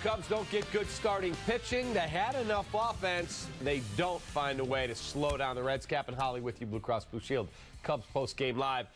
Cubs don't get good starting pitching. They had enough offense. They don't find a way to slow down the Reds. Cap and Holly with you, Blue Cross Blue Shield. Cubs post-game live.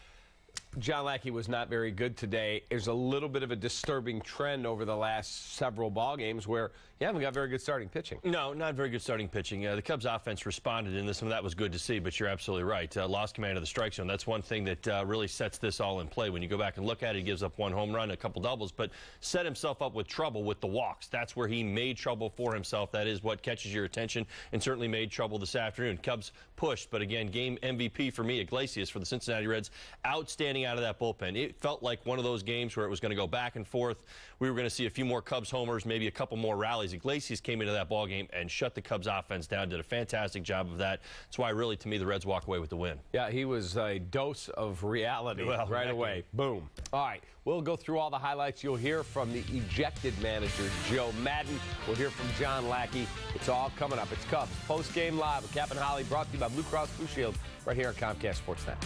John Lackey was not very good today. There's a little bit of a disturbing trend over the last several ball games where you haven't got very good starting pitching. No, not very good starting pitching. The Cubs offense responded in this, and that was good to see, but you're absolutely right. Lost command of the strike zone. That's one thing that really sets this all in play. When you go back and look at it, he gives up one home run, a couple doubles, but set himself up with trouble with the walks. That's where he made trouble for himself. That is what catches your attention, and certainly made trouble this afternoon. Cubs pushed, but again, game MVP for me, Iglesias for the Cincinnati Reds, outstanding out of that bullpen. It felt like one of those games where it was going to go back and forth. We were going to see a few more Cubs homers, maybe a couple more rallies. Iglesias came into that ball game and shut the Cubs offense down, did a fantastic job of that. That's why, really, to me, the Reds walk away with the win. Yeah, he was a dose of reality right away. Boom. All right, we'll go through all the highlights. You'll hear from the ejected manager, Joe Madden. We'll hear from John Lackey. It's all coming up. It's Cubs post-game live with Cap and Holly, brought to you by Blue Cross Blue Shield, right here on Comcast Sportsnet.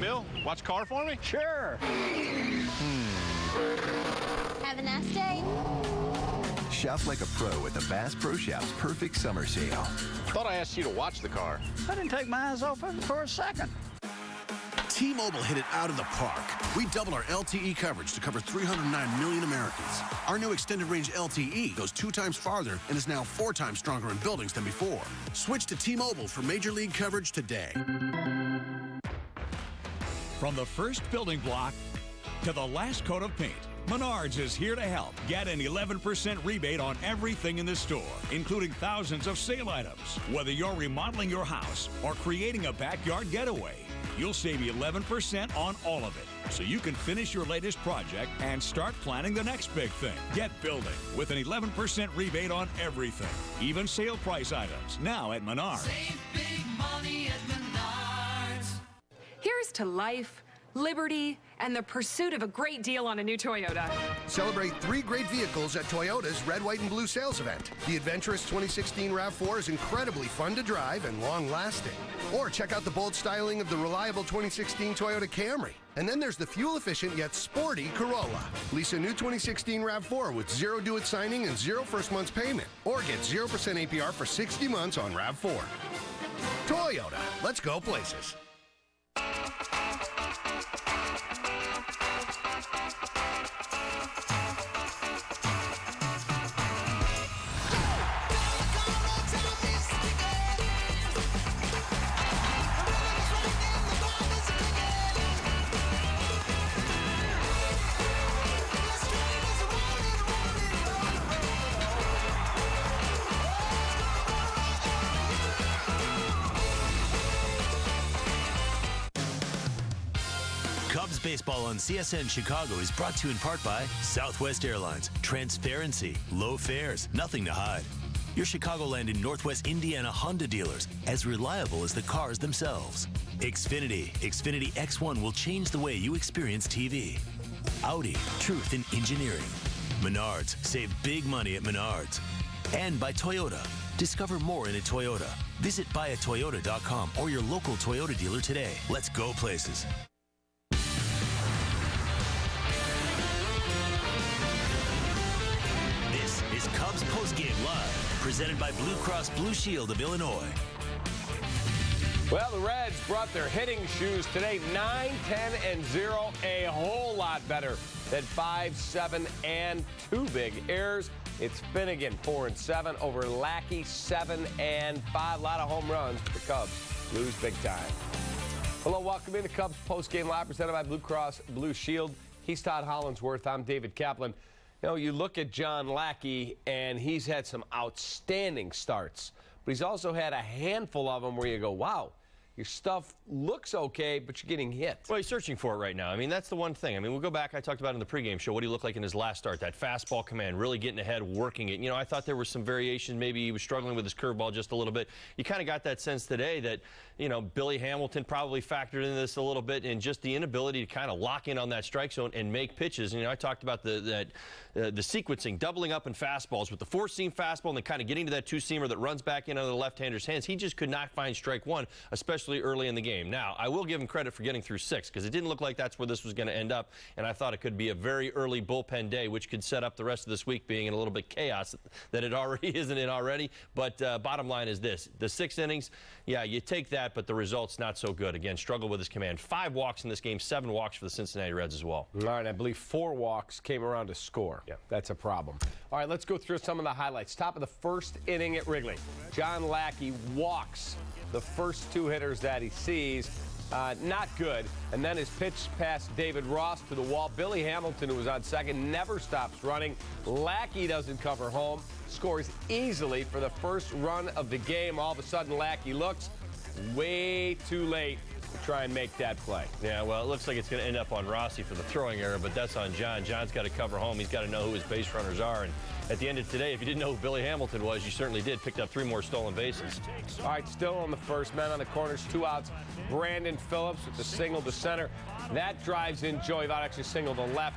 Bill, watch car for me? Sure. Have a nice day. Shop like a pro at the Bass Pro Shop's perfect summer sale. Thought I asked you to watch the car. I didn't take my eyes off it for a second. T-Mobile hit it out of the park. We doubled our LTE coverage to cover 309 million Americans. Our new extended range LTE goes 2 times farther and is now 4 times stronger in buildings than before. Switch to T-Mobile for major league coverage today. From the first building block to the last coat of paint, Menards is here to help. Get an 11% rebate on everything in the store, including thousands of sale items. Whether you're remodeling your house or creating a backyard getaway, you'll save 11% on all of it, so you can finish your latest project and start planning the next big thing. Get building with an 11% rebate on everything, even sale price items, now at Menards. Save big money at Menards. Here's to life, liberty, and the pursuit of a great deal on a new Toyota. Celebrate 3 great vehicles at Toyota's Red, White, and Blue sales event. The adventurous 2016 RAV4 is incredibly fun to drive and long-lasting. Or check out the bold styling of the reliable 2016 Toyota Camry. And then there's the fuel-efficient yet sporty Corolla. Lease a new 2016 RAV4 with 0 due at signing and 0 first month's payment. Or get 0% APR for 60 months on RAV4. Toyota, let's go places. Cubs baseball on CSN Chicago is brought to you in part by Southwest Airlines. Transparency, low fares, nothing to hide. Your Chicagoland and Northwest Indiana Honda dealers, as reliable as the cars themselves. Xfinity X1 will change the way you experience TV. Audi, truth in engineering. Menards, save big money at Menards. And by Toyota. Discover more in a Toyota. Visit buyatoyota.com or your local Toyota dealer today. Let's go places. This is Cubs Postgame Live, presented by Blue Cross Blue Shield of Illinois. Well, the Reds brought their hitting shoes today, 9, 10, and 0, a whole lot better than 5, 7, and 2 big errors. It's Finnegan, 4 and 7, over Lackey, 7 and 5. A lot of home runs, but the Cubs lose big time. Hello, welcome in to Cubs Postgame Live, presented by Blue Cross Blue Shield. He's Todd Hollinsworth. I'm David Kaplan. You know, you look at John Lackey, and he's had some outstanding starts, but he's also had a handful of them where you go, wow, your stuff looks okay, but you're getting hit. Well, he's searching for it right now. I mean, that's the one thing. I mean, we'll go back. I talked about in the pregame show what he looked like in his last start, that fastball command, really getting ahead, working it. You know, I thought there was some variation. Maybe he was struggling with his curveball just a little bit. You kind of got that sense today that, you know, Billy Hamilton probably factored into this a little bit, and just the inability to kind of lock in on that strike zone and make pitches. And, you know, I talked about the sequencing, doubling up in fastballs with the 4-seam fastball and then kind of getting to that 2-seamer that runs back in under the left-hander's hands. He just could not find strike one, especially especially early in the game. Now, I will give him credit for getting through 6 because it didn't look like that's where this was going to end up, and I thought it could be a very early bullpen day, which could set up the rest of this week being in a little bit chaos that it already isn't in already. But bottom line is this. The 6 innings, yeah, you take that, but the result's not so good. Again, struggled with his command. 5 walks in this game, 7 walks for the Cincinnati Reds as well. All right, I believe 4 walks came around to score. Yeah. That's a problem. All right, let's go through some of the highlights. Top of the first inning at Wrigley. John Lackey walks the first 2 hitters that he sees. Not good. And then his pitch past David Ross to the wall. Billy Hamilton, who was on second, never stops running. Lackey doesn't cover home. Scores easily for the first run of the game. All of a sudden, Lackey looks way too late to try and make that play. Yeah, well, it looks like it's going to end up on Rossi for the throwing error, but that's on John. John's got to cover home. He's got to know who his base runners are. And at the end of today, if you didn't know who Billy Hamilton was, you certainly did. Picked up 3 more stolen bases. All right, still on the first. Men on the corners, 2 outs. Brandon Phillips with the single to center. That drives in Joey Votto, actually single to left.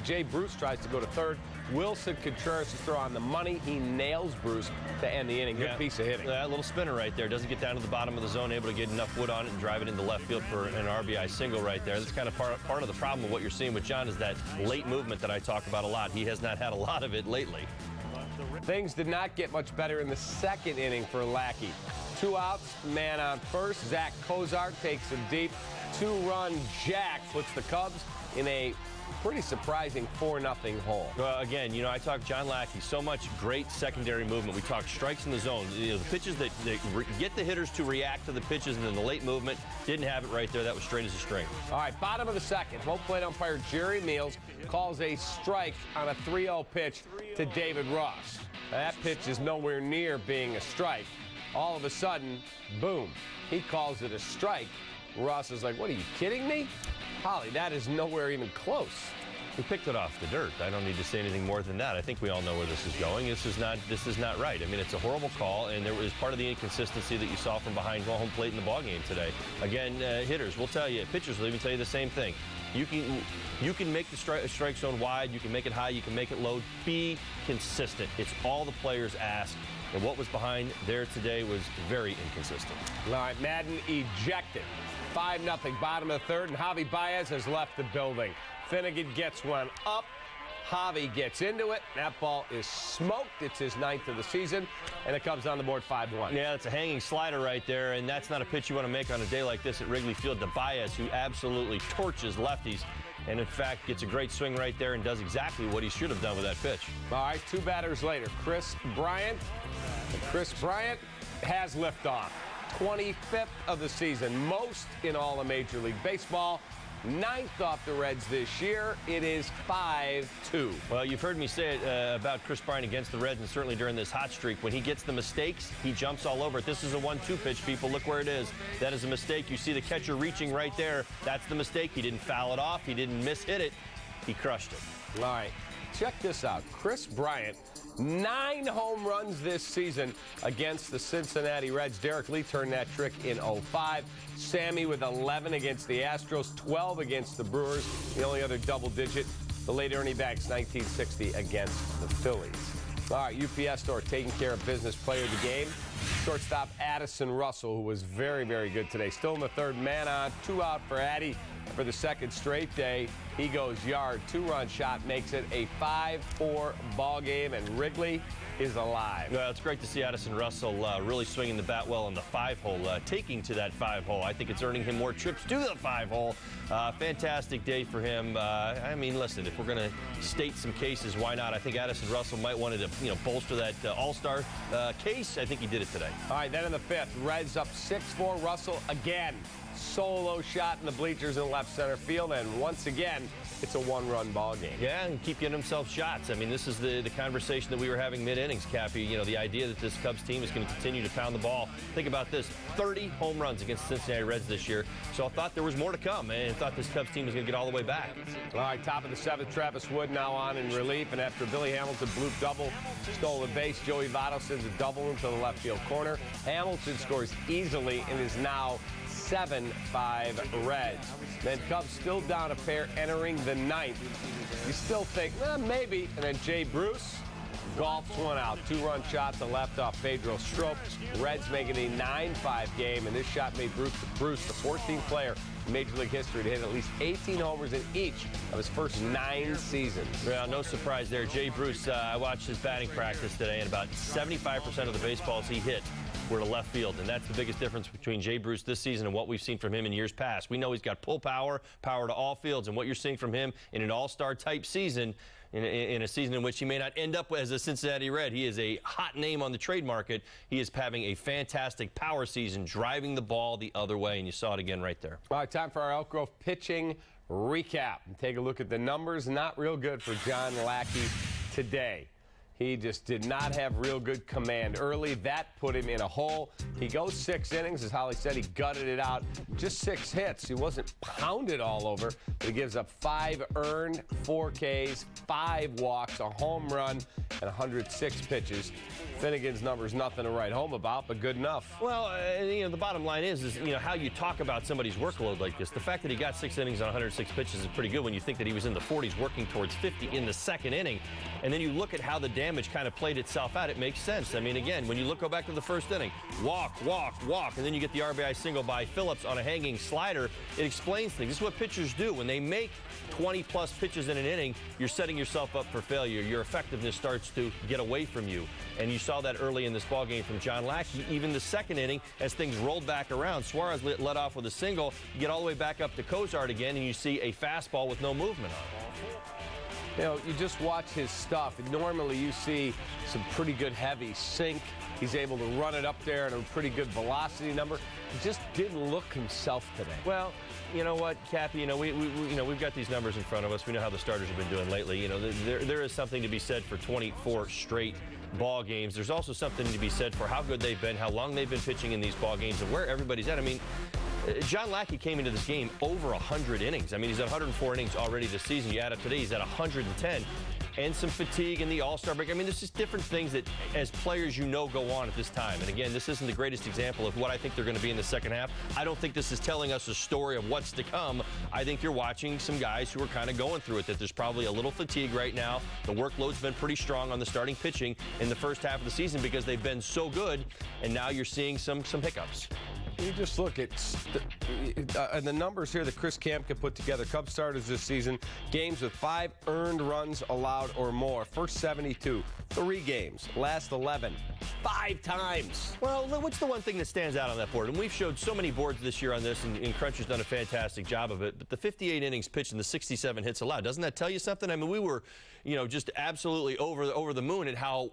Jay Bruce tries to go to third. Wilson Contreras is throw on the money. He nails Bruce to end the inning. Good piece of hitting. That little spinner right there. Doesn't get down to the bottom of the zone, able to get enough wood on it and drive it into left field for an RBI single right there. That's kind of part of the problem of what you're seeing with John is that late movement that I talk about a lot. He has not had a lot of it lately. Things did not get much better in the second inning for Lackey. 2 outs, man on first. Zach Kozar takes him deep. 2-run jack puts the Cubs in a pretty surprising 4-0 hole. Well, again, you know, I talk John Lackey, so much great secondary movement. We talk strikes in the zone. You know, the pitches that get the hitters to react to the pitches, and then the late movement, didn't have it right there. That was straight as a string. All right, bottom of the second. Home plate umpire Jerry Meals calls a strike on a 3-0 pitch to David Ross. That pitch is nowhere near being a strike. All of a sudden, boom, he calls it a strike. Ross is like, what, are you kidding me? Holly, that is nowhere even close. He picked it off the dirt. I don't need to say anything more than that. I think we all know where this is going. This is not right. I mean, it's a horrible call, and there was part of the inconsistency that you saw from behind home plate in the ballgame today. Again, hitters will tell you, pitchers will even tell you the same thing. You can make the strike zone wide, you can make it high, you can make it low. Be consistent. It's all the players ask. And what was behind there today was very inconsistent. All right, Madden ejected. 5-0, bottom of the third, and Javi Baez has left the building. Finnegan gets one up. Javi gets into it. That ball is smoked. It's his 9th of the season, and it comes on the board 5-1. Yeah, it's a hanging slider right there, and that's not a pitch you want to make on a day like this at Wrigley Field to Baez, who absolutely torches lefties, and in fact gets a great swing right there and does exactly what he should have done with that pitch. All right, 2 batters later, Chris Bryant. Chris Bryant has liftoff. 25th of the season, most in all of Major League Baseball. 9th off the Reds this year. It is 5-2. Well, you've heard me say it about Chris Bryant against the Reds, and certainly during this hot streak. When he gets the mistakes, he jumps all over it. This is a 1-2 pitch, people. Look where it is. That is a mistake. You see the catcher reaching right there. That's the mistake. He didn't foul it off. He didn't mishit it. He crushed it. All right. Check this out. Chris Bryant, 9 home runs this season against the Cincinnati Reds. Derek Lee turned that trick in 05. Sammy with 11 against the Astros, 12 against the Brewers. The only other double digit, the late Ernie Banks, 1960 against the Phillies. All right, UPS Store taking care of business. Player of the game, shortstop Addison Russell, who was very, very good today. Still in the third, man on, 2 out for Addy. For the second straight day, he goes yard. 2-run shot makes it a 5-4 ball game, and Wrigley is alive. Well, it's great to see Addison Russell really swinging the bat well in the 5-hole, taking to that 5-hole. I think it's earning him more trips to the 5-hole. Fantastic day for him. I mean, listen, if we're going to state some cases, why not? I think Addison Russell might want to, bolster that All-Star case. I think he did it today. All right, then in the 5th, Reds up 6-4. Russell again. Solo shot in the bleachers in left center field, and once again, it's a 1-run ball game. Yeah, and keep getting himself shots. I mean, this is the conversation that we were having mid-innings, Cappy. You know, the idea that this Cubs team is going to continue to pound the ball. Think about this, 30 home runs against the Cincinnati Reds this year. So I thought there was more to come, and I thought this Cubs team was going to get all the way back. All right, top of the 7th, Travis Wood now on in relief, and after Billy Hamilton blew double, stole the base, Joey Votto sends a double into the left field corner. Hamilton scores easily and is now 7-5 Reds. Then Cubs still down a pair entering the 9th. You still think, maybe. And then Jay Bruce golfs one out. 2-run shot to left off Pedro Strop. Reds make it a 9-5 game, and this shot made Bruce the 14th player in Major League history to hit at least 18 homers in each of his first 9 seasons. Well, no surprise there. Jay Bruce, I watched his batting practice today, and about 75% of the baseballs he hit were to left field, and that's the biggest difference between Jay Bruce this season and what we've seen from him in years past. We know he's got pull power, power to all fields, and what you're seeing from him in an all-star type season, in a season in which he may not end up as a Cincinnati Red. He is a hot name on the trade market. He is having a fantastic power season, driving the ball the other way, and you saw it again right there. All right, time for our Elk Grove pitching recap. Take a look at the numbers. Not real good for John Lackey today. He just did not have real good command early. That put him in a hole. He goes 6 innings. As Holly said, he gutted it out. Just 6 hits. He wasn't pounded all over, but he gives up 5 earned, 4 Ks, 5 walks, a home run, and 106 pitches. Finnegan's numbers nothing to write home about, but good enough. Well, the bottom line is how you talk about somebody's workload like this. The fact that he got 6 innings on 106 pitches is pretty good when you think that he was in the 40s working towards 50 in the 2nd inning. And then you look at how the damage kind of played itself out. It makes sense. I mean, again, when you go back to the 1st inning, walk, and then you get the RBI single by Phillips on a hanging slider, it explains things. This is what pitchers do. When they make 20-plus pitches in an inning, you're setting yourself up for failure. Your effectiveness starts to get away from you. And you saw that early in this ballgame from John Lackey. Even the 2nd inning, as things rolled back around, Suarez let off with a single. You get all the way back up to Cozart again, and you see a fastball with no movement on it. You know, you just watch his stuff. Normally you see some pretty good heavy sink. He's able to run it up there at a pretty good velocity number. He just didn't look himself today. Well, you know what, Cappy, we've got these numbers in front of us. We know how the starters have been doing lately. There is something to be said for 24 straight ball games. There's also something to be said for how good they've been, how long they've been pitching in these ball games, and where everybody's at. I mean, John Lackey came into this game over 100 innings. I mean, he's at 104 innings already this season. You add up today, he's at 110. And some fatigue in the All-Star break. I mean, there's just different things that, as players, go on at this time. And again, this isn't the greatest example of what I think they're going to be in the 2nd half. I don't think this is telling us a story of what's to come. I think you're watching some guys who are kind of going through it, that there's probably a little fatigue right now. The workload's been pretty strong on the starting pitching in the 1st half of the season because they've been so good, and now you're seeing some hiccups. You just look at the numbers here that Chris Kamka put together. Cubs starters this season, games with 5 earned runs allowed or more. First 72, 3 games. Last 11, 5 times. Well, what's the one thing that stands out on that board? And we've showed so many boards this year on this, and Cruncher's done a fantastic job of it. But the 58 innings pitched and the 67 hits allowed, doesn't that tell you something? I mean, we were, just absolutely over the moon at how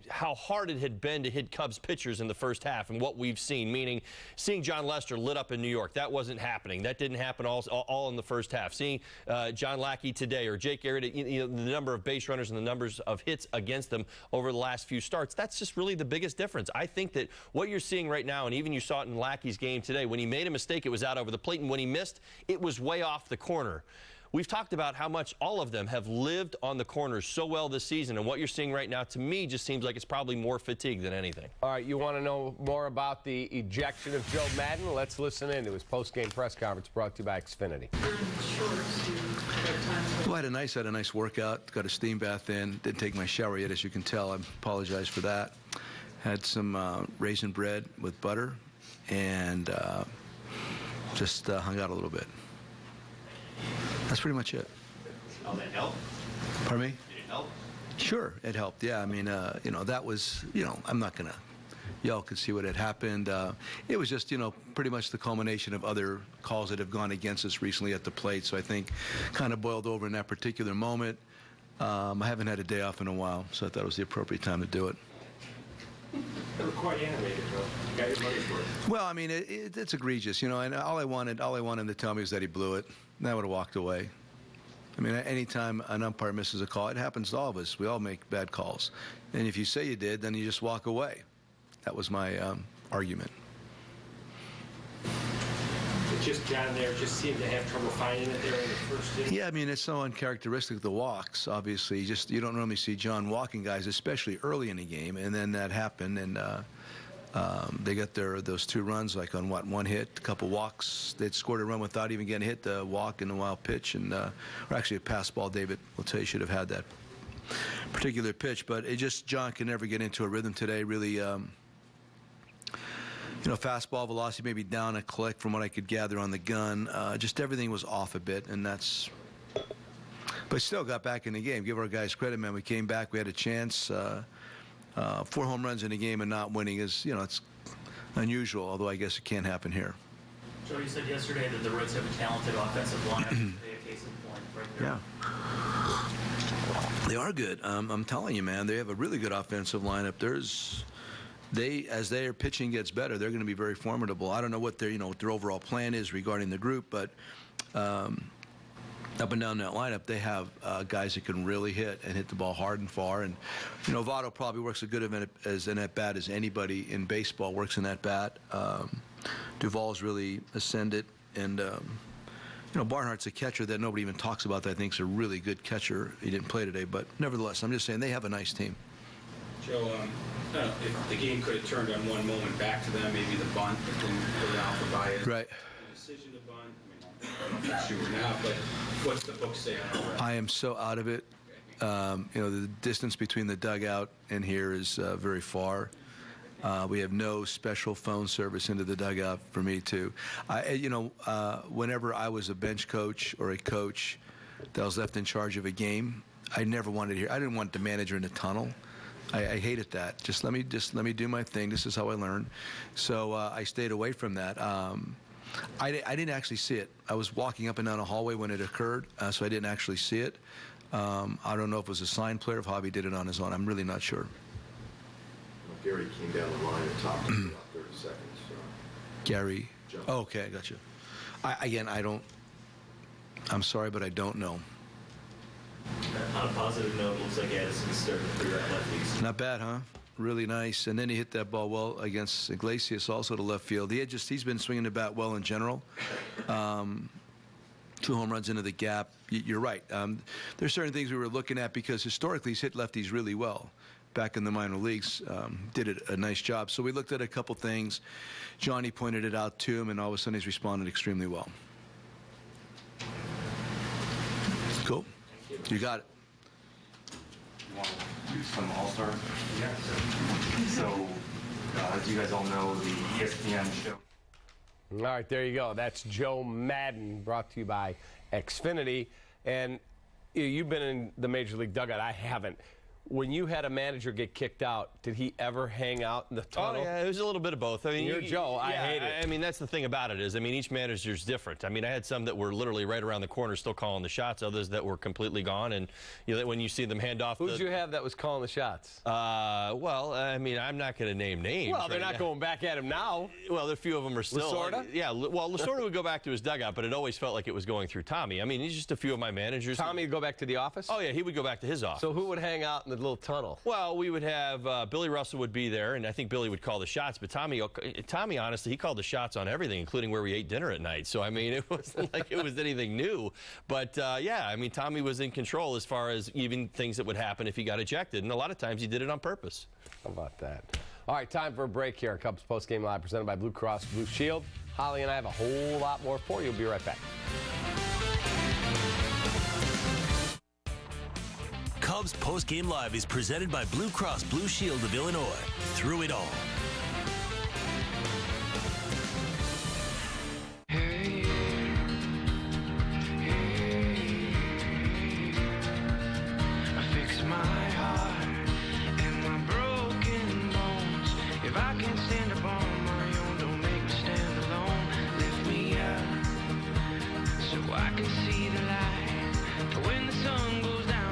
hard it had been to hit Cubs pitchers in the 1st half, and what we've seen, meaning seeing John Lester lit up in New York. That wasn't happening. That didn't happen all in the 1st half. Seeing John Lackey today, or Jake Arrieta, the number of base runners and the numbers of hits against them over the last few starts, that's just really the biggest difference. I think that what you're seeing right now, and even you saw it in Lackey's game today, when he made a mistake, it was out over the plate, and when he missed, it was way off the corner. We've talked about how much all of them have lived on the corners so well this season, and what you're seeing right now, to me, just seems like it's probably more fatigue than anything. All right, you want to know more about the ejection of Joe Madden? Let's listen in to his post-game press conference brought to you by Xfinity. Well, I had a nice workout, got a steam bath in, didn't take my shower yet, as you can tell. I apologize for that. Had some raisin bread with butter, and just hung out a little bit. That's pretty much it. Oh, that helped? Pardon me? Did it help? Sure, it helped. Yeah, I mean, that was, I'm not going to, y'all could see what had happened. It was just, pretty much the culmination of other calls that have gone against us recently at the plate. So I think kind of boiled over in that particular moment. I haven't had a day off in a while, so I thought it was the appropriate time to do it. They were quite animated, though. You got your money's worth. Well, I mean, it's egregious, and all I wanted him to tell me was that he blew it, and I would have walked away. I mean, anytime an umpire misses a call, it happens to all of us. We all make bad calls. And if you say you did, then you just walk away. That was my argument. Just down there, just seemed to have trouble finding it there in the first inning. Yeah, I mean, it's so uncharacteristic of the walks, obviously. You don't normally see John walking guys, especially early in the game, and then that happened, and they got those 2 runs, like on one hit, a couple walks. They'd scored a run without even getting hit, the walk and the wild pitch, and or actually a pass ball. David will tell you should have had that particular pitch. But John can never get into a rhythm today. Really, fastball velocity maybe down a click from what I could gather on the gun. Just everything was off a bit, and that's. But still got back in the game. Give our guys credit, man. We came back. We had a chance. 4 home runs in a game and not winning is, it's unusual. Although I guess it can't happen here. Joe, you said yesterday that the Reds have a talented offensive lineup. A case in point right there. Yeah. They are good. I'm telling you, man. They have a really good offensive lineup. As their pitching gets better, they're going to be very formidable. I don't know what their overall plan is regarding the group, but up and down that lineup, they have guys that can really hit the ball hard and far. And Votto probably works as good an at-bat as anybody in baseball works in that bat. Duvall's really ascended, and Barnhart's a catcher that nobody even talks about that I think is a really good catcher. He didn't play today, but nevertheless, I'm just saying they have a nice team. Joe, if the game could have turned on one moment back to them, maybe the bunt, but then go down for Baez. Right. The decision to bunt, I don't know if it's true or not, but what's the book say on that? I am so out of it. The distance between the dugout and here is very far. We have no special phone service into the dugout for me to. Whenever I was a bench coach or a coach that was left in charge of a game, I never wanted to hear. I didn't want the manager in the tunnel. I hated that. Just let me do my thing. This is how I learn. So I stayed away from that. I didn't actually see it. I was walking up and down a hallway when it occurred, so I didn't actually see it. I don't know if it was a sign player, if Javi did it on his own. I'm really not sure. Gary came down the line and topped in about 30 seconds. So. Gary. Oh, okay, I got you. I don't. I'm sorry, but I don't know. On a positive note, it looks like Addison's starting to figure out lefties. Not bad, huh? Really nice. And then he hit that ball well against Iglesias, also to left field. He's been swinging the bat well in general. 2 home runs into the gap. You're right. There's certain things we were looking at because historically he's hit lefties really well. Back in the minor leagues, did a nice job. So we looked at a couple things. Johnny pointed it out to him, and all of a sudden he's responded extremely well. Cool. You got it. You want to do some All-Star? Yeah. So, as you guys all know, the ESPN show. All right, there you go. That's Joe Madden, brought to you by Xfinity. And you've been in the Major League dugout. I haven't. When you had a manager get kicked out, did he ever hang out in the tunnel? Oh, yeah, it was a little bit of both. I mean, you're Joe. I hate it. I mean, that's the thing about it is, each manager's different. I mean, I had some that were literally right around the corner still calling the shots, others that were completely gone. And when you see them hand off Who'd you have that was calling the shots? I'm not going to name names. Well, they're not going back at him now. Well, a few of them are still. Lasorda? Lasorda would go back to his dugout, but it always felt like it was going through Tommy. He's just a few of my managers. Tommy would go back to the office? Oh, yeah, he would go back to his office. So who would hang out in the little tunnel? Well, we would have Billy Russell would be there, and I think Billy would call the shots. But Tommy, honestly, he called the shots on everything, including where we ate dinner at night. So, it wasn't like it was anything new. But, Tommy was in control as far as even things that would happen if he got ejected. And a lot of times he did it on purpose. How about that? All right, time for a break here. Cubs Postgame Live presented by Blue Cross Blue Shield. Holly and I have a whole lot more for you. We'll be right back. Cubs Postgame Live is presented by Blue Cross Blue Shield of Illinois. Through it all. I fix my heart and my broken bones. If I can stand up on my own, don't make me stand alone. Lift me up so I can see the light. When the sun goes down,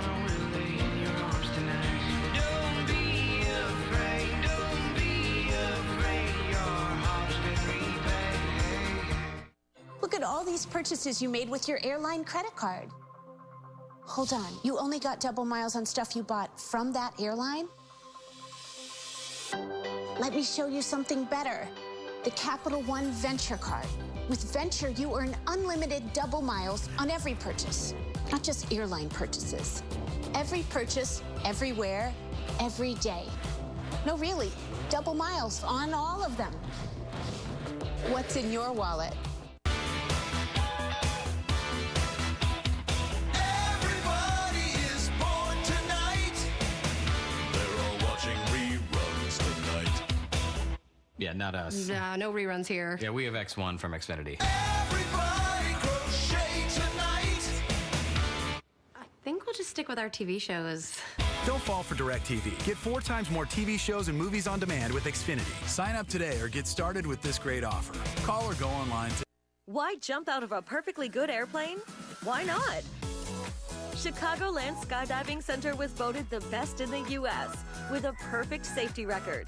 look at all these purchases you made with your airline credit card. Hold on, you only got double miles on stuff you bought from that airline? Let me show you something better. The Capital One Venture Card. With Venture, you earn unlimited double miles on every purchase, not just airline purchases. Every purchase, everywhere, every day. No, really, double miles on all of them. What's in your wallet? Everybody is born tonight. Yeah, not us. Nah, no reruns here. Yeah, we have X1 from Xfinity. I think we'll just stick with our TV shows. Don't fall for DirecTV. Get 4 times more TV shows and movies on demand with Xfinity. Sign up today or get started with this great offer. Call or go online today. Why jump out of a perfectly good airplane? Why not? Chicagoland Skydiving Center was voted the best in the U.S. with a perfect safety record,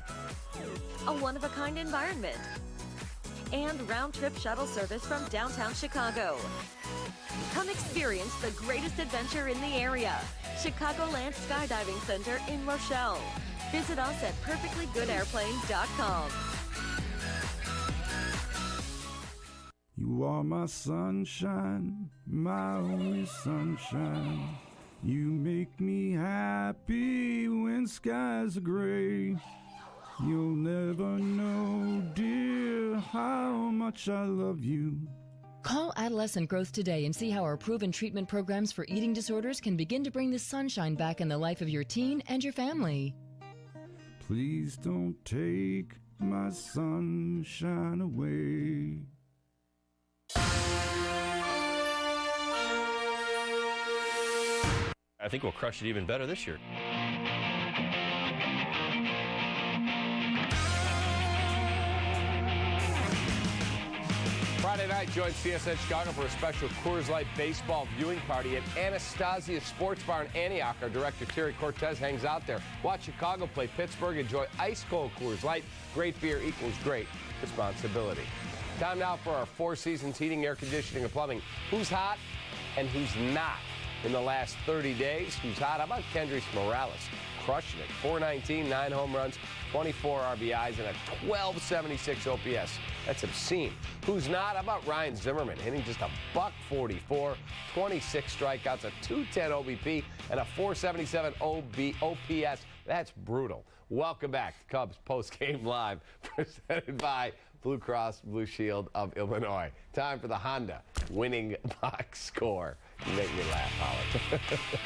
a one-of-a-kind environment, and round-trip shuttle service from downtown Chicago. Come experience the greatest adventure in the area. Chicagoland Skydiving Center in Rochelle. Visit us at perfectlygoodairplane.com. You are my sunshine, my only sunshine. You make me happy when skies are gray. You'll never know, dear, how much I love you. Call Adolescent Growth today and see how our proven treatment programs for eating disorders can begin to bring the sunshine back in the life of your teen and your family. Please don't take my sunshine away. I think we'll crush it even better this year. Friday night, join CSN Chicago for a special Coors Light baseball viewing party at Anastasia Sports Bar in Antioch. Our director, Terry Cortez, hangs out there. Watch Chicago play Pittsburgh. Enjoy ice-cold Coors Light. Great beer equals great responsibility. Time now for our Four Seasons heating, air conditioning, and plumbing. Who's hot and who's not in the last 30 days? Who's hot? How about Kendrys Morales? Crushing it. 419, 9 home runs, 24 RBIs, and a 1276 OPS. That's obscene. Who's not? How about Ryan Zimmerman hitting just a $144, 26 strikeouts, a 210 OBP, and a 477 OPS. That's brutal. Welcome back to Cubs Postgame Live, presented by Blue Cross Blue Shield of Illinois. Time for the Honda winning box score. You make me laugh, Howard.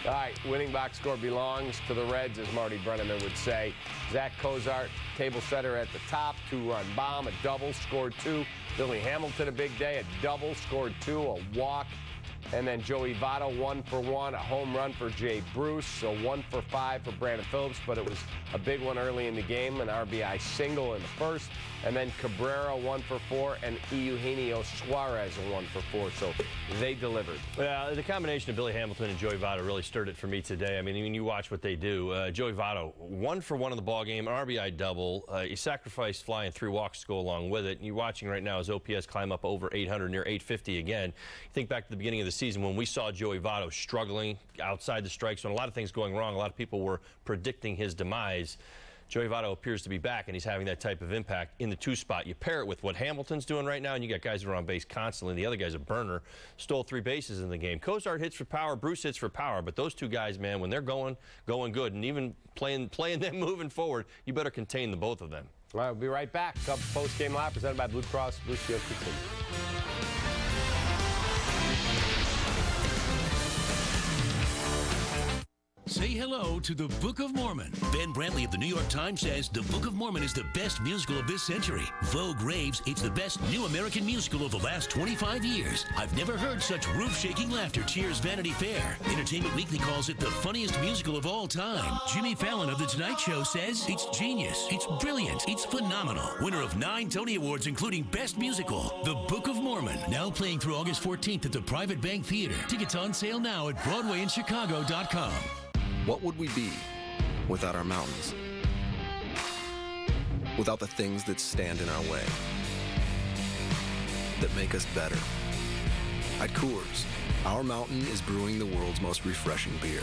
All right, winning box score belongs to the Reds, as Marty Brenneman would say. Zach Cozart, table setter at the top, 2-run bomb, a double, scored 2. Billy Hamilton, a big day, a double, scored 2, a walk. And then Joey Votto, 1 for 1, a home run for Jay Bruce, so 1 for 5 for Brandon Phillips, but it was a big one early in the game, an RBI single in the first. And then Cabrera, 1 for 4, and Eugenio Suarez, a 1 for 4, so they delivered. Well, the combination of Billy Hamilton and Joey Votto really stirred it for me today. I mean, when you watch what they do, Joey Votto, 1 for 1 in the ballgame, an RBI double. He sacrificed flying 3 walks to go along with it. And you're watching right now his OPS climb up over 800, near 850 again. You think back to the beginning of the season when we saw Joey Votto struggling outside the strike zone, a lot of things going wrong. A lot of people were predicting his demise. Joey Votto appears to be back, and he's having that type of impact in the 2 spot. You pair it with what Hamilton's doing right now, and you got guys that are on base constantly. The other guy's a burner, stole 3 bases in the game. Cozart hits for power, Bruce hits for power, but those 2 guys, man, when they're going good, and even playing them moving forward, you better contain the both of them. All right, we'll be right back. Cubs Postgame Live, presented by Blue Cross Blue Shield. Say hello to the Book of Mormon. Ben Brantley of the New York Times says the Book of Mormon is the best musical of this century. Vogue raves it's the best new American musical of the last 25 years. I've never heard such roof-shaking laughter cheers Vanity Fair. Entertainment Weekly calls it the funniest musical of all time. Jimmy Fallon of The Tonight Show says it's genius, it's brilliant, it's phenomenal. Winner of 9 Tony Awards, including Best Musical. The Book of Mormon, now playing through August 14th at the Private Bank Theater. Tickets on sale now at BroadwayInChicago.com. What would we be without our mountains? Without the things that stand in our way, that make us better? At Coors, our mountain is brewing the world's most refreshing beer.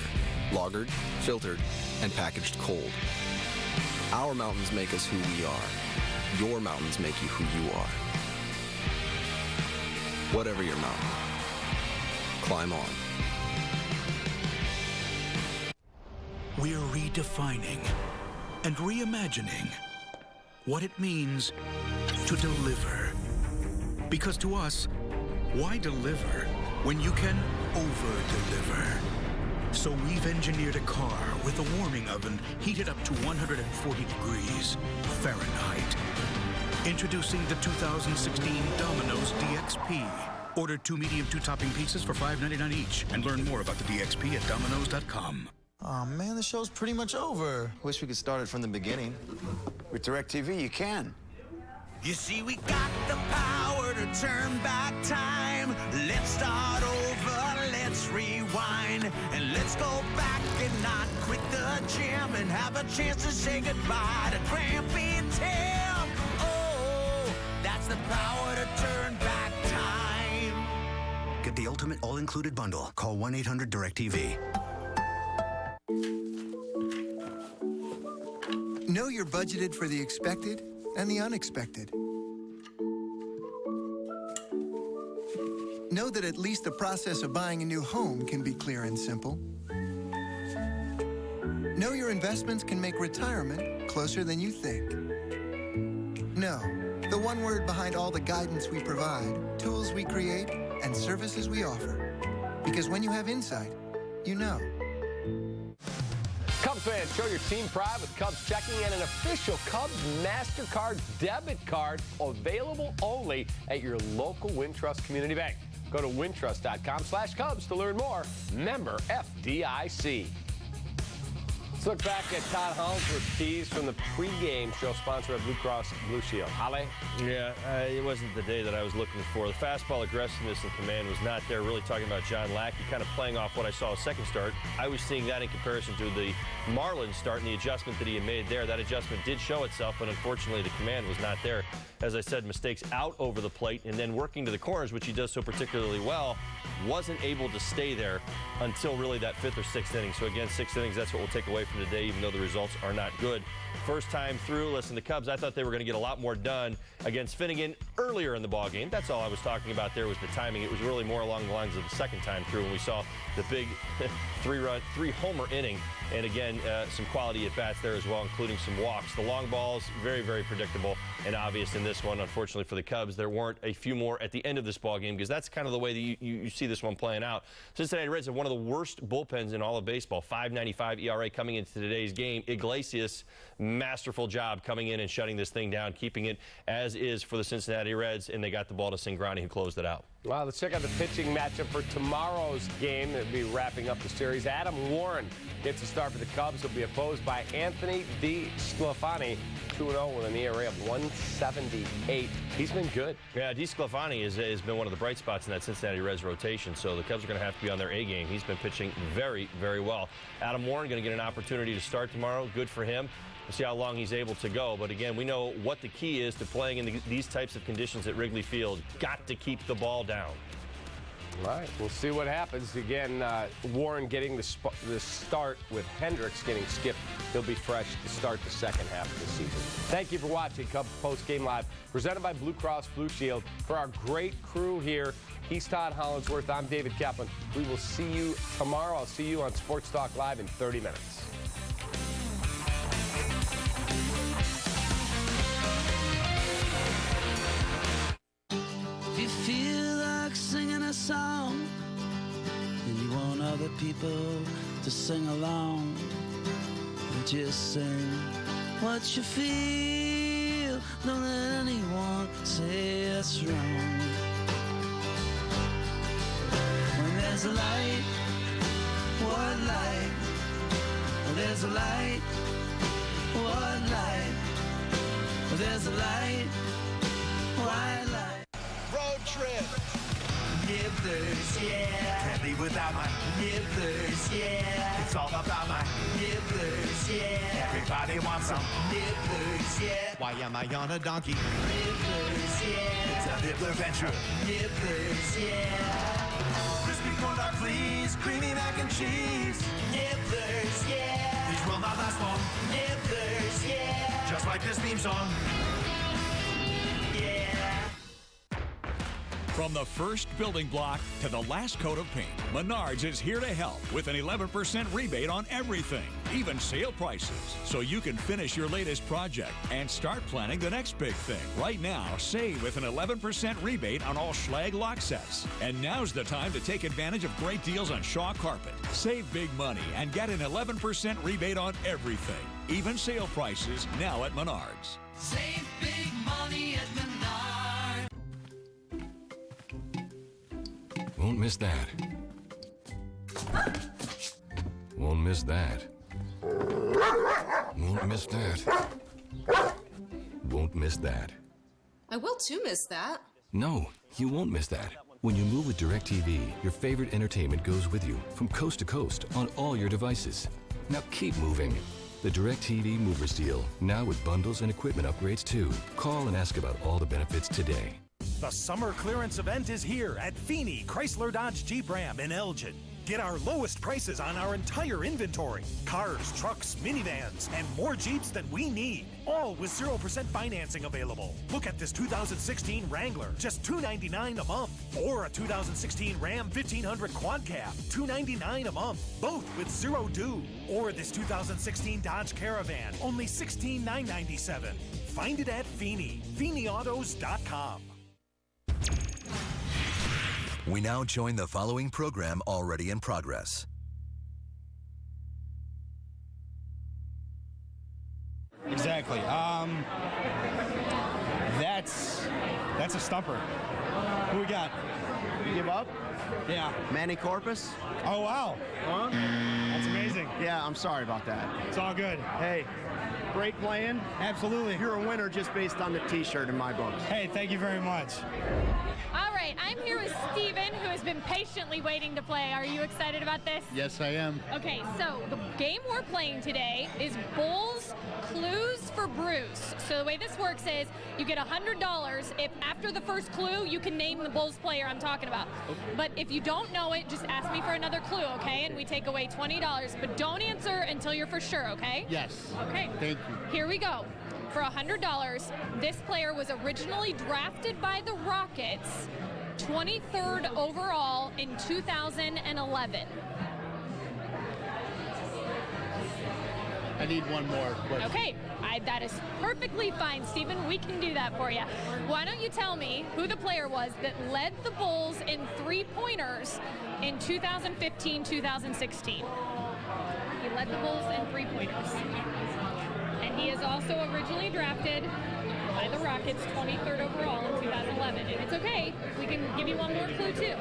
Lagered, filtered, and packaged cold. Our mountains make us who we are. Your mountains make you who you are. Whatever your mountain, climb on. We're redefining and reimagining what it means to deliver. Because to us, why deliver when you can over-deliver? So we've engineered a car with a warming oven heated up to 140 degrees Fahrenheit. Introducing the 2016 Domino's DXP. Order 2 medium 2-topping pizzas for $5.99 each and learn more about the DXP at Domino's.com. Oh man, the show's pretty much over. Wish we could start it from the beginning. With DirecTV, you can. You see, we got the power to turn back time. Let's start over, let's rewind, and let's go back and not quit the gym and have a chance to say goodbye to Grampy and Tim. Oh, that's the power to turn back time. Get the ultimate all-included bundle. Call 1-800-DIRECTV. Know you're budgeted for the expected and the unexpected. Know that at least the process of buying a new home can be clear and simple. Know your investments can make retirement closer than you think. Know the one word behind all the guidance we provide, tools we create, and services we offer. Because when you have insight, you know. Cubs fans, show your team pride with Cubs checking and an official Cubs MasterCard debit card available only at your local Wintrust Community Bank. Go to wintrust.com/Cubs to learn more. Member FDIC. Let's look back at Todd Hollingsworth's tease from the pregame show sponsored by Blue Cross Blue Shield. Ale? Yeah, it wasn't the day that I was looking for. The fastball aggressiveness and command was not there. Really talking about John Lackey, kind of playing off what I saw a second start. I was seeing that in comparison to the Marlins start and the adjustment that he had made there. That adjustment did show itself, but unfortunately the command was not there. As I said, mistakes out over the plate and then working to the corners, which he does so particularly well, wasn't able to stay there until really that 5th or 6th inning. So again, 6 innings, that's what we'll take away from today, even though the results are not good. First time through, listen, the Cubs, I thought they were going to get a lot more done against Finnegan earlier in the ballgame. That's all I was talking about there was the timing. It was really more along the lines of the second time through when we saw the big 3-homer inning. And again, some quality at-bats there as well, including some walks. The long balls, very, very predictable and obvious in this one. Unfortunately for the Cubs, there weren't a few more at the end of this ballgame because that's kind of the way that you see this one playing out. Cincinnati Reds have one of the worst bullpens in all of baseball, 5.95 ERA coming into today's game. Iglesias, masterful job coming in and shutting this thing down, keeping it as is for the Cincinnati Reds, and they got the ball to Cingrani, who closed it out. Well, let's check out the pitching matchup for tomorrow's game. It'll be wrapping up the series. Adam Warren gets a start for the Cubs. He'll be opposed by Anthony DeSclafani, 2-0 with an ERA of 1.78. He's been good. Yeah, DeSclafani has been one of the bright spots in that Cincinnati Reds rotation, so the Cubs are going to have to be on their A game. He's been pitching very, very well. Adam Warren going to get an opportunity to start tomorrow. Good for him. We'll see how long he's able to go. But again, we know what the key is to playing in these types of conditions at Wrigley Field. Got to keep the ball down. All right, we'll see what happens. Again, Warren getting the start with Hendricks getting skipped. He'll be fresh to start the second half of the season. Thank you for watching Cubs Postgame Live, presented by Blue Cross Blue Shield. For our great crew here, he's Todd Hollingsworth. I'm David Kaplan. We will see you tomorrow. I'll see you on Sports Talk Live in 30 minutes. If you feel like singing a song and you want other people to sing along, just sing what you feel. Don't let anyone say it's wrong. When there's a light, what light? When there's a light, what light? When there's a light, white light. Road trip. Nippers, yeah. Can't be without my nippers, yeah. It's all about my nippers, yeah. Everybody wants some nippers, yeah. Why am I on a donkey? Nippers, yeah. It's a nibbler venture. Nippers, yeah. Crispy corn dog, please. Creamy mac and cheese. Nippers, yeah. These will not last long. Nippers, yeah. Just like this theme song. From the first building block to the last coat of paint, Menards is here to help with an 11% rebate on everything, even sale prices, so you can finish your latest project and start planning the next big thing. Right now, save with an 11% rebate on all Schlage lock sets. And now's the time to take advantage of great deals on Shaw Carpet. Save big money and get an 11% rebate on everything, even sale prices now at Menards. Save big money at Won't miss that. Won't miss that. Won't miss that. Won't miss that. I will too miss that. No, you won't miss that. When you move with DirecTV, your favorite entertainment goes with you from coast to coast on all your devices. Now keep moving. The DirecTV Movers deal, now with bundles and equipment upgrades too. Call and ask about all the benefits today. The summer clearance event is here at Feeney Chrysler Dodge Jeep Ram in Elgin. Get our lowest prices on our entire inventory. Cars, trucks, minivans, and more Jeeps than we need. All with 0% financing available. Look at this 2016 Wrangler, just $299 a month. Or a 2016 Ram 1500 Quad Cab, $299 a month. Both with zero due. Or this 2016 Dodge Caravan, only $16,997. Find it at Feeney, FeeneyAutos.com. We now join the following program already in progress. Exactly. That's a stumper. Who we got? You give up? Yeah. Manny Corpus? Oh, wow. Huh? That's amazing. Yeah, I'm sorry about that. It's all good. Hey, great playing. Absolutely. You're a winner just based on the T-shirt in my books. Hey, thank you very much. All right, I'm here with Steven, who has been patiently waiting to play. Are you excited about this? Yes, I am. Okay, so the game we're playing today is Bulls Clues for Bruce. So the way this works is you get $100 if after the first clue you can name the Bulls player I'm talking about. Okay. But if you don't know it, just ask me for another clue, okay? And we take away $20. But don't answer until you're for sure, okay? Yes. Okay. Thank you. Here we go. For $100, this player was originally drafted by the Rockets, 23rd overall in 2011. I need one more question. Okay, that is perfectly fine, Steven. We can do that for you. Why don't you tell me who the player was that led the Bulls in three-pointers in 2015-2016? He led the Bulls in three-pointers. And he is also originally drafted by the Rockets, 23rd overall in 2011. And it's okay, we can give you one more clue too.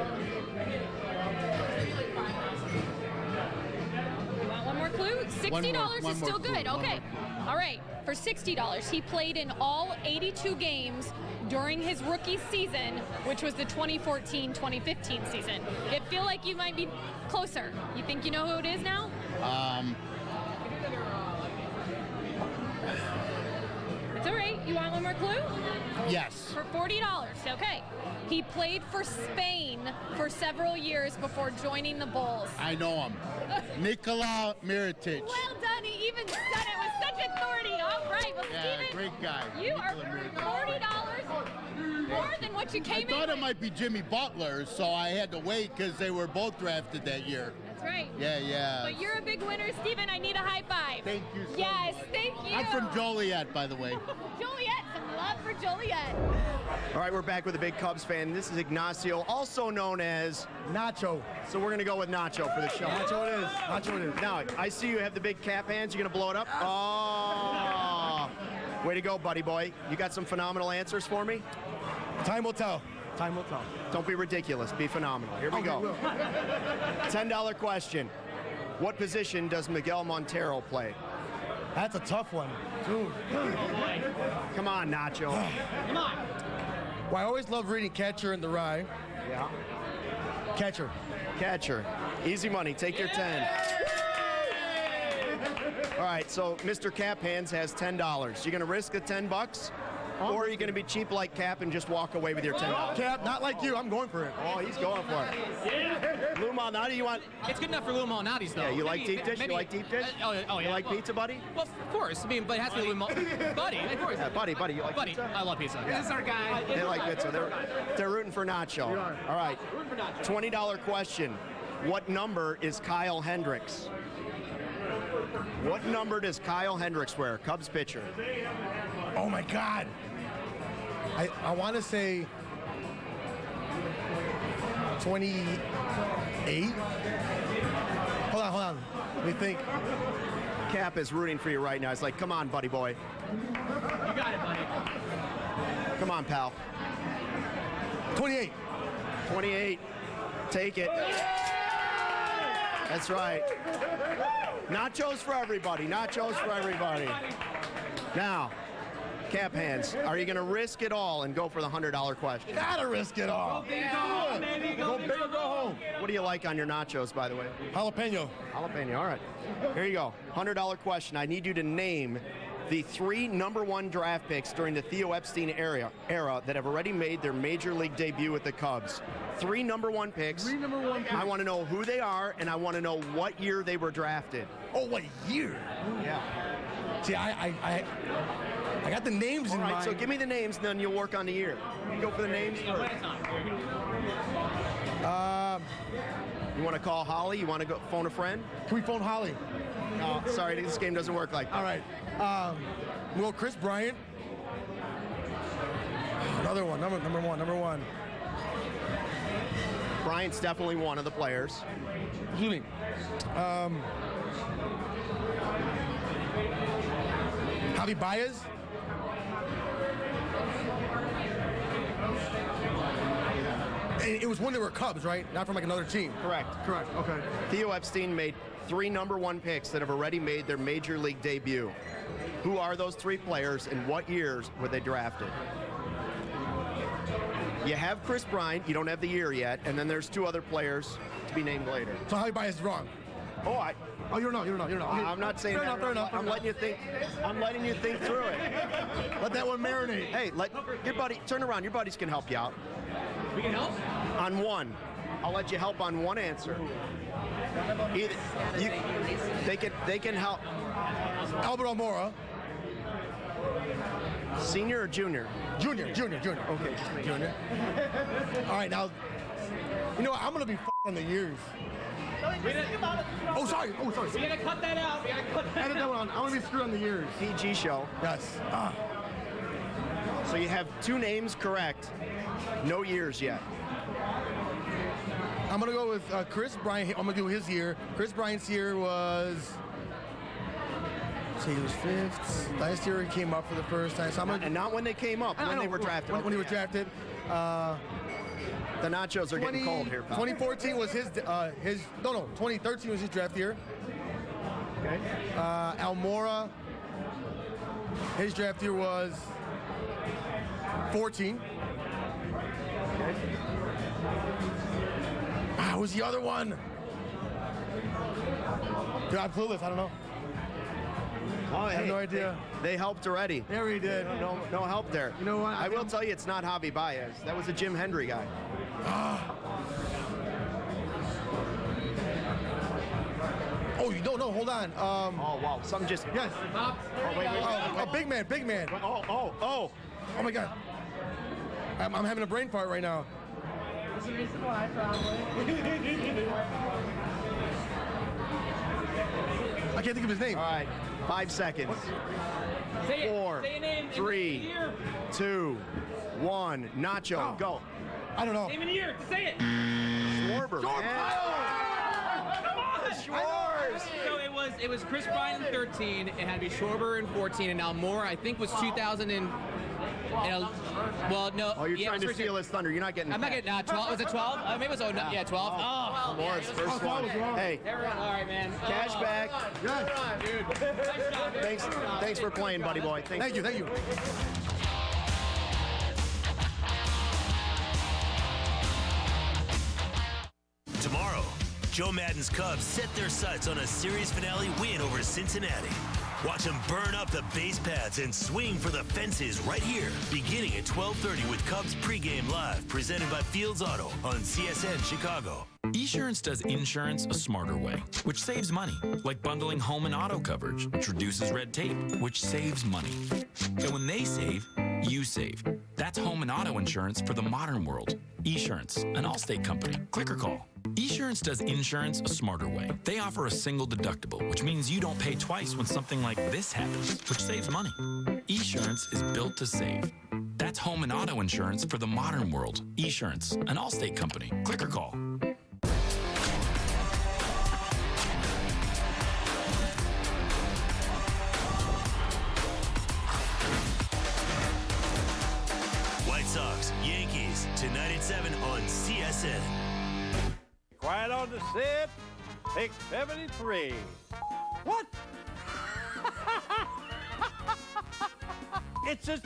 You want one more clue? $60 is still good. Okay. All right. For $60, he played in all 82 games during his rookie season, which was the 2014-2015 season. I feel like you might be closer. You think you know who it is now? It's all right. You want one more clue? Yes. For $40. Okay. He played for Spain for several years before joining the Bulls. I know him. Nikola Mirotic. Well done. He even said it with such authority. All right. Well, Yeah, Steven, great guy. You Nikola are Mirotic. $40 more than what you came in I thought with. it might be Jimmy Butler, so I had to wait because they were both drafted that year. That's right. Yeah. But you're a big winner, Steven. I need a high five. Thank you so Yes, much. thank you. I'm from Joliet, by the way. Joliet. Some love for Joliet. All right, we're back with a big Cubs fan. This is Ignacio, also known as Nacho. So we're going to go with Nacho for the show. Nacho it is. Nacho it is. Now, I see you have the big cap hands. You're going to blow it up? Oh. Way to go, buddy boy. You got some phenomenal answers for me? Time will tell. Time will tell. Don't be ridiculous. Be phenomenal. Here we go. $10 question. What position does Miguel Montero play? That's a tough one. Dude. Come on, Nacho. Come on. Well, I always love reading Catcher in the Rye. Yeah. Catcher. Catcher. Easy money. Take your 10. All right, so Mr. Cap Hands has $10. You're going to risk the $10? Or are you going to be cheap like Cap and just walk away with your $10? Cap, not like you. I'm going for it. Oh, he's going for it. Yeah. Lou Malnati, you want? It's good enough for Lou Malnati's, though. Yeah, you like deep dish? You like deep dish? Oh, yeah. You like pizza, buddy? Well, of course. I mean, but it has to be Lou Buddy, of course. Yeah, buddy, you like buddy, pizza? I love pizza. Yeah. This is our guy. They like pizza. They're rooting for Nacho. We are. All right. $20 question. What number is Kyle Hendricks? What number does Kyle Hendricks wear? Cubs pitcher. Oh, my God. I want to say 28. Hold on. Let me think. Cap is rooting for you right now. It's like, come on, buddy boy. You got it, buddy. Come on, pal. 28. 28. Take it. That's right. Nachos for everybody. Nachos for everybody. Now, Cap Hands, are you going to risk it all and go for the $100 question? Gotta risk it all. Go big or go home. What do you like on your nachos, by the way? Jalapeno. Jalapeno, all right. Here you go. $100 question. I need you to name the 3 #1 draft picks during the Theo Epstein era that have already made their major league debut with the Cubs. 3 #1 picks. 3 #1 picks. I want to know who they are, and I want to know what year they were drafted. Oh, what year? Yeah. See, I got the names in mind. mind. So give me the names, and then you'll work on the year. You go for the names first. You want to call Holly? You want to go phone a friend? Can we phone Holly? No, sorry, this game doesn't work like that. All right. Well, Chris Bryant. Another one. Number one. Bryant's definitely one of the players. Excuse me. Javi Baez. It was when they were Cubs, right? Not from like another team. Correct. Okay. Theo Epstein made 3 #1 picks that have already made their major league debut. Who are those 3 players and what years were they drafted? You have Chris Bryant, you don't have the year yet, and then there's 2 other players to be named later. So Javi Baez is wrong. Oh, you don't know. I'm not saying that. Fair enough. I'm letting you think. I'm letting you think through it. Let that one marinate. Hey, let your buddy turn around. Your buddies can help you out. We can help? On one. I'll let you help on one answer. They can help. Albert Almora. Senior or junior? Junior. Okay, just make junior. All right, now, you know what? I'm going to be on the years. Oh, sorry. We gotta cut that out. Edit that one. I want to be screwed on the years. PG show. Yes. So you have 2 names correct. No years yet. I'm going to go with Chris Bryant. I'm going to do his year. Chris Bryant's year was... he was 5th. Last year he came up for the first time. So and not when they came up, when they were drafted. When he was drafted. The nachos are getting cold here, pal. 2014 was 2013 was his draft year. Okay. Almora, his draft year was 14. Okay. What was the other one? Dude, I'm clueless. I don't know. Oh, I have no idea. They helped already. There we did. No help there. You know what? I will tell you, it's not Javi Baez. That was a Jim Hendry guy. Oh, you don't know? Hold on. Oh, wow. Something just... Yes. Oh, wait. A big man. Oh my God. I'm having a brain fart right now. There's a reason why, probably. I can't think of his name. All right. 5 seconds. Say 4, say a name 3, 2, 1. Nacho, go. I don't know. Name in the year. Say it. Schwarber, man. Come on. Schwarber. So it was Chris Bryant in 13. It had to be Schwarber in 14, and now Moore, I think, was 2000 and. Well, no. Oh, you're trying to steal his thunder. You're not getting. I'm not getting. 12. Was it 12? Maybe it was. 12. Oh, Moore's first one. Hey. All right, man. Cash back. Yes. Dude. Nice job, dude. Thanks for playing, buddy boy. Thank you. Tomorrow, Joe Madden's Cubs set their sights on a series finale win over Cincinnati. Watch them burn up the base paths and swing for the fences right here, beginning at 12:30 with Cubs pregame live, presented by Fields Auto on CSN Chicago. Esurance does insurance a smarter way, which saves money, like bundling home and auto coverage, which reduces red tape, which saves money. And when they save, you save. That's home and auto insurance for the modern world. Esurance, an Allstate company. Click or call. Esurance does insurance a smarter way. They offer a single deductible, which means you don't pay twice when something like this happens, which saves money. Esurance is built to save. That's home and auto insurance for the modern world. Esurance, an Allstate company. Click or call. White Sox, Yankees, tonight at 7 on CSN. quiet on the set. Pick 73. What? It's a...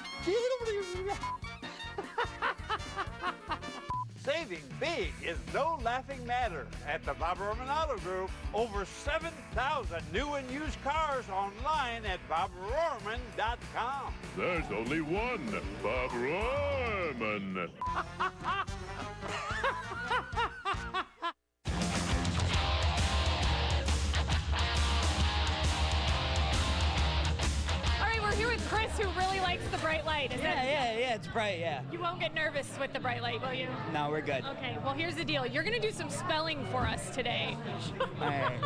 Saving big is no laughing matter. At the Bob Roman Auto Group, over 7,000 new and used cars online at bobrorman.com. There's only one Bob Roman. We're here with Chris, who really likes the bright light. Yeah, it's bright, yeah. You won't get nervous with the bright light, will you? No, we're good. Okay, well, here's the deal. You're going to do some spelling for us today. All right.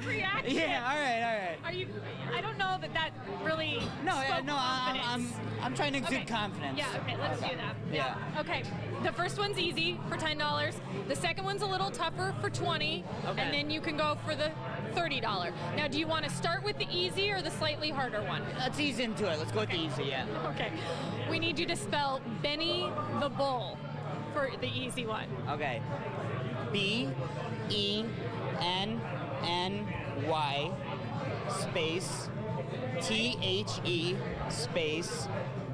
Reaction. Yeah, all right. Are you? I don't know that really. I'm trying to exude confidence. Yeah. Okay. Let's do that. Yeah. Okay. The first one's easy for $10. The second one's a little tougher for $20, and then you can go for the $30. Now, do you want to start with the easy or the slightly harder one? Let's ease into it. Let's go with the easy. Yeah. Okay. We need you to spell Benny the Bull for the easy one. Okay. B-E-N-N-Y space T-H-E space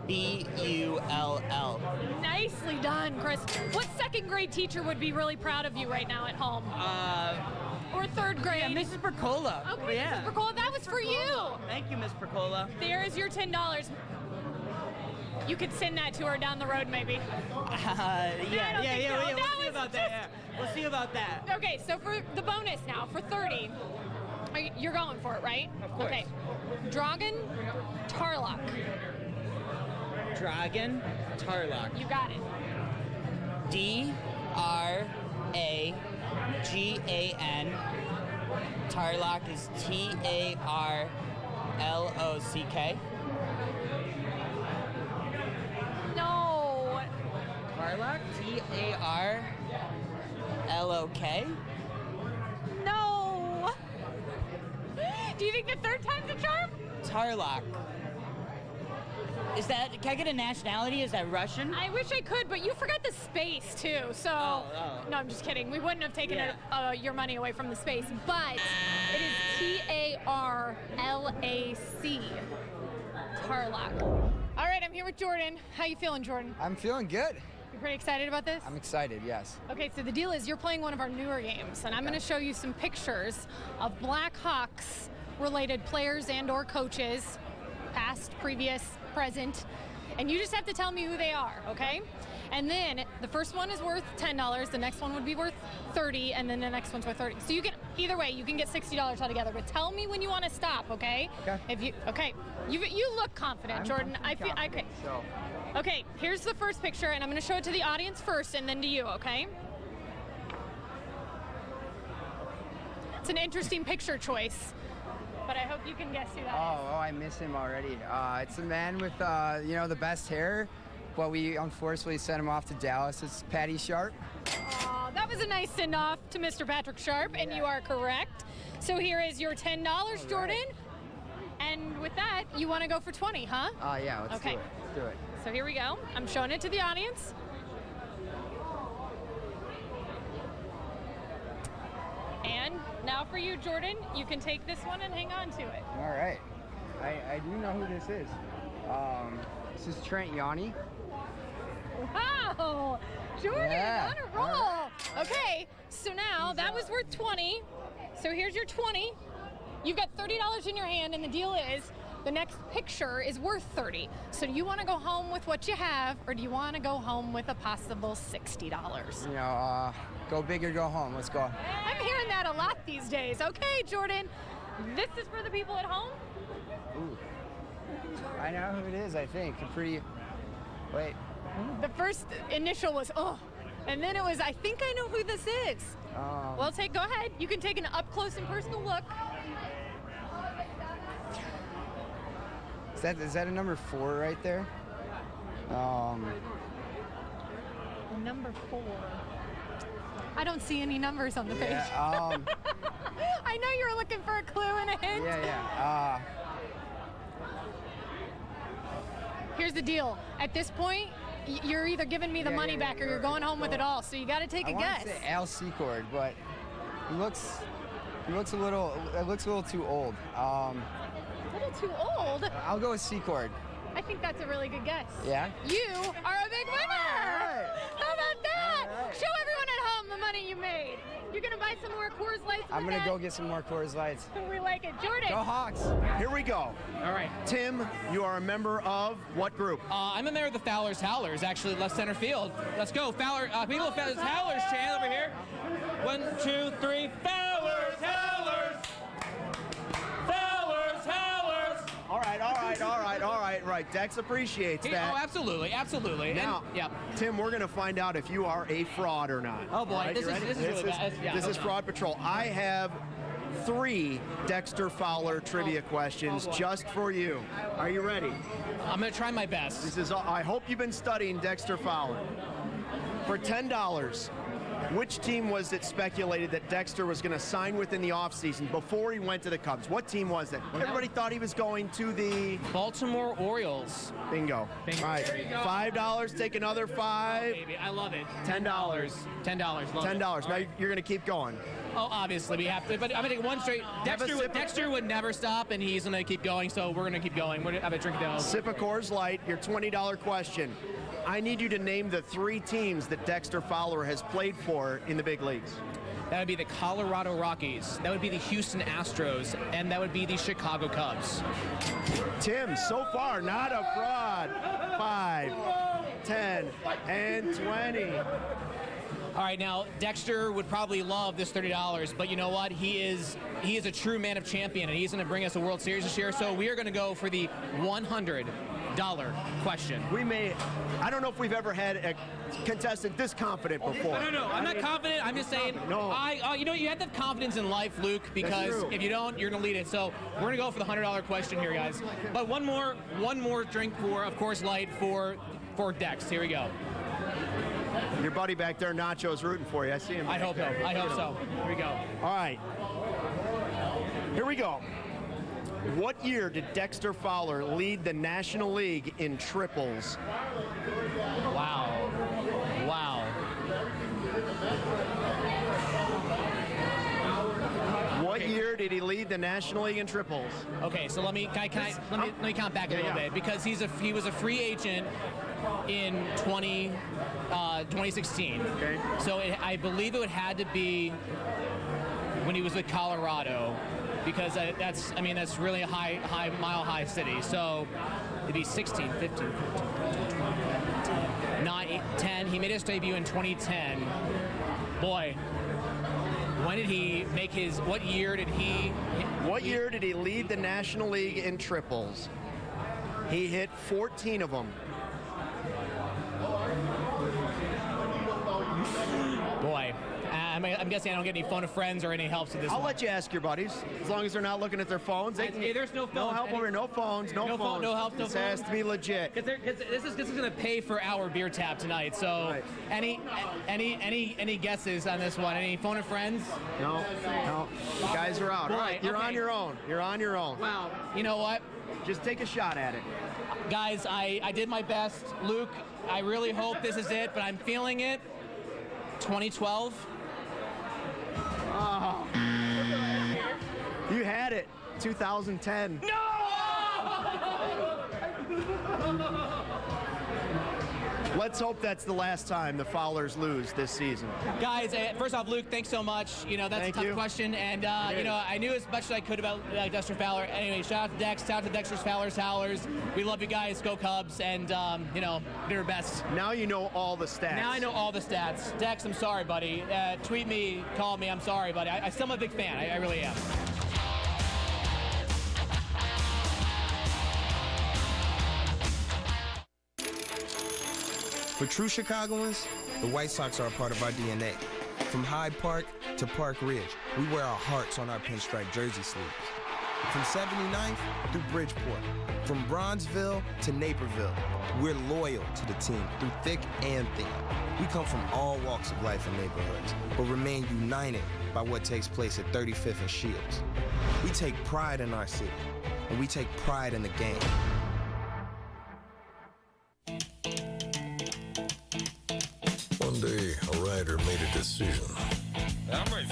B-U-L-L. Nicely done, Chris. What second grade teacher would be really proud of you right now at home? Or third grade? Yeah, Mrs. Percola. Okay, yeah. Mrs. Percola, that was for you. Thank you, Miss Percola. There's your $10. You could send that to her down the road, maybe. We'll see about that. Okay, so for the bonus now, for 30, you're going for it, right? Of course. Okay. Dragon Tarlock. Dragon Tarlock. You got it. D-R-A-G-A-N. Tarlock is T-A-R-L-O-C-K. No. Tarlock? T-A-R-L-O-K? No. Do you think the third time's a charm? Tarlock. Is that, can I get a nationality? Is that Russian? I wish I could, but you forgot the space too, so. No, I'm just kidding. We wouldn't have taken your money away from the space, but it is T-A-R-L-A-C. Tarlock. All right, I'm here with Jordan. How you feeling, Jordan? I'm feeling good. You pretty excited about this? I'm excited, yes. Okay, so the deal is you're playing one of our newer games, and I'm going to show you some pictures of Blackhawks related players and or coaches, past, previous, present, and you just have to tell me who they are, okay? And then the first one is worth $10, the next one would be worth $30, and then the next one's worth $30. So you can, either way, you can get $60 altogether, but tell me when you want to stop, okay? Okay. You look confident, Jordan. Okay, here's the first picture, and I'm going to show it to the audience first, and then to you, okay? It's an interesting picture choice, but I hope you can guess who that is. Oh, I miss him already. It's the man with, the best hair, but we unfortunately sent him off to Dallas. It's Patty Sharp. Oh, that was a nice send-off to Mr. Patrick Sharp, and you are correct. So here is your $10, Jordan. And with that, you want to go for 20, huh? Yeah, let's do it. Let's do it. So here we go. I'm showing it to the audience. And now for you, Jordan, you can take this one and hang on to it. All right. I do know who this is. This is Trent Yanni. Wow! Jordan, on a roll. Okay, so now that was worth 20. So here's your 20. You've got $30 in your hand, and the deal is the next picture is worth 30. So do you want to go home with what you have, or do you want to go home with a possible $60? Go big or go home. Let's go. I'm hearing that a lot these days. Okay, Jordan, this is for the people at home. Ooh. I know who it is, I think. Wait. The first initial was, and then it was, I think I know who this is. Well, go ahead. You can take an up-close and personal look. Is that a number 4 right there? Number 4. I don't see any numbers on the page. Yeah, I know you were looking for a clue and a hint. Yeah. Here's the deal. At this point, you're either giving me the money back or you're going home with it all. So you got to take a guess. I want to say Al Secord, but he looks a little too old. A little too old? I'll go with Secord. I think that's a really good guess. Yeah? You are a big winner! How about that? Show everyone at home the money you made. You're going to buy some more Coors Lights? I'm going to go get some more Coors Lights. We like it. Jordan. Go Hawks. Here we go. All right. Tim, you are a member of what group? I'm a member of the Fowlers Howlers, actually, left center field. Let's go. Fowler, people of Fowlers Howlers chant over here. 1, 2, 3. Fowlers Howlers! Fowlers Howlers! All right. Dex appreciates that. Oh, absolutely. Now, Tim, we're going to find out if you are a fraud or not. Oh, boy. Right, This is really bad. This is Fraud Patrol. I have 3 Dexter Fowler trivia questions just for you. Are you ready? I'm going to try my best. I hope you've been studying Dexter Fowler. For $10, which team was it speculated that Dexter was going to sign with in the offseason before he went to the Cubs? What team was it? Everybody thought he was going to the Baltimore Orioles. Bingo. All right, $5. Take another 5. Baby, I love it. $10. $10. $10. Now you're going to keep going. Oh, obviously we have to. But I'm going to take one straight. Dexter would never stop, and he's going to keep going. So we're going to keep going. We're going to have a drink down. Sip of Coors Light. Your $20 question. I need you to name the 3 teams that Dexter Fowler has played for in the big leagues. That would be the Colorado Rockies. That would be the Houston Astros. And that would be the Chicago Cubs. Tim, so far, not a fraud. 5, 10, and 20. All right, now Dexter would probably love this $30, but you know what? He is a true man of champion, and he's going to bring us a World Series this year. So we are going to go for the $100 question. I don't know if we've ever had a contestant this confident before. No, I'm not confident. I'm just saying. No. You have to have confidence in life, Luke, because if you don't, you're going to lead it. So we're going to go for the $100 question here, guys. But one more drink for, of course, light for Dex. Here we go. Your buddy back there, Nacho's rooting for you. I see him. I hope so. Here we go. All right. Here we go. What year did Dexter Fowler lead the National League in triples? Wow. What year did he lead the National League in triples? Okay, so let me count back a little bit, because he was a free agent in 2016. Okay. So I believe it had to be when he was with Colorado, because that's really a mile high city. So it'd be 16, 15, 9, 10. He made his debut in 2010. Boy, when did he make his? What year did he? What year did he lead the National League in triples? He hit 14 of them. Boy, I'm guessing I don't get any phone of friends or any helps with this. I'll let you ask your buddies, as long as they're not looking at their phones. There's no phones. No help over here. No phones. No phones. No help. No this has to be legit. Because this is going to pay for our beer tap tonight. So, right. Any guesses on this one? Any phone of friends? No. You guys are out. Boy, all right, you're on your own. You're on your own. Wow. You know what? Just take a shot at it. Guys, I did my best. Luke, I really hope this is it, but I'm feeling it. 2012. Oh. You had it. 2010. No! Let's hope that's the last time the Fowlers lose this season. Guys, first off, Luke, thanks so much. That's a tough question, and I knew as much as I could about Dexter Fowler. Anyway, shout out to Dex, shout out to Dexter's Fowlers Howlers. We love you guys. Go Cubs, and do your best. Now you know all the stats. Now I know all the stats. Dex, I'm sorry, buddy. Tweet me, call me. I'm sorry, buddy. I still am a big fan. I really am. For true Chicagoans, the White Sox are a part of our DNA. From Hyde Park to Park Ridge, we wear our hearts on our pinstripe jersey sleeves. From 79th through Bridgeport, from Bronzeville to Naperville, we're loyal to the team through thick and thin. We come from all walks of life and neighborhoods, but remain united by what takes place at 35th and Shields. We take pride in our city, and we take pride in the game. rider made a decision. I'm ready.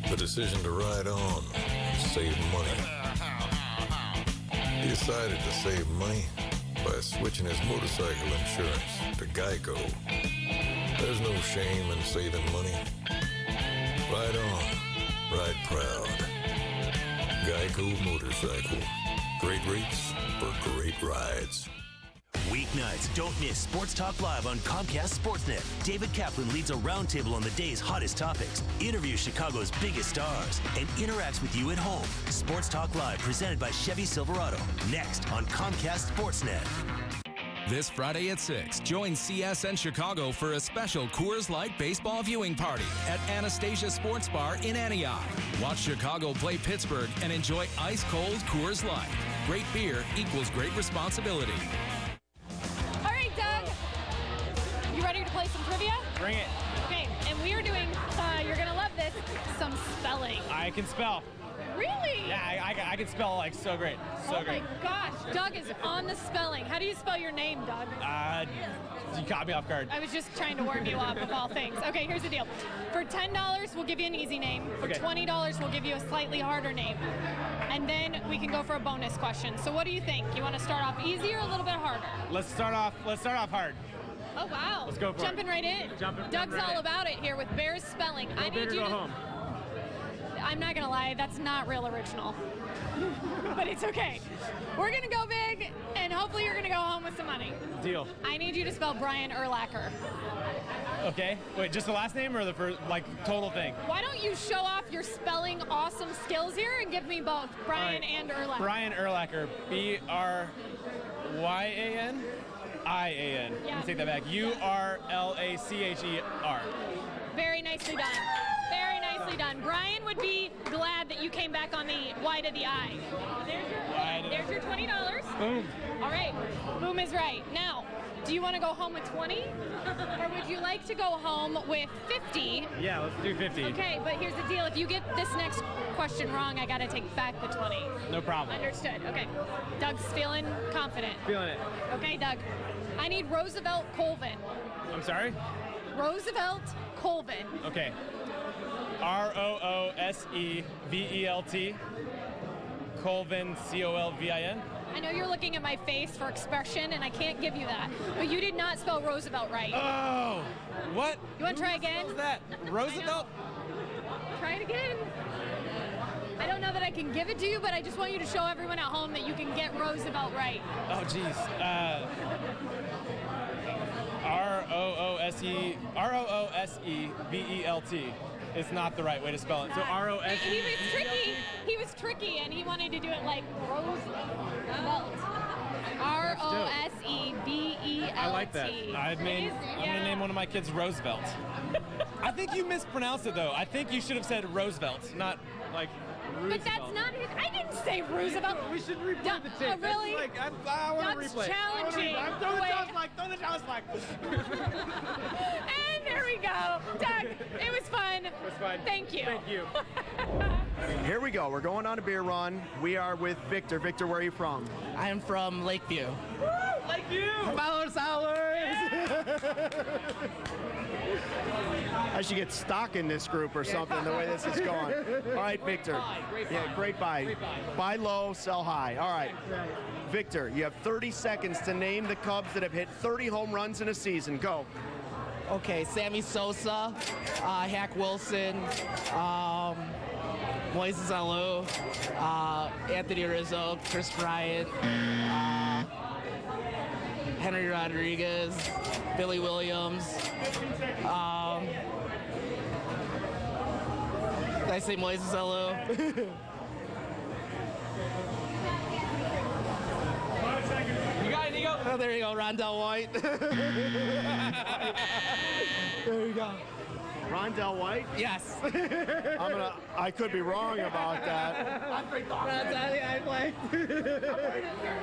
The decision to ride on and save money. He decided to save money by switching his motorcycle insurance to Geico. There's no shame in saving money. Ride on, ride proud. Geico Motorcycle. Great rates for great rides. Weeknights, don't miss Sports Talk Live on Comcast Sportsnet. David Kaplan leads a roundtable on the day's hottest topics, interviews Chicago's biggest stars, and interacts with you at home. Sports Talk Live, presented by Chevy Silverado. Next on Comcast Sportsnet. This Friday at 6, join CSN Chicago for a special Coors Light baseball viewing party at Anastasia Sports Bar in Antioch. Watch Chicago play Pittsburgh and enjoy ice-cold Coors Light. Great beer equals great responsibility. All right, Doug. You ready to play some trivia? Bring it. Okay, and we are doing, you're going to love this, some spelling. I can spell. Really? Yeah, I can spell like so great. So great. Oh my gosh, Doug is on the spelling. How do you spell your name, Doug? You caught me off guard. I was just trying to warm you up of all things. Okay, here's the deal. For $10, we'll give you an easy name. For $20, we'll give you a slightly harder name. And then we can go for a bonus question. So what do you think? You want to start off easy or a little bit harder? Let's start off hard. Oh wow. Let's go for Jumping right in. Doug's all in. about it here with Bears spelling. I need you to go home. I'm not gonna lie, that's not real original. But it's okay. We're gonna go big, and hopefully you're gonna go home with some money. Deal. I need you to spell Brian Urlacher. Okay. Wait, just the last name or the first, total thing? Why don't you show off your spelling awesome skills here and give me both Brian and Urlacher? Brian Urlacher. B-R-Y-A-N? I-A-N. Yeah. Let me take that back. U-R-L-A-C-H-E-R. Very nicely done. Very nicely done. Brian would be glad that you came back on the Y to the I. There's your $20. Boom. All right. Boom is right. Now, do you want to go home with 20? Or would you like to go home with 50? Yeah, let's do 50. Okay, but here's the deal. If you get this next question wrong, I got to take back the 20. No problem. Understood. Okay. Doug's feeling confident. Feeling it. Okay, Doug. I need Roosevelt Colvin. I'm sorry? Roosevelt Colvin. Okay. R-O-O-S-E-V-E-L-T. Colvin, C-O-L-V-I-N. I know you're looking at my face for expression, and I can't give you that. But you did not spell Roosevelt right. Oh! What? You want to try again? What's that? Roosevelt? Try it again. I don't know that I can give it to you, but I just want you to show everyone at home that you can get Roosevelt right. Oh, geez. R-O-O-S-E-V-E-L-T. It's not the right way to spell it. So R-O-S-E. He was tricky. He was tricky, and he wanted to do it like Roosevelt. R-O-S-E-V-E-L-T. I like that. I'm going to name one of my kids Roosevelt. I think you mispronounced it, though. I think you should have said Roosevelt, not like Roosevelt. But that's not his. I didn't say Roosevelt. We should replay the tape. Really? I want to That's replay. challenging. I'm throwing the challenge flag. Throw the challenge flag. And there we go. Doug, it was fun. It was fun. Thank you. Thank you. Here we go. We're going on a beer run. We are with Victor. Victor, where are you from? I'm from Lakeview. Woo! Lakeview! Fowler's I should get stock in this group or something, the way this is going. All right, Victor. Great buy. Buy low, sell high. All right. Victor, you have 30 seconds to name the Cubs that have hit 30 home runs in a season. Go. Okay, Sammy Sosa, Hack Wilson, Moises Alou, Anthony Rizzo, Chris Bryant, Henry Rodriguez, Billy Williams. Did I say Moises Alou? You got it, Nico? Oh, there you go, Rondell White. There you go. Rondell White? Yes. I could be wrong about that. I play.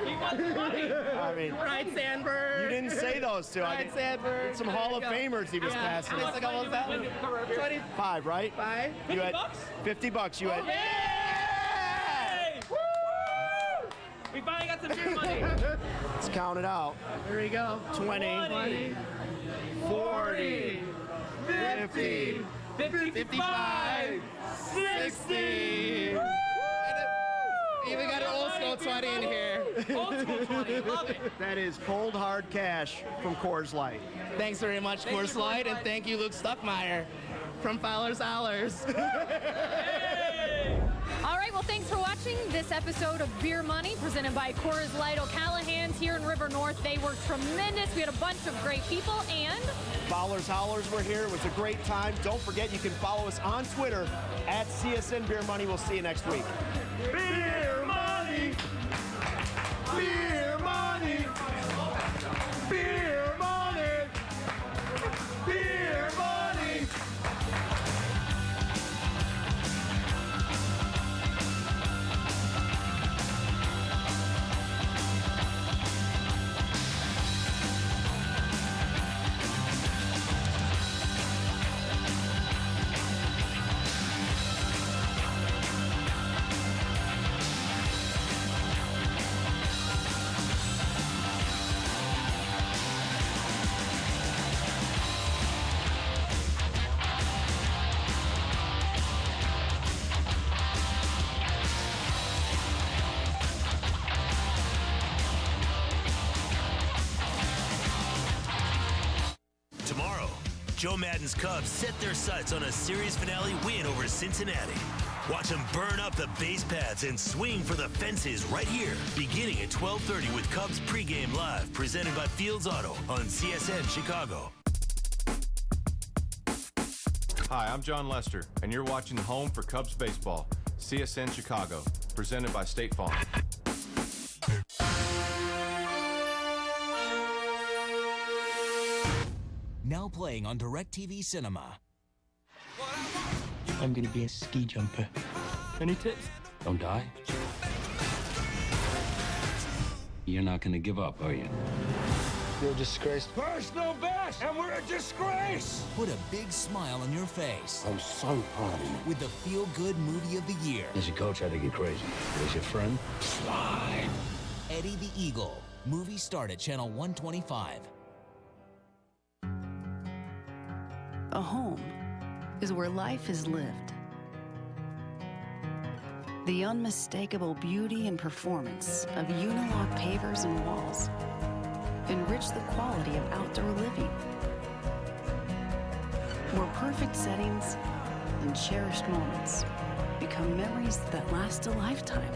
He wants money. I mean, Ryan Sandberg. You didn't say those two. Ryan Sandberg. Some Hall of Famers he was passing. How much was that one? 5, right? 5. You had $50. You had. Yay! Woo! We finally got some beer money. Let's count it out. Here we go. 20. 40. 15, 55, 60. Even got an old school 20 in here. Old school 20, love it. That is cold hard cash from Coors Light. Thanks very much, Coors Light, and thank you, Luke Stuckmeyer from Fowler's Hollers. All right, well, thanks for watching this episode of Beer Money presented by Coors Light. O'Callahan's here in River North. They were tremendous. We had a bunch of great people, and Fowler's Hollers were here. It was a great time. Don't forget, you can follow us on Twitter at CSN Beer Money. We'll see you next week. Beer money! Beer money! Beer money! Beer money! Tomorrow, Joe Madden's Cubs set their sights on a series finale win over Cincinnati. Watch them burn up the base paths and swing for the fences right here, beginning at 12:30 with Cubs pregame live, presented by Fields Auto on CSN Chicago. Hi, I'm John Lester, and you're watching Home for Cubs Baseball, CSN Chicago, presented by State Farm. Now playing on DirecTV Cinema. I'm gonna be a ski jumper. Any tips? Don't die. You're not gonna give up, are you? You're a disgrace. Personal best, and we're a disgrace. Put a big smile on your face. I'm so proud of you. With the feel-good movie of the year. As a coach, I think you're crazy. As your friend, fly. Eddie the Eagle. Movie start at channel 125. A home is where life is lived. The unmistakable beauty and performance of Unilock pavers and walls enrich the quality of outdoor living, where perfect settings and cherished moments become memories that last a lifetime.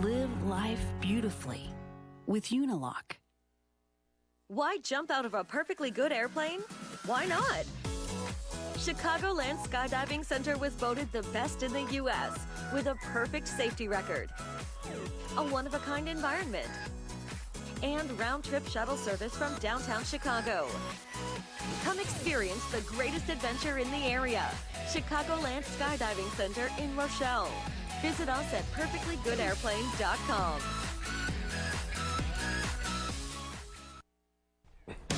Live life beautifully with Unilock. Why jump out of a perfectly good airplane? Why not? Chicagoland Skydiving Center was voted the best in the U.S. with a perfect safety record, a one-of-a-kind environment, and round-trip shuttle service from downtown Chicago. Come experience the greatest adventure in the area. Chicagoland Skydiving Center in Rochelle. Visit us at perfectlygoodairplane.com.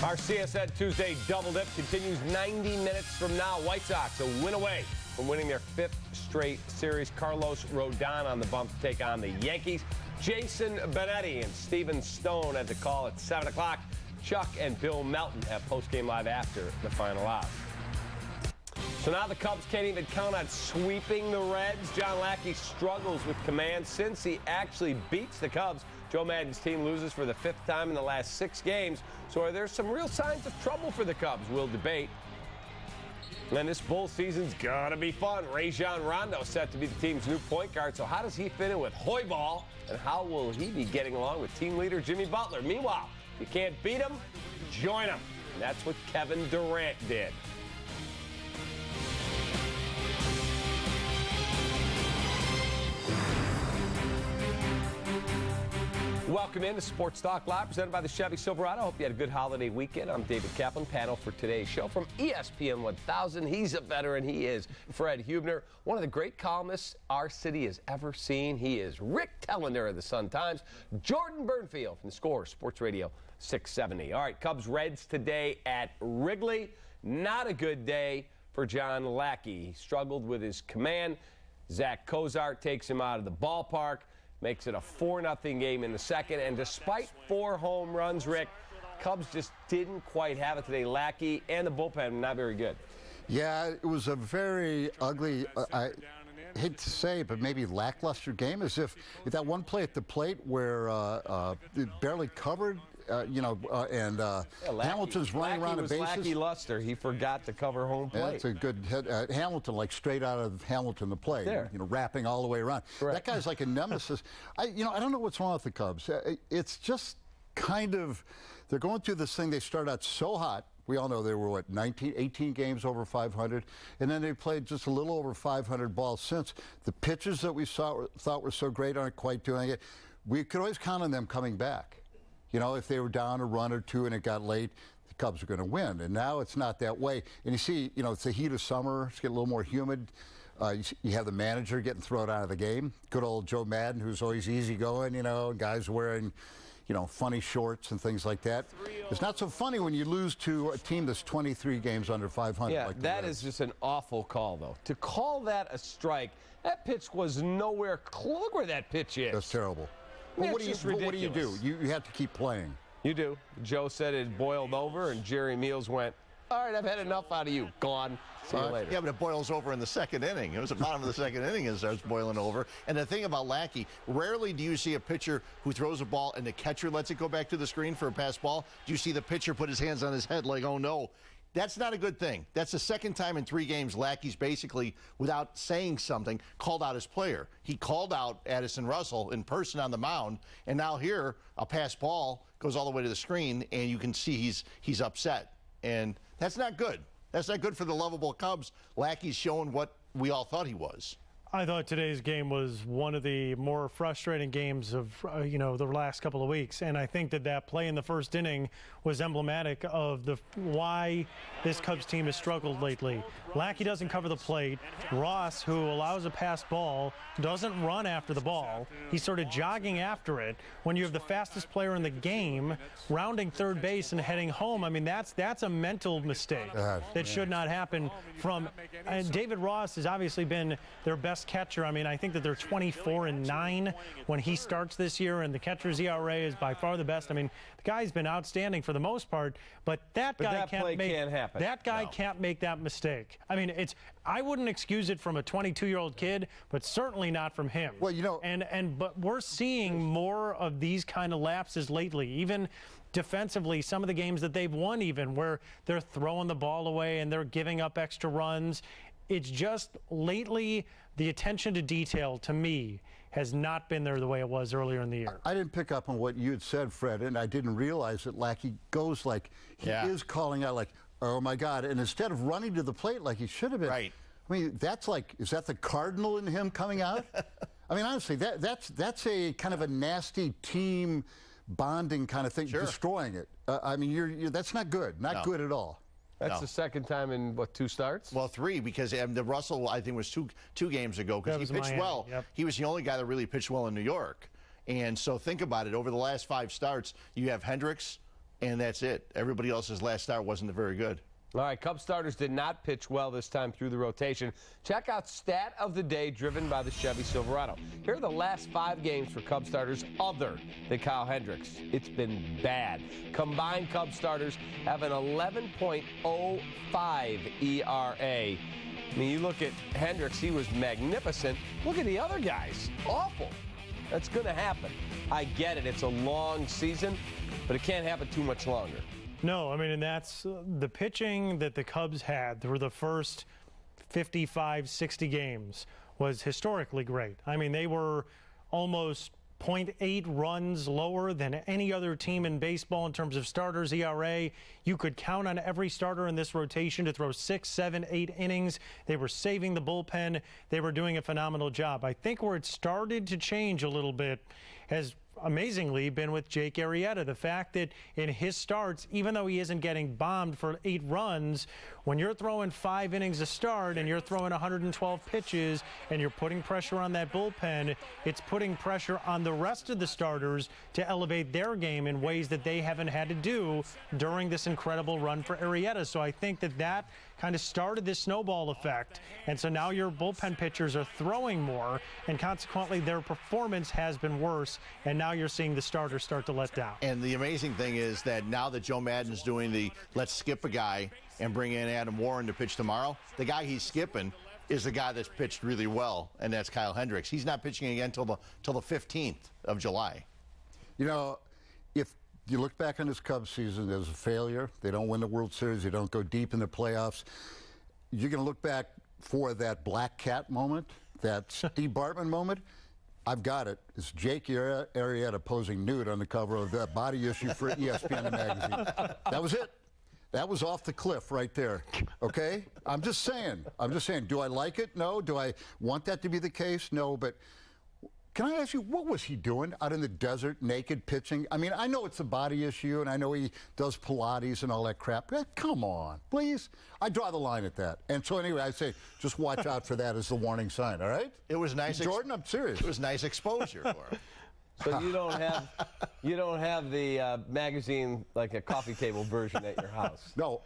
Our CSN Tuesday Double Dip continues 90 minutes from now. White Sox a win away from winning their 5th straight series. Carlos Rodon on the bump to take on the Yankees. Jason Benetti and Steven Stone at the call at 7 o'clock. Chuck and Bill Melton have postgame live after the final out. So now the Cubs can't even count on sweeping the Reds. John Lackey struggles with command since he actually beats the Cubs. Joe Madden's team loses for the 5th time in the last 6 games. So are there some real signs of trouble for the Cubs? We'll debate. And this Bulls season's gonna be fun. Rajon Rondo set to be the team's new point guard. So how does he fit in with Hoyball? And how will he be getting along with team leader Jimmy Butler? Meanwhile, if you can't beat him, join him. And that's what Kevin Durant did. Welcome in to Sports Talk Live, presented by the Chevy Silverado. Hope you had a good holiday weekend. I'm David Kaplan, panel for today's show. From ESPN 1000, he's a veteran. He is Fred Hubner, one of the great columnists our city has ever seen. He is Rick Tellender of the Sun-Times. Jordan Burnfield from the Score, Sports Radio 670. All right, Cubs-Reds today at Wrigley. Not a good day for John Lackey. He struggled with his command. Zach Cozart takes him out of the ballpark. Makes it a 4-0 game in the second. And despite 4 home runs, Rick, Cubs just didn't quite have it today. Lackey and the bullpen not very good. Yeah, it was a very ugly, I hate to say, but maybe lackluster game, as if that one play at the plate where it barely covered, Hamilton's running around the bases. Lackey luster. He forgot to cover home plate. Yeah, that's a good hit. Hamilton, like straight out of Hamilton, the play, wrapping all the way around. That guy's like a nemesis. I don't know what's wrong with the Cubs. It's just kind of, they're going through this thing. They start out so hot. We all know they were, 18 games over 500, and then they played just a little over 500 balls since. The pitchers that we thought were so great aren't quite doing it. We could always count on them coming back. If they were down a run or two and it got late, the Cubs are going to win. And now it's not that way. And you see, it's the heat of summer. It's getting a little more humid. You have the manager getting thrown out of the game. Good old Joe Madden, who's always easygoing, guys wearing funny shorts and things like that. It's not so funny when you lose to a team that's 23 games under 500. Yeah, like that is just an awful call, though. To call that a strike, that pitch was nowhere close. Look where that pitch is. That's terrible. Well, what do you do? You have to keep playing. You do. Joe said it boiled over, and Jerry Meals went, all right, I've had enough out of you. Gone. See you later. Yeah, but it boils over in the second inning. It was the bottom of the second inning and it starts boiling over. And the thing about Lackey, rarely do you see a pitcher who throws a ball and the catcher lets it go back to the screen for a pass ball. Do you see the pitcher put his hands on his head like, oh, no? That's not a good thing. That's the second time in 3 games Lackey's basically, without saying something, called out his player. He called out Addison Russell in person on the mound, and now here, a pass ball goes all the way to the screen, and you can see he's upset. And that's not good. That's not good for the lovable Cubs. Lackey's showing what we all thought he was. I thought today's game was one of the more frustrating games of, the last couple of weeks. And I think that play in the first inning was emblematic of why this Cubs team has struggled lately. Lackey doesn't cover the plate. Ross, who allows a pass ball, doesn't run after the ball. He's sort of jogging after it. When you have the fastest player in the game rounding third base and heading home, I mean, that's a mental mistake that should not happen from David Ross has obviously been their best catcher. I mean, I think that they're 24-9 when he starts this year, and the catcher's ERA is by far the best. I mean, the guy's been outstanding for the most part, but that guy can't happen. That guy can't make that mistake. I mean, I wouldn't excuse it from a 22-year-old kid, but certainly not from him. Well, but we're seeing more of these kind of lapses lately, even defensively. Some of the games that they've won, even where they're throwing the ball away and they're giving up extra runs. It's just lately the attention to detail, to me, has not been there the way it was earlier in the year. I didn't pick up on what you had said, Fred, and I didn't realize that Lackey goes like he is calling out like, oh, my God. And instead of running to the plate like he should have been. Right. I mean, that's like, is that the Cardinal in him coming out? I mean, honestly, that's a kind of a nasty team bonding kind of thing, destroying it. I mean, that's not good. Not good at all. That's the second time in, 2 starts? Well, 3, because the Russell, I think, was two games ago, because he pitched well. Yep. He was the only guy that really pitched well in New York. And so think about it. Over the last 5 starts, you have Hendricks, and that's it. Everybody else's last start wasn't very good. All right, Cubs starters did not pitch well this time through the rotation. Check out Stat of the Day driven by the Chevy Silverado. Here are the last 5 games for Cubs starters other than Kyle Hendricks. It's been bad. Combined Cubs starters have an 11.05 ERA. I mean, you look at Hendricks, he was magnificent. Look at the other guys. Awful. That's going to happen. I get it. It's a long season, but it can't happen too much longer. No, I mean, and that's the pitching that the Cubs had through the first 55, 60 games was historically great. I mean, they were almost 0.8 runs lower than any other team in baseball in terms of starters ERA. You could count on every starter in this rotation to throw 6, 7, 8 innings. They were saving the bullpen. They were doing a phenomenal job. I think where it started to change a little bit has amazingly been with Jake Arrieta. The fact that in his starts, even though he isn't getting bombed for 8 runs, when you're throwing 5 innings a start and you're throwing 112 pitches and you're putting pressure on that bullpen, it's putting pressure on the rest of the starters to elevate their game in ways that they haven't had to do during this incredible run for Arrieta. So I think that kind of started this snowball effect. And so now your bullpen pitchers are throwing more, and consequently their performance has been worse starters, and now you're seeing the starters start to let down. And the amazing thing is that now that Joe Madden's doing the let's skip a guy and bring in Adam Warren to pitch tomorrow, the guy he's skipping is the guy that's pitched really well, and that's Kyle Hendricks. He's not pitching again till the 15th of July. You know, if you look back on this Cubs season as a failure, they don't win the World Series, they don't go deep in the playoffs, you're going to look back for that Black Cat moment, that Steve Bartman moment. I've got it. It's Jake Arrieta posing nude on the cover of that Body Issue for ESPN magazine. That was it. That was off the cliff right there, okay? I'm just saying. Do I like it? No. Do I want that to be the case? No. But can I ask you, what was he doing out in the desert, naked, pitching? I mean, I know it's a body issue, and I know he does Pilates and all that crap. Come on, please. I draw the line at that. And so anyway, I say just watch out for that as the warning sign, all right? It was nice. Jordan, I'm serious. It was nice exposure for him. So you don't have the magazine, like a coffee table version at your house? No,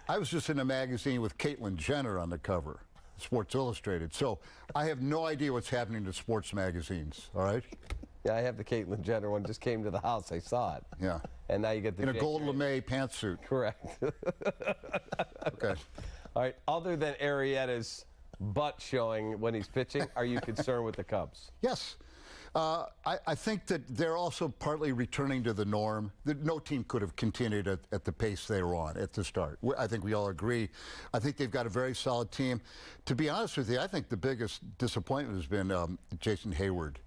I was just in a magazine with Caitlyn Jenner on the cover, Sports Illustrated. So I have no idea what's happening to sports magazines. All right. Yeah, I have the Caitlyn Jenner one. Just came to the house. I saw it. Yeah. And now you get the in a gold lame pantsuit. Correct. Okay. All right. Other than Arrieta's butt showing when he's pitching, are you concerned with the Cubs? Yes. I think that they're also partly returning to the norm. No team could have continued at the pace they were on at the start. I think we all agree. I think they've got a very solid team. To be honest with you, I think the biggest disappointment has been Jason Hayward.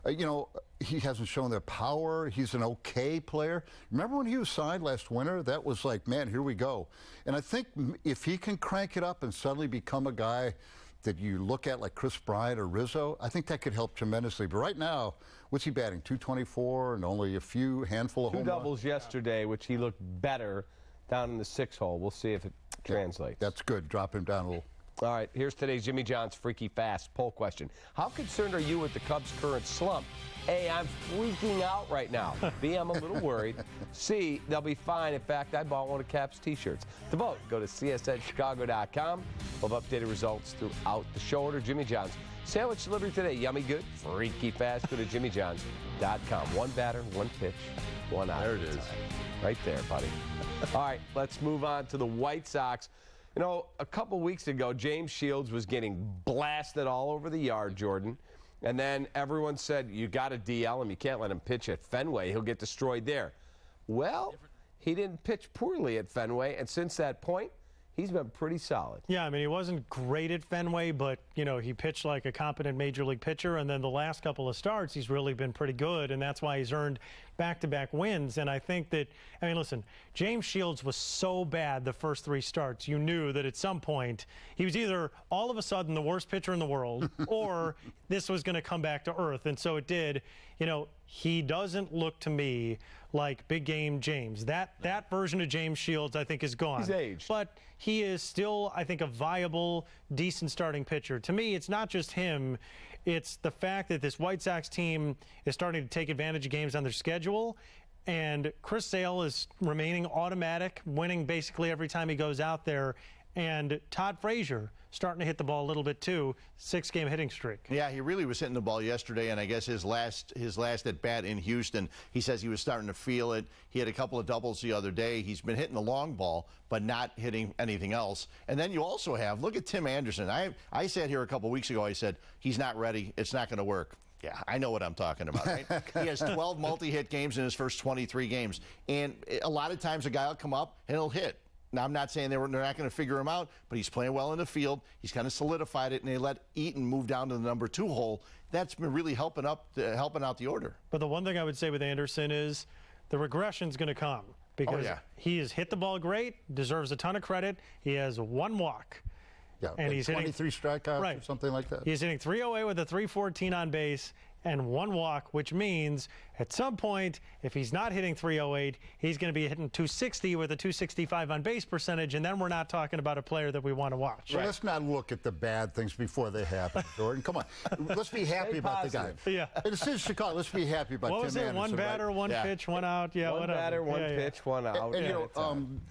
You know, he hasn't shown their power. He's an okay player. Remember when he was signed last winter? That was like, man, here we go. And I think if he can crank it up and suddenly become a guy that you look at like Chris Bryant or Rizzo, I think that could help tremendously. But right now, what's he batting? 224 and only a handful of home runs? 2 doubles yesterday, which he looked better down in the 6 hole. We'll see if it translates. That's good. Drop him down a little. All right, here's today's Jimmy John's Freaky Fast poll question. How concerned are you with the Cubs' current slump? A, I'm freaking out right now. B, I'm a little worried. C, they'll be fine. In fact, I bought one of Cap's T-shirts. To vote, go to csnchicago.com. We'll have updated results throughout the show. Order Jimmy John's sandwich delivery today. Yummy good, freaky fast. Go to jimmyjohns.com. 1 batter, 1 pitch, 1 out. There it is. Right there, buddy. All right, let's move on to the White Sox. You know, a couple weeks ago, James Shields was getting blasted all over the yard, Jordan. And then everyone said, you got to DL him. You can't let him pitch at Fenway. He'll get destroyed there. Well, he didn't pitch poorly at Fenway. And since that point, he's been pretty solid. Yeah, I mean, he wasn't great at Fenway, but, you know, he pitched like a competent major league pitcher. And then the last couple of starts, he's really been pretty good. And that's why he's earned back-to-back wins. And I think that, I mean, listen, James Shields was so bad the first 3 starts, you knew that at some point he was either all of a sudden the worst pitcher in the world or this was going to come back to earth. And so it did. You know, he doesn't look to me like big game James. That version of James Shields, I think, is gone. He's aged. But he is still, I think, a viable, decent starting pitcher. To me, it's not just him. It's the fact that this White Sox team is starting to take advantage of games on their schedule, and Chris Sale is remaining automatic, winning basically every time he goes out there, and Todd Frazier starting to hit the ball a little bit too. 6-game hitting streak. Yeah, he really was hitting the ball yesterday, and I guess his last at bat in Houston, he says he was starting to feel it. He had a couple of doubles the other day. He's been hitting the long ball, but not hitting anything else. And then you also have, look at Tim Anderson. I sat here a couple weeks ago. I said, he's not ready. It's not going to work. Yeah, I know what I'm talking about, right? He has 12 multi-hit games in his first 23 games. And a lot of times a guy will come up and he'll hit. Now, I'm not saying they're not going to figure him out, but he's playing well in the field. He's kind of solidified it, and they let Eaton move down to the number 2 hole. That's been really helping out the order. But the one thing I would say with Anderson is the regression's going to come because he has hit the ball great, deserves a ton of credit. He has 1 walk. Yeah, and he's 23 strikeouts or something like that. He's hitting 308 with a 314 on base and 1 walk, which means at some point, if he's not hitting 308, he's going to be hitting 260 with a 265 on base percentage, and then we're not talking about a player that we want to watch. So let's not look at the bad things before they happen, Jordan. Come on. Let's be happy about the guy. Yeah. This is Chicago. Let's be happy about Tim Anderson. What was it? 1 batter, 1 pitch, 1 out. Yeah, 1 batter, 1 pitch, 1 out. And you know,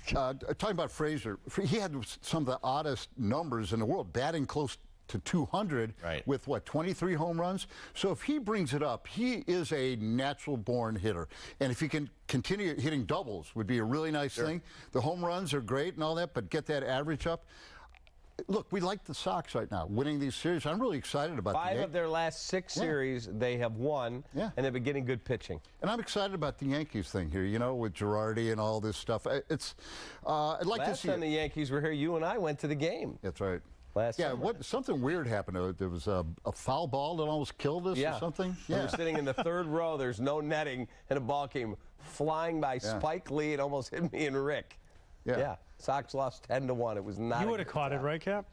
talking about Frazier, he had some of the oddest numbers in the world, batting close to 200 with, 23 home runs? So if he brings it up, he is a natural-born hitter. And if he can continue hitting doubles, would be a really nice thing. The home runs are great and all that, but get that average up. Look, we like the Sox right now, winning these series. I'm really excited about 5 of their last 6 series they have won, and they've been getting good pitching. And I'm excited about the Yankees thing here, you know, with Girardi and all this stuff. It's, I'd like to see. Last time the Yankees were here, you and I went to the game. That's right. Last summer. Something weird happened. There was a foul ball that almost killed us or something. We were sitting in the 3rd row. There's no netting, and a ball came flying by Spike Lee and almost hit me and Rick. Yeah. Sox lost 10-1. It was not. You would have caught it, right, Cap?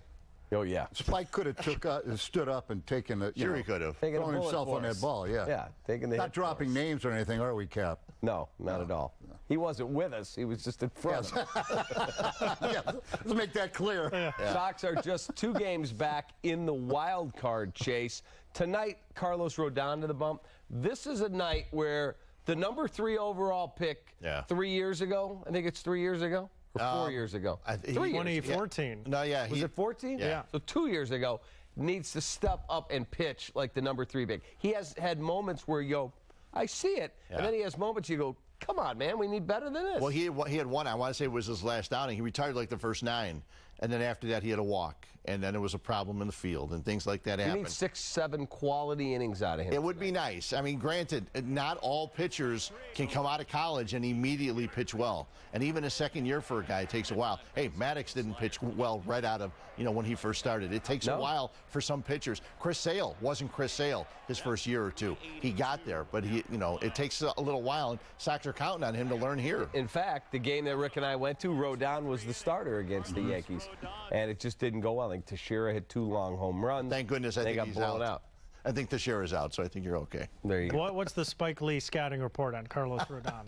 Oh, yeah. Spike could have stood up and taken it. Sure, he could have. Thrown himself on that ball, Yeah, taking the Not dropping names or anything, are we, Cap? No, not at all. No. He wasn't with us. He was just in front of us. Let's make that clear. Sox are just 2 games back in the wild card chase. Tonight, Carlos Rodon to the bump. This is a night where the number 3 overall pick 3 years ago, I think it's 3 years ago, or 4 years ago. 2014. No, Was it 14? Yeah. So 2 years ago, needs to step up and pitch like the number 3 pick. He has had moments where you go, I see it. And then he has moments you go, come on, man, we need better than this. Well, he had one, I want to say it was his last outing. He retired like the first 9. And then after that, he had a walk. And then there was a problem in the field and things like that happened. You need 6-7 quality innings out of him. It would be nice. I mean, granted, not all pitchers can come out of college and immediately pitch well. And even a second year for a guy, it takes a while. Hey, Maddox didn't pitch well right out of, when he first started. It takes a while for some pitchers. Chris Sale wasn't Chris Sale his first year or 2. He got there, but it takes a little while. And Sox are counting on him to learn here. In fact, the game that Rick and I went to, Rodon was the starter against the Yankees. And it just didn't go well. I think Teixeira hit 2 long home runs. Thank goodness I think got he's blown out. I think Teixeira's out, so I think you're okay. There you go. What's the Spike Lee scouting report on Carlos Rodon?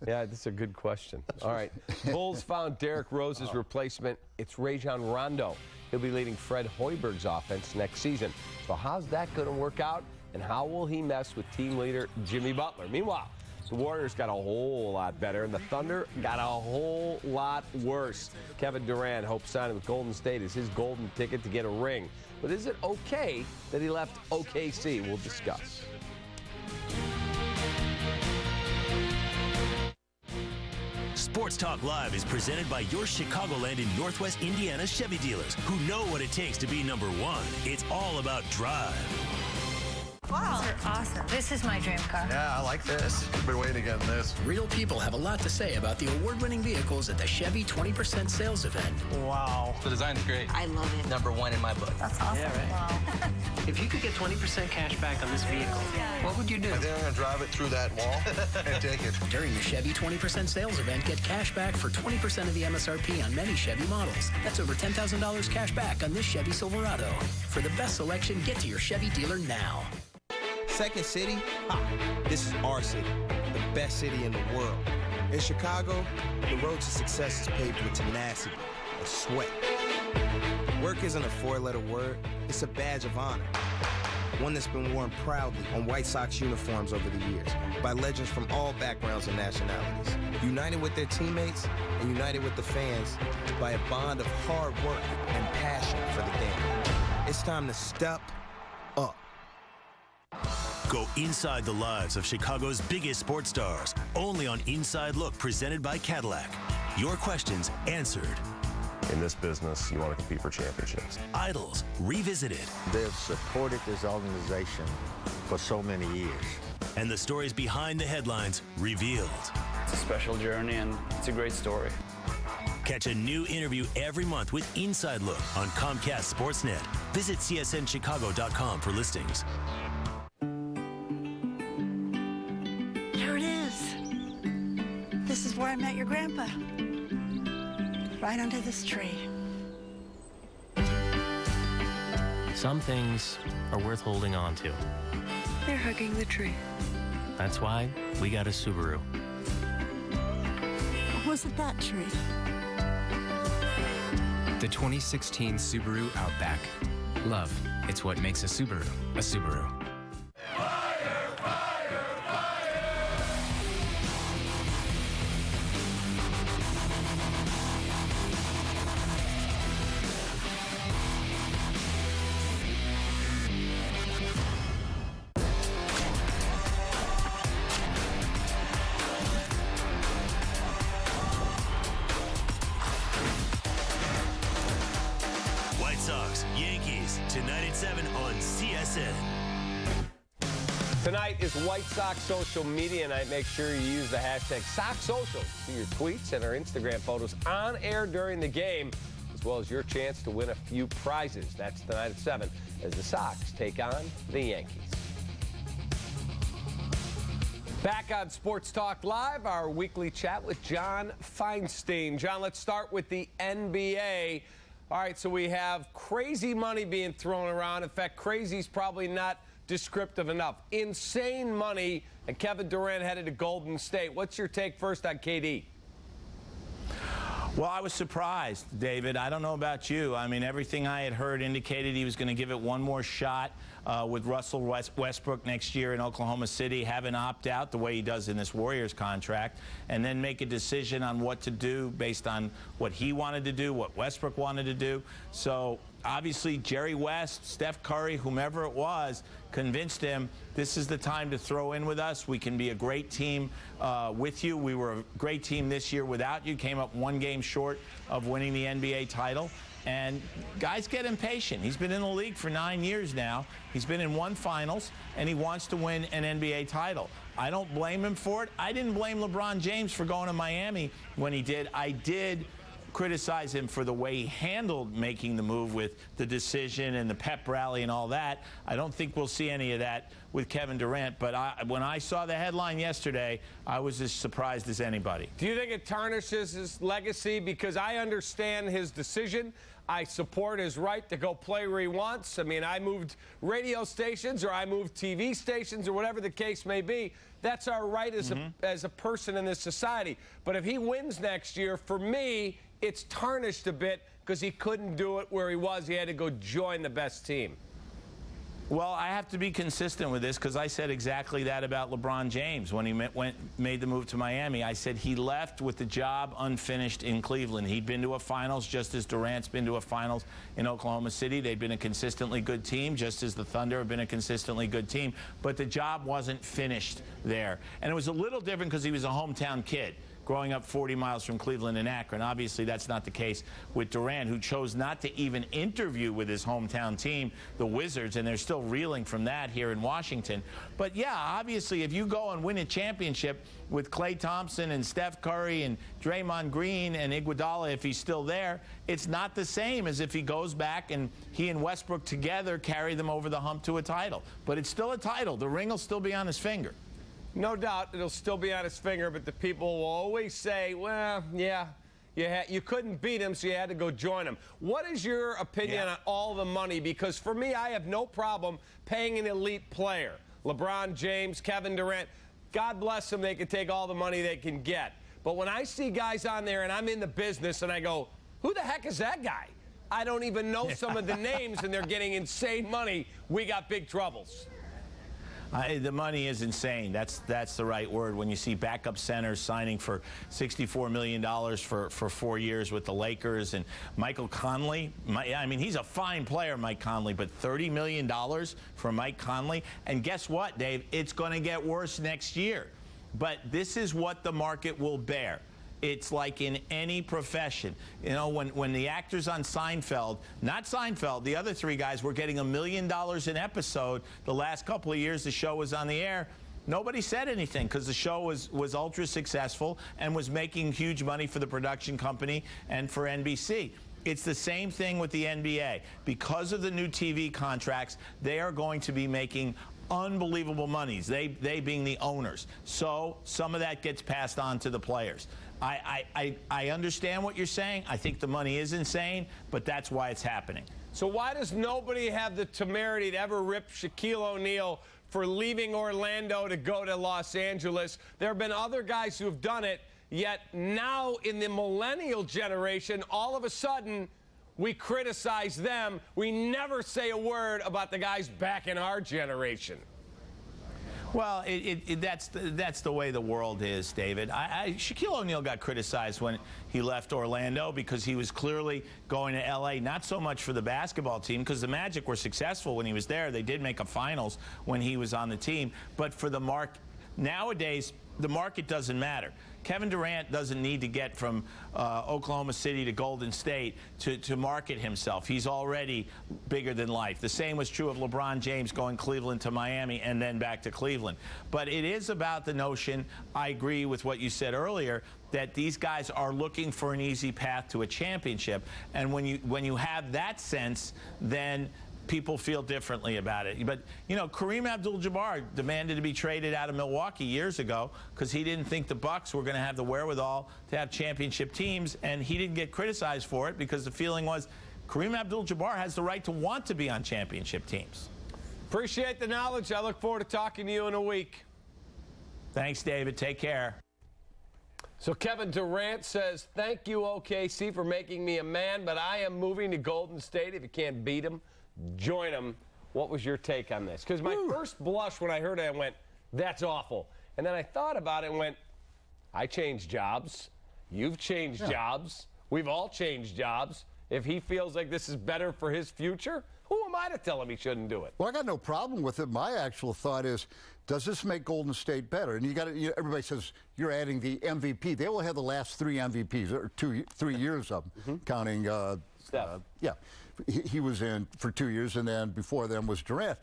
Yeah, that's a good question. All right. Bulls found Derrick Rose's replacement. It's Rajon Rondo. He'll be leading Fred Hoiberg's offense next season. So how's that going to work out, and how will he mess with team leader Jimmy Butler? Meanwhile, the Warriors got a whole lot better, and the Thunder got a whole lot worse. Kevin Durant hopes signing with Golden State is his golden ticket to get a ring. But is it okay that he left OKC? We'll discuss. Sports Talk Live is presented by your Chicagoland and Northwest Indiana Chevy dealers who know what it takes to be number 1. It's all about drive. Wow. These are awesome. This is my dream car. Yeah, I like this. I've been waiting to get this. Real people have a lot to say about the award-winning vehicles at the Chevy 20% sales event. Wow. The design's great. I love it. Number 1 in my book. That's awesome. Yeah, right? Wow. If you could get 20% cash back on this vehicle, what would you do? I think I'm going to drive it through that wall and take it. During the Chevy 20% sales event, get cash back for 20% of the MSRP on many Chevy models. That's over $10,000 cash back on this Chevy Silverado. For the best selection, get to your Chevy dealer now. Second City, this is our city, the best city in the world. In Chicago, the road to success is paved with tenacity and sweat. Work isn't a 4-letter word, it's a badge of honor. One that's been worn proudly on White Sox uniforms over the years by legends from all backgrounds and nationalities. United with their teammates and united with the fans by a bond of hard work and passion for the game. It's time to step up. Go inside the lives of Chicago's biggest sports stars, only on Inside Look, presented by Cadillac. Your questions answered. In this business, you want to compete for championships. Idols revisited. They've supported this organization for so many years. And the stories behind the headlines revealed. It's a special journey, and it's a great story. Catch a new interview every month with Inside Look on Comcast Sportsnet. Visit csnchicago.com for listings. Here it is. This is where I met your grandpa. Right under this tree. Some things are worth holding on to. They're hugging the tree. That's why we got a Subaru. Was it that tree? The 2016 Subaru Outback. Love, it's what makes a Subaru a Subaru. Sox, Yankees, tonight at 7 on CSN. Tonight is White Sox social media night. Make sure you use the hashtag SoxSocial. See your tweets and our Instagram photos on air during the game, as well as your chance to win a few prizes. That's tonight at 7 as the Sox take on the Yankees. Back on Sports Talk Live, our weekly chat with John Feinstein. John, let's start with the NBA. All right, so we have crazy money being thrown around. In fact, crazy's probably not descriptive enough. Insane money, and Kevin Durant headed to Golden State. What's your take first on KD? Well, I was surprised, David. I don't know about you. I mean, everything I had heard indicated he was going to give it one more shot with Russell Westbrook next year in Oklahoma City, have an opt-out the way he does in this Warriors contract, and then make a decision on what to do based on what he wanted to do, what Westbrook wanted to do. So obviously Jerry West, Steph Curry, whomever it was, convinced him this is the time to throw in with us. We can be a great team with you. We were a great team this year without you. Came up one game short of winning the NBA title. And guys get impatient. He's been in the league for 9 years now. He's been in one finals, and he wants to win an NBA title. I don't blame him for it. I didn't blame LeBron James for going to Miami when he did. I did criticize him for the way he handled making the move with the decision and the pep rally and all that. I don't think we'll see any of that with Kevin Durant, but when I saw the headline yesterday, I was as surprised as anybody. Do you think it tarnishes his legacy? Because I understand his decision. I support his right to go play where he wants. I mean, I moved radio stations or I moved TV stations or whatever the case may be. That's our right as a person in this society. But if he wins next year, for me, it's tarnished a bit because he couldn't do it where he was. He had to go join the best team. Well, I have to be consistent with this because I said exactly that about LeBron James when he made the move to Miami. I said he left with the job unfinished in Cleveland. He'd been to a finals just as Durant's been to a finals in Oklahoma City. They'd been a consistently good team just as the Thunder have been a consistently good team. But the job wasn't finished there. And it was a little different because he was a hometown kid, growing up 40 miles from Cleveland and Akron. Obviously, that's not the case with Durant, who chose not to even interview with his hometown team, the Wizards, and they're still reeling from that here in Washington. But, yeah, obviously, if you go and win a championship with Klay Thompson and Steph Curry and Draymond Green and Iguodala, if he's still there, it's not the same as if he goes back and he and Westbrook together carry them over the hump to a title. But it's still a title. The ring will still be on his finger. No doubt it'll still be on his finger, but the people will always say, well, yeah, you couldn't beat him, so you had to go join him. What is your opinion on all the money? Because for me, I have no problem paying an elite player. LeBron James, Kevin Durant, God bless them, they can take all the money they can get. But when I see guys on there and I'm in the business and I go, who the heck is that guy? I don't even know some of the names and they're getting insane money. We got big troubles. The money is insane. That's the right word. When you see backup centers signing for $64 million for 4 years with the Lakers, and Michael Conley, I mean, he's a fine player, Mike Conley, but $30 million for Mike Conley. And guess what, Dave? It's going to get worse next year. But this is what the market will bear. It's like in any profession. You know, when the actors on Seinfeld, not Seinfeld, the other three guys were getting $1 million an episode the last couple of years the show was on the air, nobody said anything because the show was ultra successful and was making huge money for the production company and for NBC. It's the same thing with the NBA. Because of the new TV contracts, they are going to be making unbelievable monies, they being the owners. So some of that gets passed on to the players. I understand what you're saying. I think the money is insane, but that's why it's happening. So why does nobody have the temerity to ever rip Shaquille O'Neal for leaving Orlando to go to Los Angeles? There have been other guys who have done it, yet now in the millennial generation, all of a sudden, we criticize them. We never say a word about the guys back in our generation. Well, that's the way the world is, David. Shaquille O'Neal got criticized when he left Orlando because he was clearly going to L.A., not so much for the basketball team, because the Magic were successful when he was there. They did make a finals when he was on the team. But for the Nowadays, the market doesn't matter. Kevin Durant doesn't need to get from Oklahoma City to Golden State to market himself. He's already bigger than life. The same was true of LeBron James going Cleveland to Miami and then back to Cleveland. But it is about the notion, I agree with what you said earlier, that these guys are looking for an easy path to a championship. And when you have that sense, then people feel differently about it. But, you know, Kareem Abdul-Jabbar demanded to be traded out of Milwaukee years ago because he didn't think the Bucks were going to have the wherewithal to have championship teams, and he didn't get criticized for it because the feeling was Kareem Abdul-Jabbar has the right to want to be on championship teams. Appreciate the knowledge. I look forward to talking to you in a week. Thanks, David. Take care. So Kevin Durant says, thank you, OKC, for making me a man, but I am moving to Golden State. If you can't beat him, join him. What was your take on this? Because my first blush when I heard it, I went, that's awful. And then I thought about it and went, I changed jobs. You've changed jobs. We've all changed jobs. If he feels like this is better for his future, who am I to tell him he shouldn't do it? Well, I got no problem with it. My actual thought is, does this make Golden State better? And everybody says you're adding the MVP. They will have the last 3 MVPs, or 3 years of them, counting Steph. Yeah. He was in for 2 years, and then before them was Durant.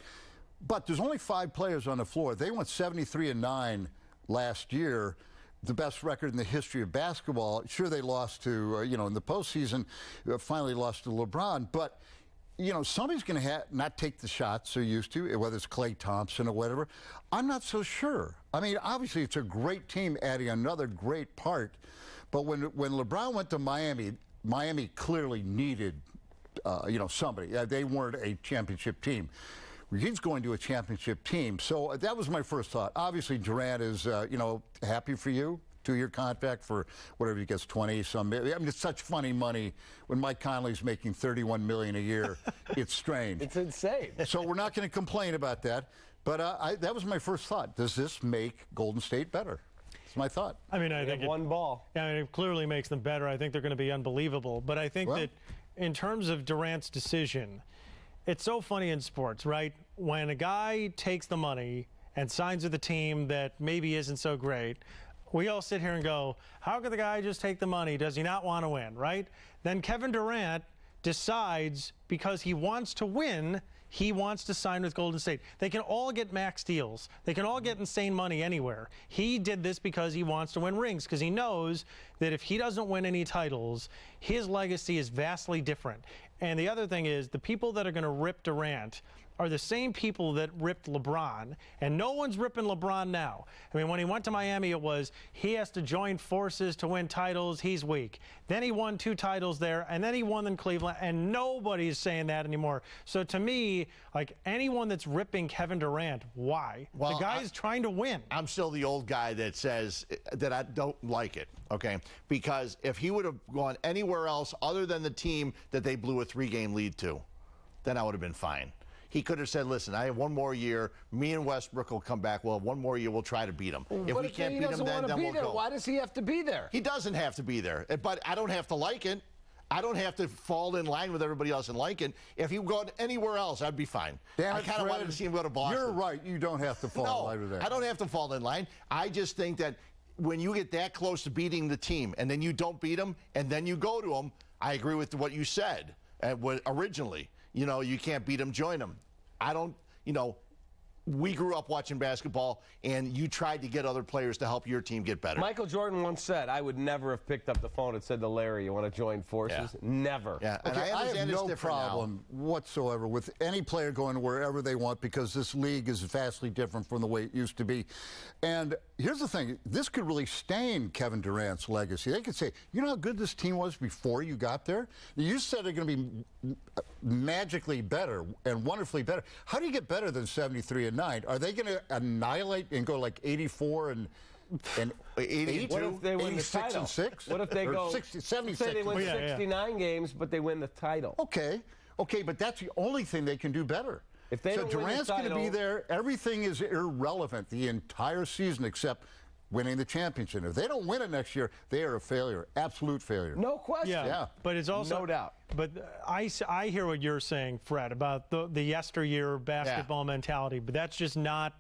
But there's only 5 players on the floor. They went 73-9 last year, the best record in the history of basketball. Sure, they lost to, in the postseason, finally lost to LeBron. But, somebody's going to not take the shots they're used to, whether it's Klay Thompson or whatever. I'm not so sure. I mean, obviously, it's a great team adding another great part. But when LeBron went to Miami, Miami clearly needed somebody. They weren't a championship team. He's going to a championship team. So that was my first thought. Obviously, Durant is, happy for you. 2-year contract for whatever he gets, 20-some. I mean, it's such funny money when Mike Conley's making $31 million a year. It's strange. It's insane. So we're not going to complain about that. But that was my first thought. Does this make Golden State better? It's my thought. I mean, I think one ball. Yeah, I mean, it clearly makes them better. I think they're going to be unbelievable. But I think that in terms of Durant's decision, it's so funny in sports, right? When a guy takes the money and signs with a team that maybe isn't so great, we all sit here and go, how could the guy just take the money? Does he not want to win, right? Then Kevin Durant decides because he wants to win, he wants to sign with Golden State. They can all get max deals. They can all get insane money anywhere. He did this because he wants to win rings, because he knows that if he doesn't win any titles, his legacy is vastly different. And the other thing is, the people that are going to rip Durant are the same people that ripped LeBron, and no one's ripping LeBron now. I mean, when he went to Miami, it was he has to join forces to win titles, he's weak. Then he won 2 titles there, and then he won in Cleveland, and nobody's saying that anymore. So to me, like, anyone that's ripping Kevin Durant, why? Well, the guy is trying to win. I'm still the old guy that says that I don't like it, okay? Because if he would have gone anywhere else other than the team that they blew a 3-game lead to, then I would have been fine. He could have said, listen, I have 1 more year. Me and Westbrook will come back. Well, 1 more year, we'll try to beat him. If we can't beat him, then we'll go. Why does he have to be there? He doesn't have to be there. But I don't have to like it. I don't have to fall in line with everybody else and like it. If he went anywhere else, I'd be fine. I kind of wanted to see him go to Boston. You're right. You don't have to fall in line with that. I don't have to fall in line. I just think that when you get that close to beating the team and then you don't beat them and then you go to them, I agree with what you said originally. You can't beat them, join them. I don't, we grew up watching basketball, and you tried to get other players to help your team get better. Michael Jordan once said, I would never have picked up the phone and said to Larry, you want to join forces? Yeah. Never. Yeah. Okay, I have no problem whatsoever with any player going wherever they want, because this league is vastly different from the way it used to be. And here's the thing. This could really stain Kevin Durant's legacy. They could say, you know how good this team was before you got there? You said they're going to be magically better and wonderfully better. How do you get better than 73-9? Are they going to annihilate and go like 84 and 82? What if they win the title? 86? What if they go 60, 76? Say they win 69 games, but they win the title. Okay, but that's the only thing they can do better. If they don't Durant's going to be there. Everything is irrelevant the entire season except winning the championship. If they don't win it next year, they are a failure, absolute failure. No question. Yeah. But it's also no doubt. But I hear what you're saying, Fred, about the yesteryear basketball mentality. But that's just not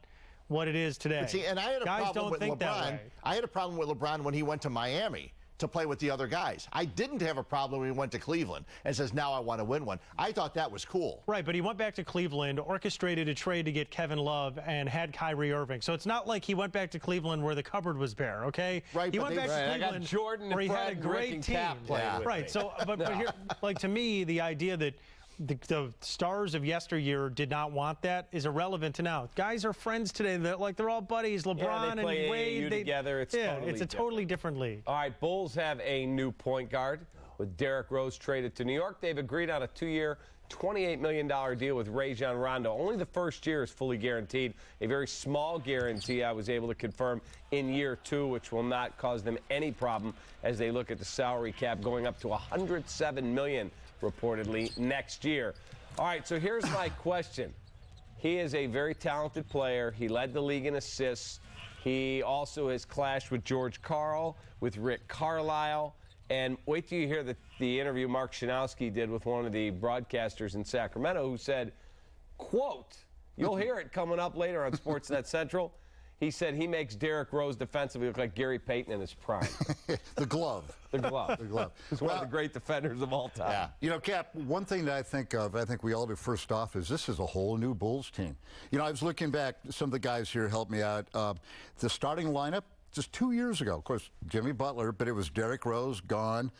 what it is today. But see, and I had a Guys problem don't with think that LeBron. way. I had a problem with LeBron when he went to Miami to play with the other guys. I didn't have a problem when he went to Cleveland and says, now I want to win one. I thought that was cool. Right, but he went back to Cleveland, orchestrated a trade to get Kevin Love, and had Kyrie Irving. So it's not like he went back to Cleveland where the cupboard was bare, okay? Right, he but went back to I got Cleveland Jordan where he and had a Fred and Rick great and team. Cap playing with Right, me. so, but here, like, to me, the idea that the stars of yesteryear did not want that is irrelevant to now. Guys are friends today. They're all buddies. LeBron they play and Wade. AAU together. It's it's a totally different league. All right, Bulls have a new point guard with Derrick Rose traded to New York. They've agreed on a 2-year, $28 million deal with Rajon Rondo. Only the first year is fully guaranteed. A very small guarantee I was able to confirm in year 2, which will not cause them any problem as they look at the salary cap going up to $107 million reportedly next year. All right, so here's my question. He is a very talented player. He led the league in assists. He also has clashed with George Karl, with Rick Carlisle. And wait till you hear the interview Mark Shanowski did with one of the broadcasters in Sacramento who said, quote, you'll hear it coming up later on Sportsnet Central. He said he makes Derrick Rose defensively look like Gary Payton in his prime. The glove. The glove. The glove. He's one of the great defenders of all time. Yeah. You know, Cap, one thing that I think we all do first off is this is a whole new Bulls team. You know, I was looking back, some of the guys here helped me out. The starting lineup, just 2 years ago, of course, Jimmy Butler, but it was Derrick Rose, gone.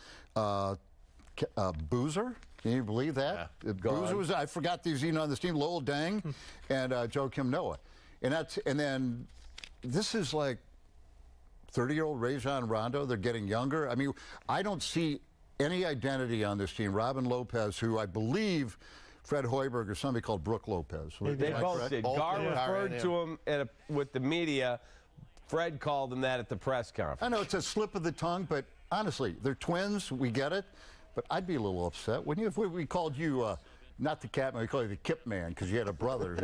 Boozer, can you believe that? Yeah, Boozer was, I forgot these, on this team, Lowell Deng and Joakim Noah. And then this is like 30-year-old Rajon Rondo. They're getting younger. I mean, I don't see any identity on this team. Robin Lopez, who I believe Fred Hoiberg or somebody called Brooke Lopez. They both did. Gar referred to him with the media. Fred called him that at the press conference. I know it's a slip of the tongue, but honestly, they're twins. We get it. But I'd be a little upset, wouldn't you, if we called you, not the Catman, we call you the Kip Man because you had a brother.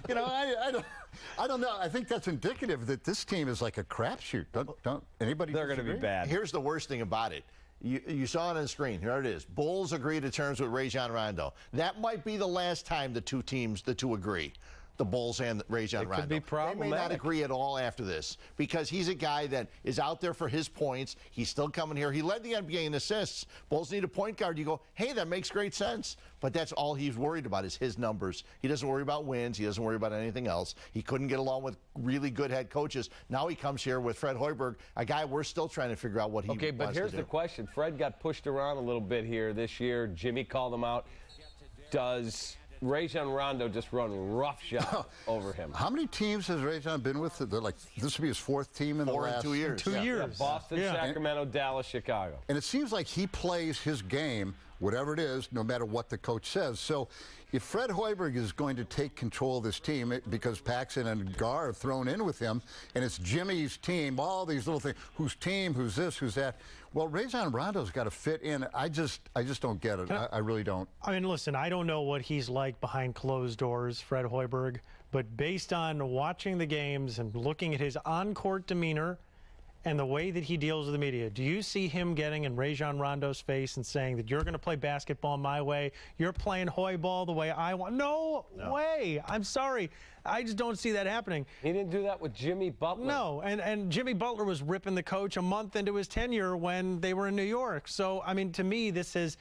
I don't know. I think that's indicative that this team is like a crapshoot. Don't anybody? They're going to be bad. Here's the worst thing about it. You saw it on the screen. Here it is. Bulls agree to terms with Rajon Rondo. That might be the last time the two agree. The Bulls and Rajon Rondo. Could be problematic. They may not agree at all after this because he's a guy that is out there for his points. He's still coming here. He led the NBA in assists. Bulls need a point guard. You go, hey, that makes great sense. But that's all he's worried about is his numbers. He doesn't worry about wins. He doesn't worry about anything else. He couldn't get along with really good head coaches. Now he comes here with Fred Hoiberg, a guy we're still trying to figure out what he wants to do. Okay, but here's the question. Fred got pushed around a little bit here this year. Jimmy called him out. Does Rajon Rondo just run roughshod over him? How many teams has Rajon been with? Like this would be his 4th team in the last 2 years. 2 years. Yeah, Boston, Sacramento, Dallas, Chicago. And it seems like he plays his game, whatever it is, no matter what the coach says. So if Fred Hoiberg is going to take control of this team because Paxson and Gar are thrown in with him, and it's Jimmy's team, all these little things, whose team, who's this, who's that. Well, Rajon Rondo's got to fit in. I just don't get it. I really don't. I mean, listen, I don't know what he's like behind closed doors, Fred Hoiberg, but based on watching the games and looking at his on-court demeanor and the way that he deals with the media, do you see him getting in Rajon Rondo's face and saying that you're going to play basketball my way, you're playing Hoy ball the way I want? No way. I'm sorry. I just don't see that happening. He didn't do that with Jimmy Butler. No, and Jimmy Butler was ripping the coach a month into his tenure when they were in New York. So, I mean, to me, this has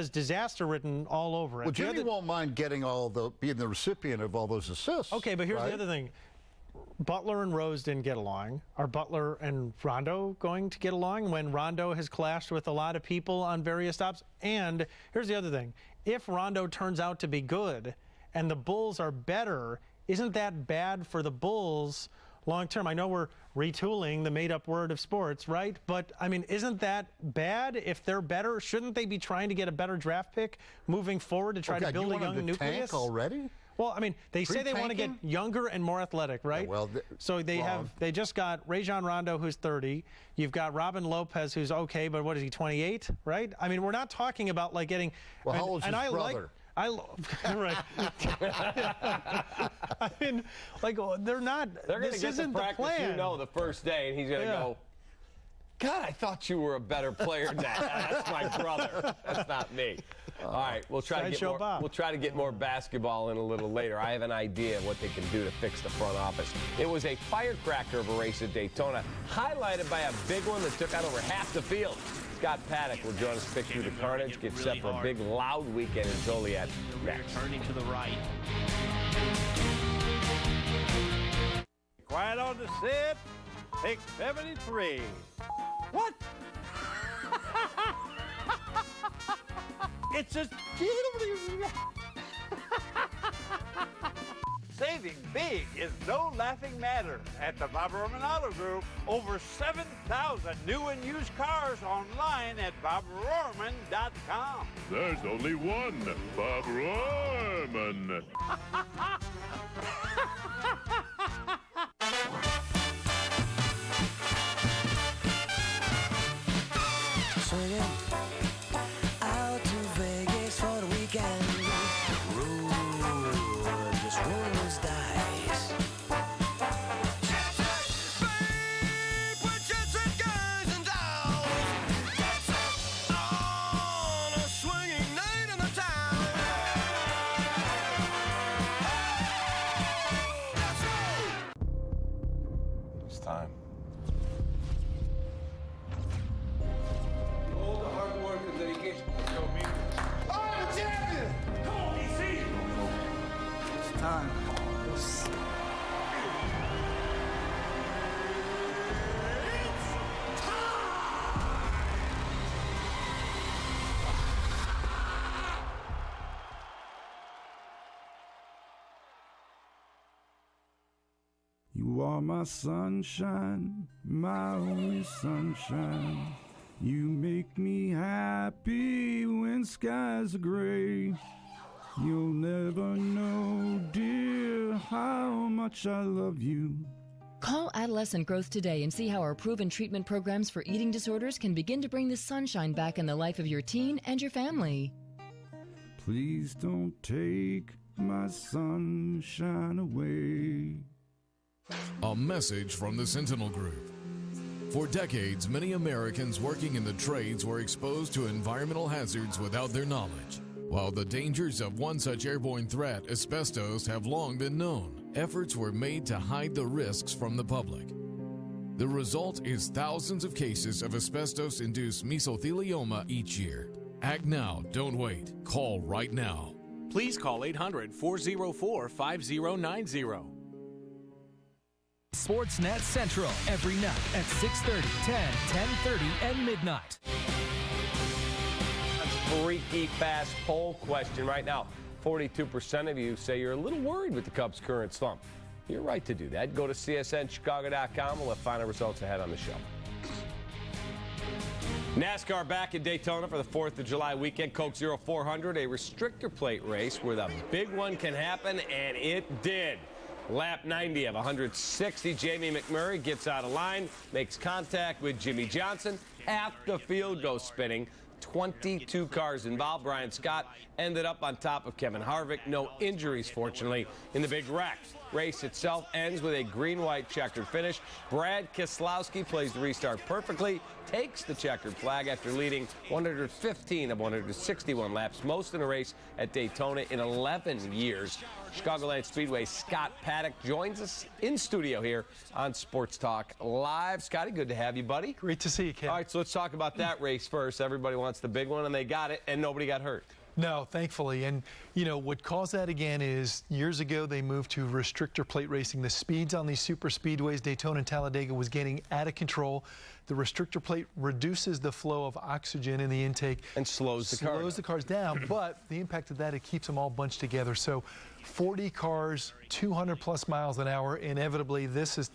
disaster written all over it. Well, Jimmy won't mind getting being the recipient of all those assists. Okay, but here's the other thing. Butler and Rose didn't get along. Are Butler and Rondo going to get along when Rondo has clashed with a lot of people on various stops? And here's the other thing. If Rondo turns out to be good and the Bulls are better, isn't that bad for the Bulls long term? I know we're retooling the made-up word of sports, right? But, I mean, isn't that bad if they're better? Shouldn't they be trying to get a better draft pick moving forward to try to build a young nucleus? Tank already? Well, I mean, they say they want to get younger and more athletic, right? Yeah, well, so they just got Rajon Rondo, who's 30. You've got Robin Lopez, who's okay, but what is he, 28, right? I mean, we're not talking about like getting. Well, how old's his brother? Right. I mean, like they're not. They're going to get to practice, the first day, and he's going to go, God, I thought you were a better player than that. That's my brother. That's not me. All right, we'll try to get more basketball in a little later. I have an idea of what they can do to fix the front office. It was a firecracker of a race at Daytona, highlighted by a big one that took out over half the field. Scott Paddock will join us to pick through the carnage, get set for a big, loud weekend in Joliet next. Turning to the right. Quiet on the set. Pick 73. What? It's a... Saving big is no laughing matter at the Bob Roman Auto Group. Over 7,000 new and used cars online at bobrorman.com. There's only one Bob Roman. Swinging out to Vegas for the weekend. Just roll those dice. Babe, we're jet set guys and dolls. Jet set on a swinging night in the town. Let's go. It's time. All the hard work and dedication. I'm the champion! Come on, DC! It's time. You are my sunshine, my only sunshine. You make me happy when skies are gray. You'll never know, dear, how much I love you. Call Adolescent Growth today and see how our proven treatment programs for eating disorders can begin to bring the sunshine back in the life of your teen and your family. Please don't take my sunshine away. A message from the Sentinel Group. For decades, many Americans working in the trades were exposed to environmental hazards without their knowledge. While the dangers of one such airborne threat, asbestos, have long been known, efforts were made to hide the risks from the public. The result is thousands of cases of asbestos-induced mesothelioma each year. Act now, don't wait. Call right now. Please call 800-404-5090. Sportsnet Central every night at 6:30, 10, 10:30, and midnight. Freaky fast poll question right now. 42% of you say you're a little worried with the Cubs' current slump. You're right to do that. Go to csnchicago.com. We'll have final results ahead on the show. NASCAR back in Daytona for the 4th of July weekend. Coke 0400, a restrictor plate race where the big one can happen, and it did. Lap 90 of 160, Jamie McMurray gets out of line, makes contact with Jimmy Johnson. Half the field goes spinning. 22 cars involved. Brian Scott ended up on top of Kevin Harvick. No injuries, fortunately, in the big wreck. Race itself ends with a green-white checkered finish. Brad Keselowski plays the restart perfectly, takes the checkered flag after leading 115 of 161 laps, most in a race at Daytona in 11 years. Chicagoland Speedway Scott Paddock joins us in studio here on Sports Talk Live. Scotty, good to have you, buddy. Great to see you, Ken. All right, so let's talk about that race first. Everybody wants the big one, and they got it, and nobody got hurt. No, thankfully. And, you know, what caused that again is years ago they moved to restrictor plate racing. The speeds on these super speedways, Daytona and Talladega, was getting out of control. The restrictor plate reduces the flow of oxygen in the intake. And slows the cars down. But the impact of that, it keeps them all bunched together. So 40 cars, 200-plus miles an hour. Inevitably, this is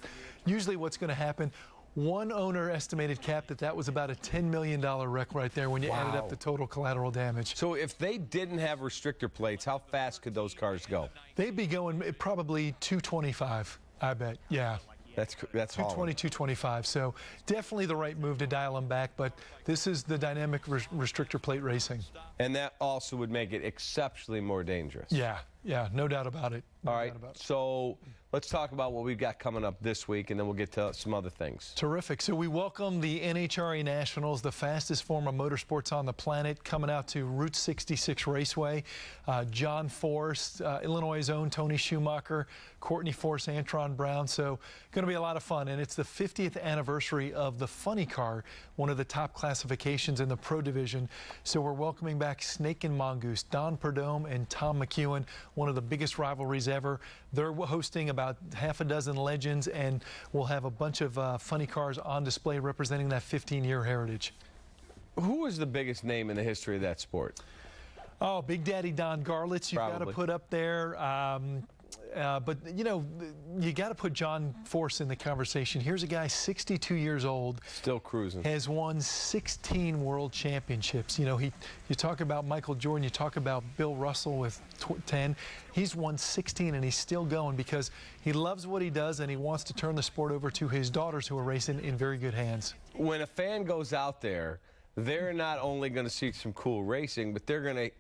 usually what's going to happen. One owner estimated, Cap, that was about a $10 million wreck right there when you added up the total collateral damage. So if they didn't have restrictor plates, how fast could those cars go? They'd be going probably 225, I bet. Yeah. That's 220, 225. So definitely the right move to dial them back, but this is the dynamic restrictor plate racing. And that also would make it exceptionally more dangerous. Yeah, Yeah, no doubt about it. All right, so let's talk about what we've got coming up this week, and then we'll get to some other things. Terrific. So we welcome the NHRA Nationals, the fastest form of motorsports on the planet, coming out to Route 66 Raceway. John Force, Illinois' own Tony Schumacher, Courtney Force, Antron Brown. So going to be a lot of fun. And it's the 50th anniversary of the Funny Car, one of the top classifications in the Pro Division. So we're welcoming back Snake and Mongoose, Don Perdome and Tom McEwen, one of the biggest rivalries ever. They're hosting about half a dozen legends, and we'll have a bunch of funny cars on display representing that 15-year heritage. Who is the biggest name in the history of that sport? Oh, Big Daddy Don Garlitz, you've got to put up there. But, you know, you got to put John Force in the conversation. Here's a guy 62 years old. Still cruising. Has won 16 world championships. You know, you talk about Michael Jordan, you talk about Bill Russell with 10. He's won 16 and he's still going because he loves what he does and he wants to turn the sport over to his daughters who are racing in very good hands. When a fan goes out there, they're not only going to see some cool racing, but they're going to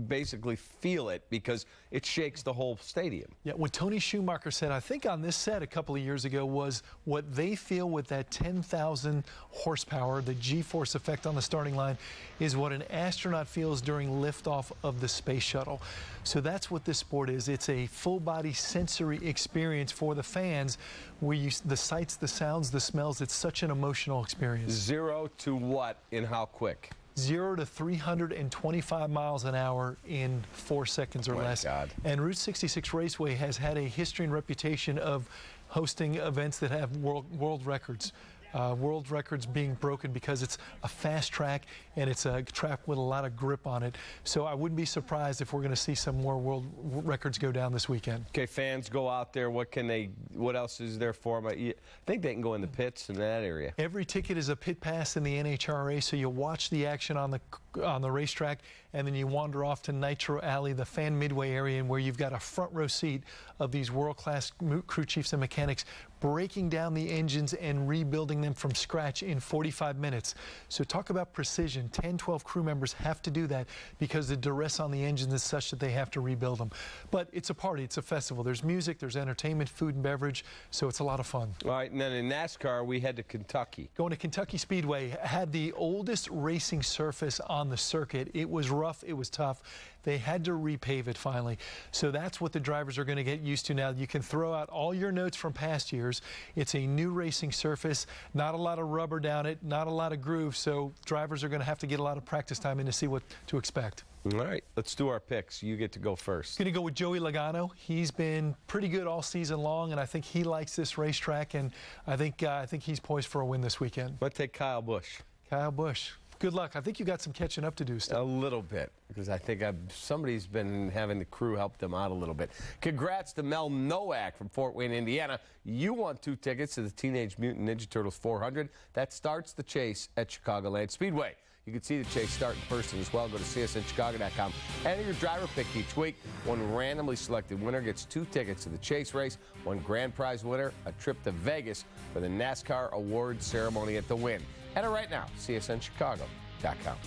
basically feel it because it shakes the whole stadium. Yeah, what Tony Schumacher said, I think on this set a couple of years ago, was what they feel with that 10,000 horsepower, the G-force effect on the starting line, is what an astronaut feels during liftoff of the space shuttle. So that's what this sport is. It's a full-body sensory experience for the fans where the sights, the sounds, the smells, it's such an emotional experience. 0 to what in how quick? 0 to 325 miles an hour in 4 seconds or less. God. And Route 66 Raceway has had a history and reputation of hosting events that have world records. World records being broken because it's a fast track and it's a track with a lot of grip on it. So I wouldn't be surprised if we're going to see some more world records go down this weekend. Okay, fans go out there. What else is there for them? I think they can go in the pits in that area. Every ticket is a pit pass in the NHRA, so you watch the action on the racetrack, and then you wander off to Nitro Alley, the fan midway area, where you've got a front row seat of these world-class crew chiefs and mechanics breaking down the engines and rebuilding them from scratch in 45 minutes. So talk about precision. 10, 12 crew members have to do that because the duress on the engines is such that they have to rebuild them. But it's a party. It's a festival. There's music, there's entertainment, food and beverage, so it's a lot of fun. All right, and then in NASCAR, we head to Kentucky. Going to Kentucky Speedway, had the oldest racing surface on the circuit. It was rough. It was tough. They had to repave it finally. So that's what the drivers are going to get used to now. You can throw out all your notes from past years. It's a new racing surface, not a lot of rubber down it, not a lot of groove, so drivers are going to have to get a lot of practice time in to see what to expect. All right, let's do our picks. You get to go first. Going to go with Joey Logano. He's been pretty good all season long, and I think he likes this racetrack, and I think he's poised for a win this weekend. Let's take Kyle Busch. Kyle Busch. Good luck. I think you got some catching up to do still. A little bit, because I think somebody's been having the crew help them out a little bit. Congrats to Mel Nowak from Fort Wayne, Indiana. You won 2 tickets to the Teenage Mutant Ninja Turtles 400. That starts the chase at Chicagoland Speedway. You can see the chase start in person as well. Go to csnchicago.com. Enter your driver pick each week. One randomly selected winner gets 2 tickets to the chase race. One grand prize winner, a trip to Vegas for the NASCAR awards ceremony at the Wynn. Enter right now, csnchicago.com.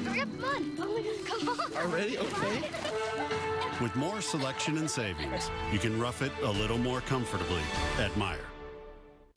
Hurry up, come on. Come on. Already? Okay. With more selection and savings, you can rough it a little more comfortably at Meijer.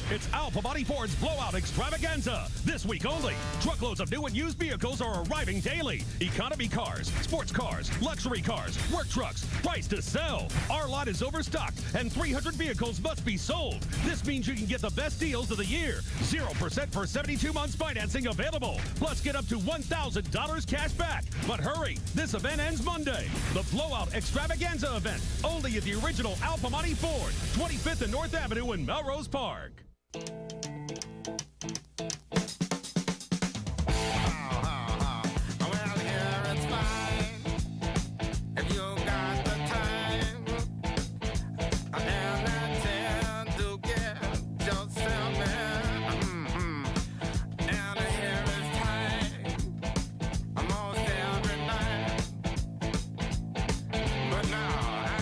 It's Alpha Body Ford's Blowout Extravaganza. This week only, truckloads of new and used vehicles are arriving daily. Economy cars, sports cars, luxury cars, work trucks, price to sell. Our lot is overstocked and 300 vehicles must be sold. This means you can get the best deals of the year. 0% for 72 months financing available. Plus get up to $1,000 cash back. But hurry, this event ends Monday. The Blowout Extravaganza event, only at the original Alpha Body Ford, 25th and North Avenue in Melrose Park.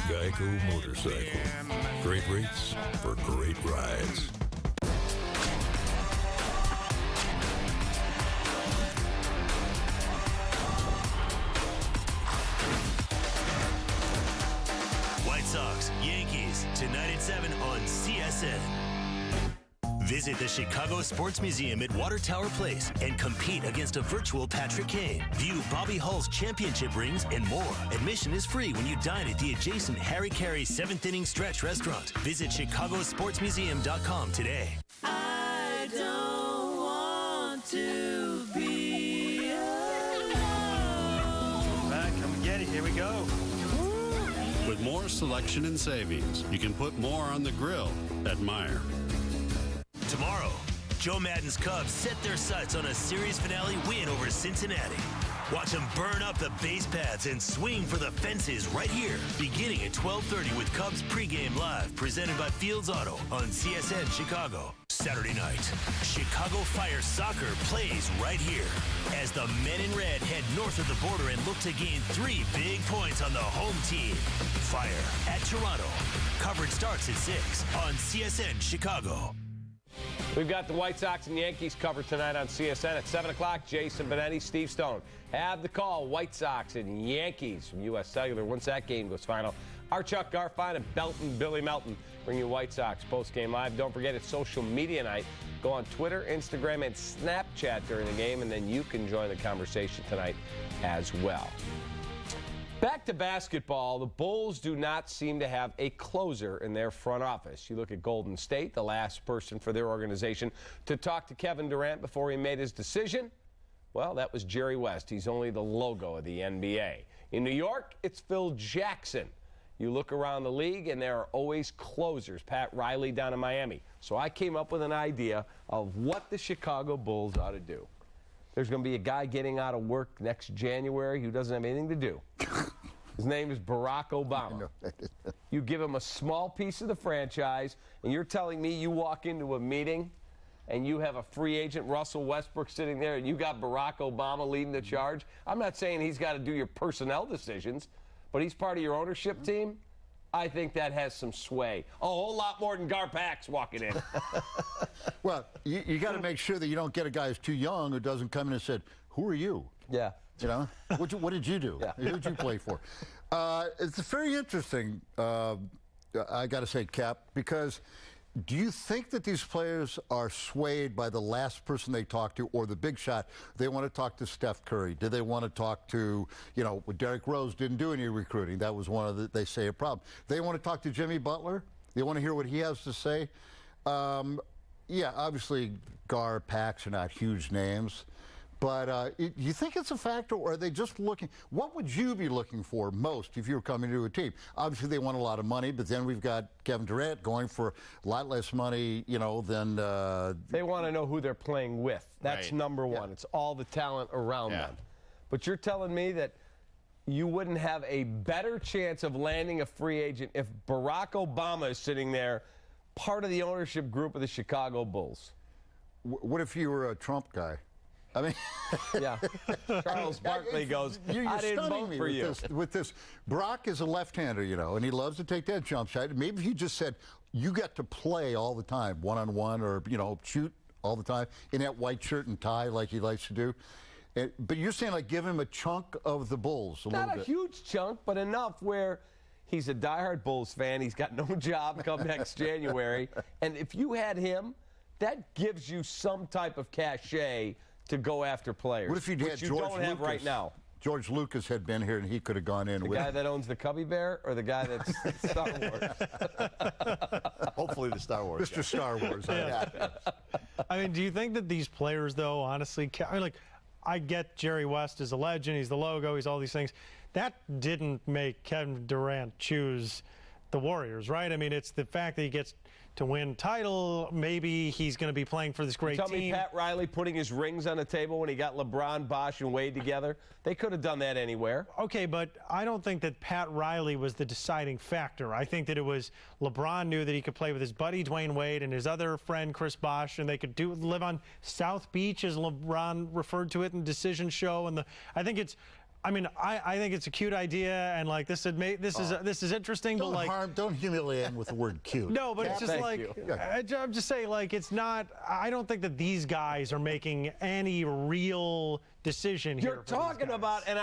Geico Motorcycle. Great rates for great rides. Sports, tonight at 7 on CSN. Visit the Chicago Sports Museum at Water Tower Place and compete against a virtual Patrick Kane. View Bobby Hull's championship rings and more. Admission is free when you dine at the adjacent Harry Carey 7th Inning Stretch restaurant. Visit chicagosportsmuseum.com today. I don't want to be alone. All right, come and get it. Here we go. With more selection and savings, you can put more on the grill at Meijer. Tomorrow, Joe Madden's Cubs set their sights on a series finale win over Cincinnati. Watch them burn up the base paths and swing for the fences right here, beginning at 12:30 with Cubs pregame live, presented by Fields Auto on CSN Chicago. Saturday night, Chicago Fire Soccer plays right here as the men in red head north of the border and look to gain 3 big points on the home team. Fire at Toronto. Coverage starts at 6 on CSN Chicago. We've got the White Sox and Yankees covered tonight on CSN at 7 o'clock. Jason Benetti, Steve Stone have the call. White Sox and Yankees from U.S. Cellular. Once that game goes final, our Chuck Garfien and Belton Billy Melton bring you White Sox postgame live. Don't forget it's social media night. Go on Twitter, Instagram, and Snapchat during the game, and then you can join the conversation tonight as well. Back to basketball, the Bulls do not seem to have a closer in their front office. You look at Golden State, the last person for their organization to talk to Kevin Durant before he made his decision. Well, that was Jerry West. He's only the logo of the NBA. In New York, it's Phil Jackson. You look around the league, and there are always closers. Pat Riley down in Miami. So I came up with an idea of what the Chicago Bulls ought to do. There's going to be a guy getting out of work next January who doesn't have anything to do. His name is Barack Obama. You give him a small piece of the franchise, and you're telling me you walk into a meeting and you have a free agent, Russell Westbrook, sitting there, and you got Barack Obama leading the charge? I'm not saying he's got to do your personnel decisions, but he's part of your ownership team. I think that has some sway. A whole lot more than Garpax walking in. Well, you got to make sure that you don't get a guy who's too young who doesn't come in and said, "Who are you?" Yeah. You know, what did you do? Yeah. Who did you play for? It's very interesting, I got to say, Cap, because do you think that these players are swayed by the last person they talk to or the big shot? They want to talk to Steph Curry. Do they want to talk to, Derrick Rose didn't do any recruiting. That was one of the, they say, a problem. They want to talk to Jimmy Butler. They want to hear what he has to say. Yeah, obviously, Gar, Pax are not huge names. But you think it's a factor, or are they just looking? What would you be looking for most if you were coming to a team? Obviously, they want a lot of money, but then we've got Kevin Durant going for a lot less money, than. They want to know who they're playing with. That's right. number one. Yeah. It's all the talent around them. But you're telling me that you wouldn't have a better chance of landing a free agent if Barack Obama is sitting there, part of the ownership group of the Chicago Bulls? What if you were a Trump guy? I mean, yeah. Charles Barkley goes, I didn't vote for you. With this, Brock is a left-hander, and he loves to take that jump shot. Maybe if you just said, you got to play all the time, one-on-one, or, shoot all the time in that white shirt and tie like he likes to do. But you're saying, like, give him a chunk of the Bulls a little bit. Not a huge chunk, but enough where he's a diehard Bulls fan. He's got no job come next January. And if you had him, that gives you some type of cachet to go after players. What if you had George don't have right now? George Lucas had been here and he could have gone in the with... The guy that owns the Cubby Bear or the guy that's Star Wars? Hopefully the Star Wars. Mr. Star Wars. Yeah. I mean, do you think that these players, though, honestly, I get Jerry West is a legend, he's the logo, he's all these things. That didn't make Kevin Durant choose the Warriors, right? I mean, it's the fact that he gets to win title. Maybe he's going to be playing for this great team. Tell me Pat Riley putting his rings on the table when he got LeBron, Bosh, and Wade together. They could have done that anywhere. Okay, but I don't think that Pat Riley was the deciding factor. I think that it was LeBron knew that he could play with his buddy Dwayne Wade and his other friend Chris Bosh, and they could live on South Beach, as LeBron referred to it in Decision Show. And I think it's a cute idea, and like this is interesting. Don't but like, don't humiliate him with the word cute. No, but it's just I'm just saying, like, it's not. I don't think that these guys are making any real decision here. You're talking about, and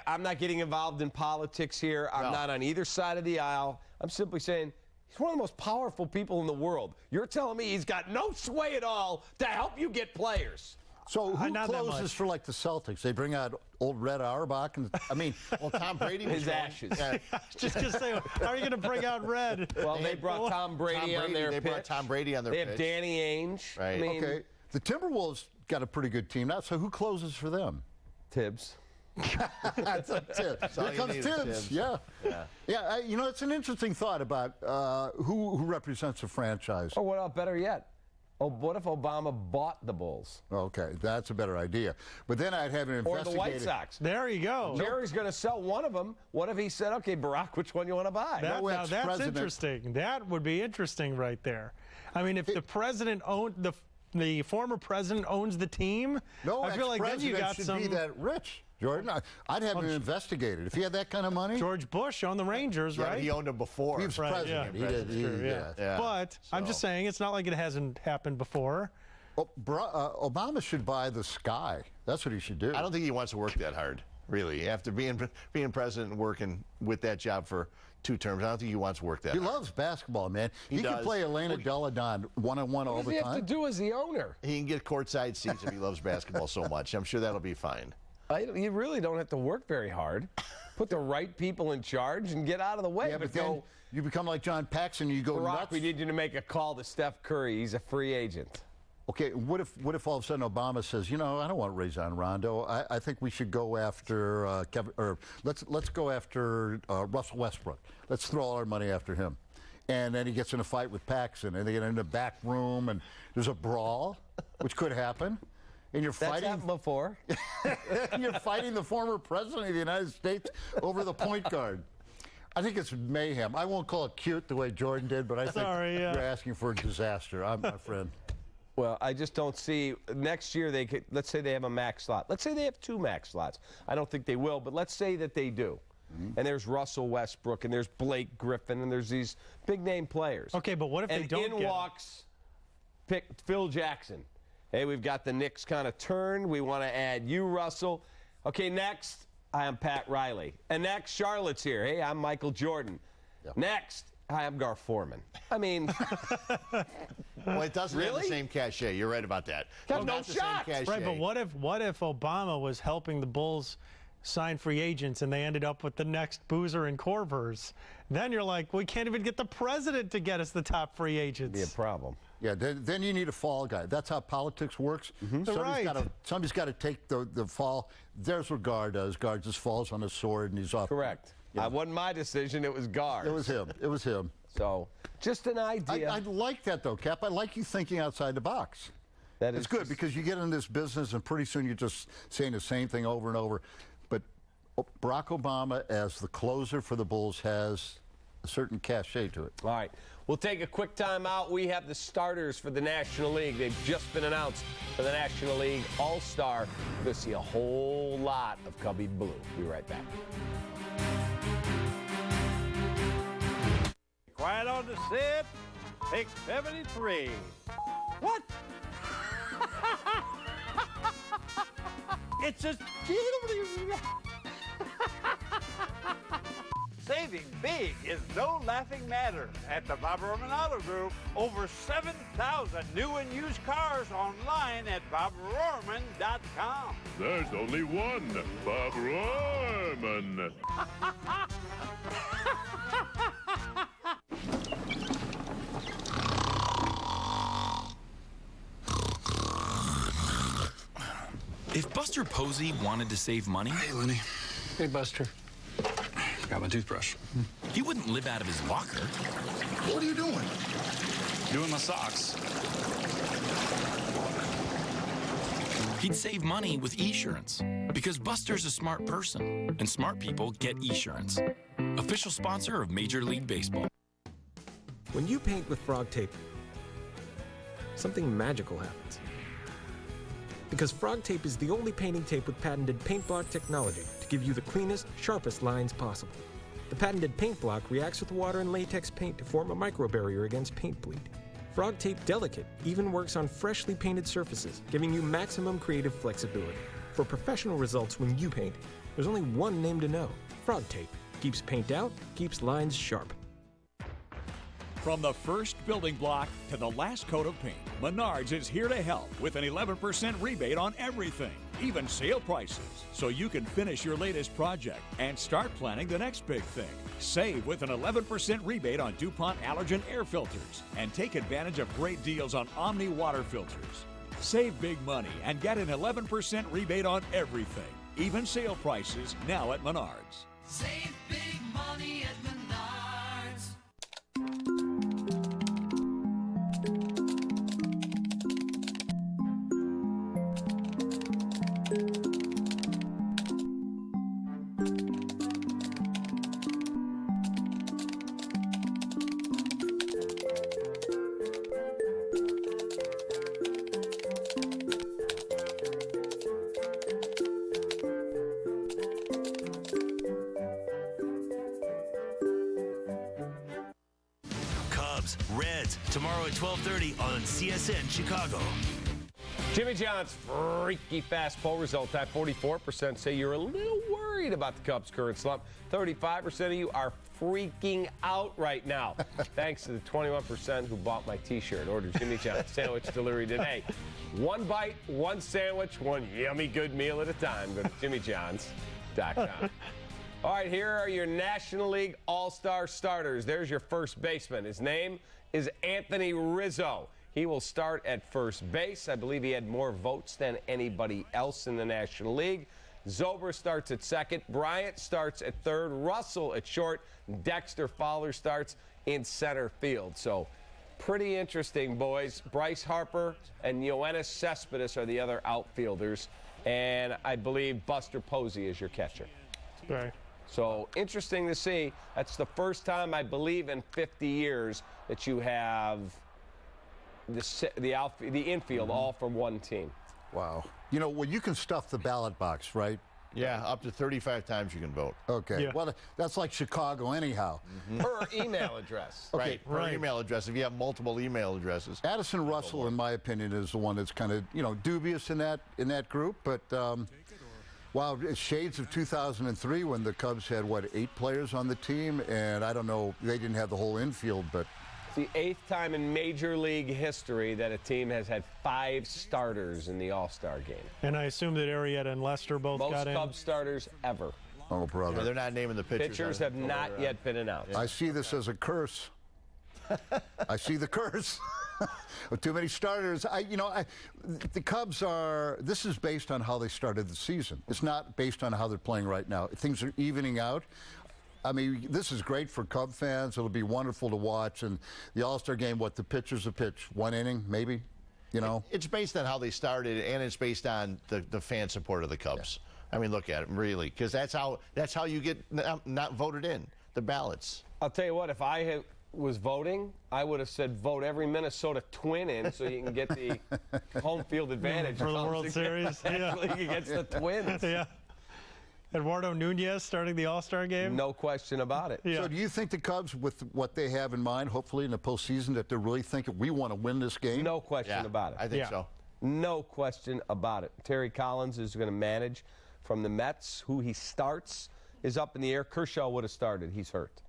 I'm not getting involved in politics here. I'm not on either side of the aisle. I'm simply saying He's one of the most powerful people in the world. You're telling me he's got no sway at all to help you get players. So who closes for like the Celtics? They bring out old Red Auerbach, and I mean, well, Tom Brady was his ashes. I was just gonna say, how are you gonna bring out Red? Well, they brought Tom Brady on their pitch. They brought Tom Brady on their pitch. They have Danny Ainge. Right. I mean, okay. The Timberwolves got a pretty good team now. So who closes for them? Tibbs. That's a Tibbs. Here comes Tibbs. Yeah. You know, it's an interesting thought about who represents a franchise. Or what better yet? Oh, what if Obama bought the Bulls? Okay, that's a better idea. But then I'd have an investigator. Or the White Sox. There you go. Jerry's going to sell one of them. What if he said, okay, Barack, which one you want to buy? Now that's interesting. That would be interesting right there. I mean, if the president owned the former president owns the team, I feel like then you got should some. Be that rich. Jordan, I'd have him investigated. If he had that kind of money. George Bush on the Rangers, right? He owned him before. He was president. Yeah. But I'm just saying, it's not like it hasn't happened before. Obama should buy the sky. That's what he should do. I don't think he wants to work that hard, really. After being president and working with that job for 2 terms, I don't think he wants to work that hard. He loves basketball, man. He can play Elena Deladon one-on-one all the time. What does he have to do as the owner? He can get courtside seats if he loves basketball so much. I'm sure that'll be fine. You really don't have to work very hard. Put the right people in charge and get out of the way. Yeah, but then you become like John Paxson and you go Barack, nuts. we need you to make a call to Steph Curry. He's a free agent. Okay, what if all of a sudden Obama says, you know, I don't want Rajon Rondo. I think we should go after let's go after Russell Westbrook. Let's throw all our money after him. And then he gets in a fight with Paxson, and they get in the back room, and there's a brawl, which could happen. And you're That's fighting happened before. You're fighting the former president of the United States over the point guard. I think it's mayhem. I won't call it cute the way Jordan did, but I think you're asking for a disaster. I'm my friend. Well, I just don't see next year they could. Let's say they have a max slot. Let's say they have 2 max slots. I don't think they will, but let's say that they do. And there's Russell Westbrook, and there's Blake Griffin, and there's these big name players. Okay, but what if they don't? And in walks Phil Jackson. Hey, we've got the Knicks kind of turned. We want to add you, Russell. Okay, next, I am Pat Riley. And next, Charlotte's here. Hey, I'm Michael Jordan. Yep. Next, I am Gar Forman. I mean, well, it doesn't have the same cachet. You're right about that. Got no shot. Right, but what if Obama was helping the Bulls sign free agents and they ended up with the next Boozer and Corvers? Then you're like, we can't even get the president to get us the top free agents. It'd be a problem. Yeah, then you need a fall guy. That's how politics works. Somebody's got to take the fall. There's what Gar does. Gar just falls on a sword and he's off. Correct. It wasn't my decision. It was Gar's. It was him. So, just an idea. I like that, though, Cap. I like you thinking outside the box. It's good because you get in this business and pretty soon you're just saying the same thing over and over. But Barack Obama, as the closer for the Bulls, has a certain cachet to it. All right. We'll take a quick time out. We have the starters for the National League. They've just been announced for the National League All-Star. We'll see a whole lot of Cubby Blue. Be right back. Quiet on the set. Pick 73. What? It's a Saving big is no laughing matter at the Bob Roman Auto Group. Over 7,000 new and used cars online at bobrorman.com. There's only one Bob Roman. If Buster Posey wanted to save money... Hey, Lenny. Hey, Buster. Got my toothbrush. He wouldn't live out of his locker. What are you doing? Doing my socks. He'd save money with Esurance. Because Buster's a smart person, and smart people get Esurance. Official sponsor of Major League Baseball. When you paint with Frog Tape, something magical happens. Because Frog Tape is the only painting tape with patented paint block technology to give you the cleanest, sharpest lines possible. The patented paint block reacts with water and latex paint to form a micro barrier against paint bleed. Frog Tape Delicate even works on freshly painted surfaces, giving you maximum creative flexibility. For professional results when you paint, there's only one name to know. Frog Tape. Keeps paint out, keeps lines sharp. From the first building block to the last coat of paint, Menards is here to help with an 11% rebate on everything, even sale prices, so you can finish your latest project and start planning the next big thing. Save with an 11% rebate on DuPont allergen air filters and take advantage of great deals on Omni water filters. Save big money and get an 11% rebate on everything, even sale prices now at Menards. Save big money at Menards. Reds, tomorrow at 12:30 on CSN Chicago. Jimmy John's freaky fast poll result type 44% say you're a little worried about the Cubs' current slump. 35% of you are freaking out right now. Thanks to the 21% who bought my T-shirt. Order Jimmy John's sandwich delivery today. One bite, one sandwich, one yummy good meal at a time. Go to jimmyjohns.com. All right, here are your National League All-Star starters. There's your first baseman. His name is Anthony Rizzo. He will start at first base. I believe he had more votes than anybody else in the National League. Zober starts at second. Bryant starts at third. Russell at short. Dexter Fowler starts in center field. So pretty interesting, boys. Bryce Harper and Yoenis Cespedes are the other outfielders. And I believe Buster Posey is your catcher. Okay. So interesting to see. That's the first time, I believe, in 50 years that you have the infield all from one team. Wow. You know, well, you can stuff the ballot box, right? Yeah, up to 35 times you can vote. Okay. Yeah. Well, that's like Chicago anyhow. Per email address. Okay. Per email address, if you have multiple email addresses. Addison Russell, in my opinion, is the one that's kind of, dubious in that group. But, wow, it's shades of 2003 when the Cubs had, 8 players on the team? And I don't know, they didn't have the whole infield, but... It's the 8th time in Major League history that a team has had 5 starters in the All-Star game. And I assume that Arrieta and Lester both got in. Most Cubs starters ever. Oh, brother. Yeah, they're not naming the pitchers. Pitchers have not yet been announced. I see this as a curse. I see the curse. With too many starters. The Cubs are, this is based on how they started the season. It's not based on how they're playing right now. Things are evening out. I mean, this is great for Cub fans. It'll be wonderful to watch. And the All-Star game, the pitchers will pitch 1 inning, maybe, It's based on how they started, and it's based on the fan support of the Cubs. Yeah. I mean, look at it, really, because that's how you get not voted in, the ballots. I'll tell you what, if I was voting, I would have said vote every Minnesota Twin in so you can get the home field advantage. For the World Series. Against the Twins. Yeah. Eduardo Nunez starting the All-Star game? No question about it. Yeah. So do you think the Cubs, with what they have in mind, hopefully in the postseason, that they're really thinking, we want to win this game? No question about it. I think so. No question about it. Terry Collins is going to manage from the Mets. Who he starts is up in the air. Kershaw would have started. He's hurt.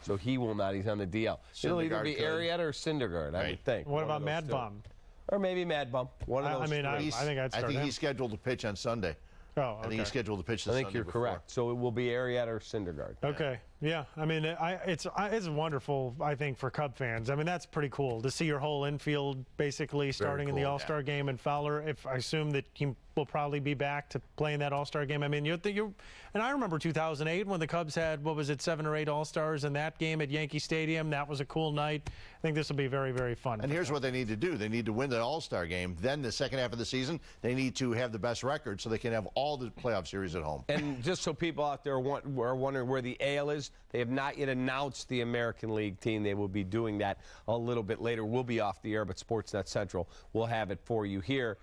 So he will not. He's on the DL. It'll either be Arrieta or Syndergaard, I would think. What about Mad Bum? Or maybe Mad Bum. One of those. I think I'd start him. He's scheduled to pitch on Sunday. Oh, okay. I think he's scheduled to pitch this Sunday. I think you're correct. So it will be Arrieta or Syndergaard. Okay. Yeah. I mean, it's wonderful, I think, for Cub fans. I mean, that's pretty cool to see your whole infield basically starting in the All-Star game. And Fowler, if I assume that he will probably be back to play in that All-Star game. I mean, and I remember 2008 when the Cubs had, 7 or 8 All-Stars in that game at Yankee Stadium. That was a cool night. I think this will be very, very fun. And here's what they need to do. They need to win the All-Star game. Then the second half of the season, they need to have the best record so they can have all the playoff series at home. And just so people out there are wondering where the AL is, they have not yet announced the American League team. They will be doing that a little bit later. We'll be off the air, but Sportsnet Central will have it for you here.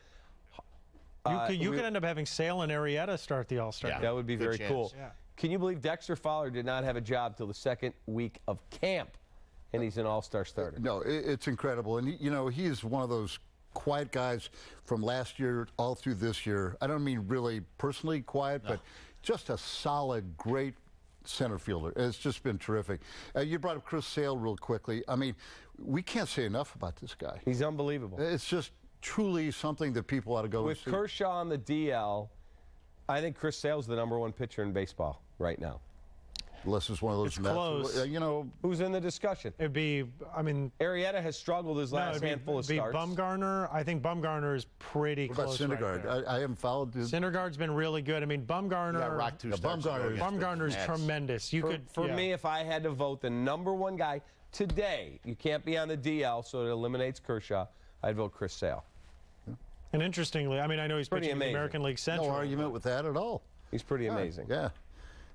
You could end up having Sale and Arrieta start the All-Star game. That would be very cool. Yeah. Can you believe Dexter Fowler did not have a job till the second week of camp, and he's an All-Star starter? No, it's incredible. And, he is one of those quiet guys from last year all through this year. I don't mean really personally quiet, but just a solid, great center fielder. It's just been terrific. You brought up Chris Sale real quickly. I mean, we can't say enough about this guy. He's unbelievable. It's just truly something that people ought to go with and see. Kershaw on the DL, I think Chris Sale's the #1 pitcher in baseball right now. Unless it's one of those. It's close. You know, who's in the discussion? It'd be, I mean, Arrieta has struggled his last handful of starts. Bumgarner. I think Bumgarner is pretty close. What about Syndergaard? Right I haven't followed. Syndergaard's been really good. I mean, Bumgarner. Bumgarner's tremendous. For me, if I had to vote the #1 guy today, you can't be on the DL, so it eliminates Kershaw. I'd vote Chris Sale. And interestingly, I mean, I know he's pitching in the American League Central. No argument with that at all. He's pretty amazing. Yeah.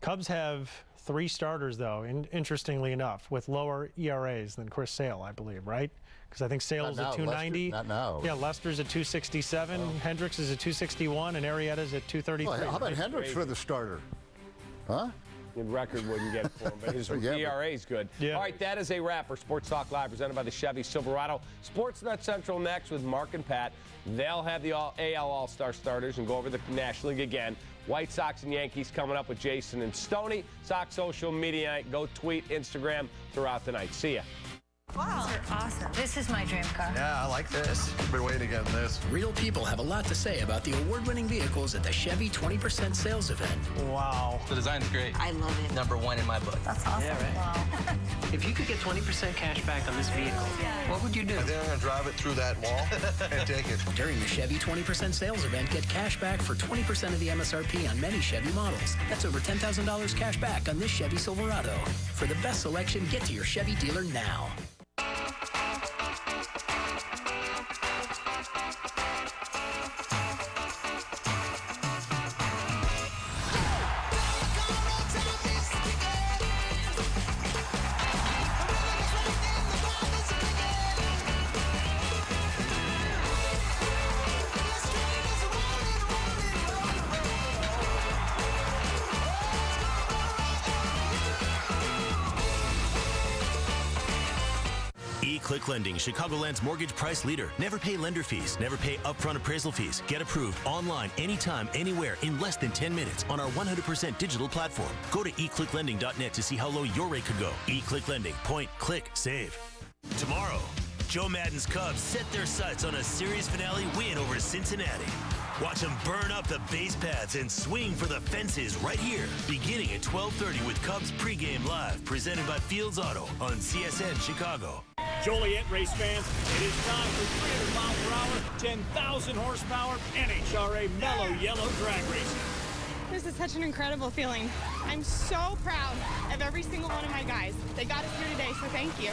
Cubs have 3 starters, though, interestingly enough, with lower ERAs than Chris Sale, I believe, right? Because I think Sale's at 290. Not now. Yeah, Lester's at 267. Hendricks is at 261, and Arrieta's at 233. Well, how about Hendricks for the starter? Huh? Good record wouldn't get for him, but his ERA is good. Yeah. All right, that is a wrap for Sports Talk Live, presented by the Chevy Silverado. Sportsnet Central next with Mark and Pat. They'll have the AL All-Star starters and go over the National League again. White Sox and Yankees coming up with Jason and Stoney. Sox social media night. Go tweet, Instagram throughout the night. See ya. Wow. These are awesome. This is my dream car. Yeah, I like this. Been waiting to get this. Real people have a lot to say about the award-winning vehicles at the Chevy 20% sales event. Wow. The design's great. I love it. #1 in my book. That's awesome. Yeah, right. Wow. If you could get 20% cash back on this vehicle, what would you do? I think I'm going to drive it through that wall and take it. During the Chevy 20% sales event, get cash back for 20% of the MSRP on many Chevy models. That's over $10,000 cash back on this Chevy Silverado. For the best selection, get to your Chevy dealer now. E-Click Lending, Chicagoland's mortgage price leader. Never pay lender fees. Never pay upfront appraisal fees. Get approved online, anytime, anywhere, in less than 10 minutes on our 100% digital platform. Go to eclicklending.net to see how low your rate could go. E-Click Lending. Point, click, save. Tomorrow, Joe Madden's Cubs set their sights on a series finale win over Cincinnati. Watch them burn up the base paths and swing for the fences right here, beginning at 12:30 with Cubs pregame live, presented by Fields Auto on CSN Chicago. Joliet race fans, it is time for 300 miles per hour, 10,000 horsepower, NHRA Mellow Yellow Drag Racing. This is such an incredible feeling. I'm so proud of every single one of my guys. They got us here today, so thank you.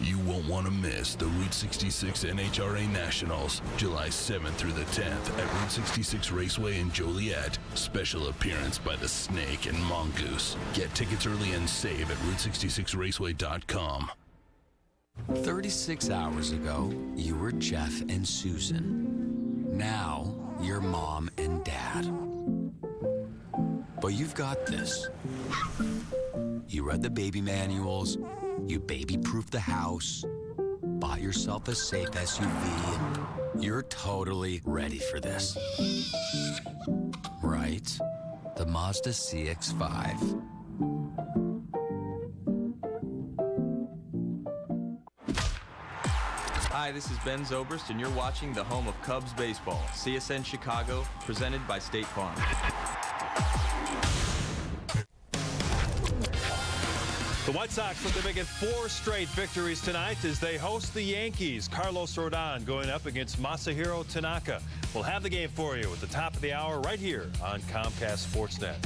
You won't want to miss the Route 66 NHRA Nationals, July 7th through the 10th at Route 66 Raceway in Joliet. Special appearance by the Snake and Mongoose. Get tickets early and save at Route66Raceway.com. 36 hours ago, you were Jeff and Susan. Now, you're Mom and Dad. But you've got this. You read the baby manuals, you baby-proofed the house, bought yourself a safe SUV. You're totally ready for this. Right? The Mazda CX-5. Hi, this is Ben Zobrist, and you're watching the home of Cubs baseball, CSN Chicago, presented by State Farm. The White Sox look to make it 4 straight victories tonight as they host the Yankees. Carlos Rodon going up against Masahiro Tanaka. We'll have the game for you at the top of the hour right here on Comcast Sportsnet.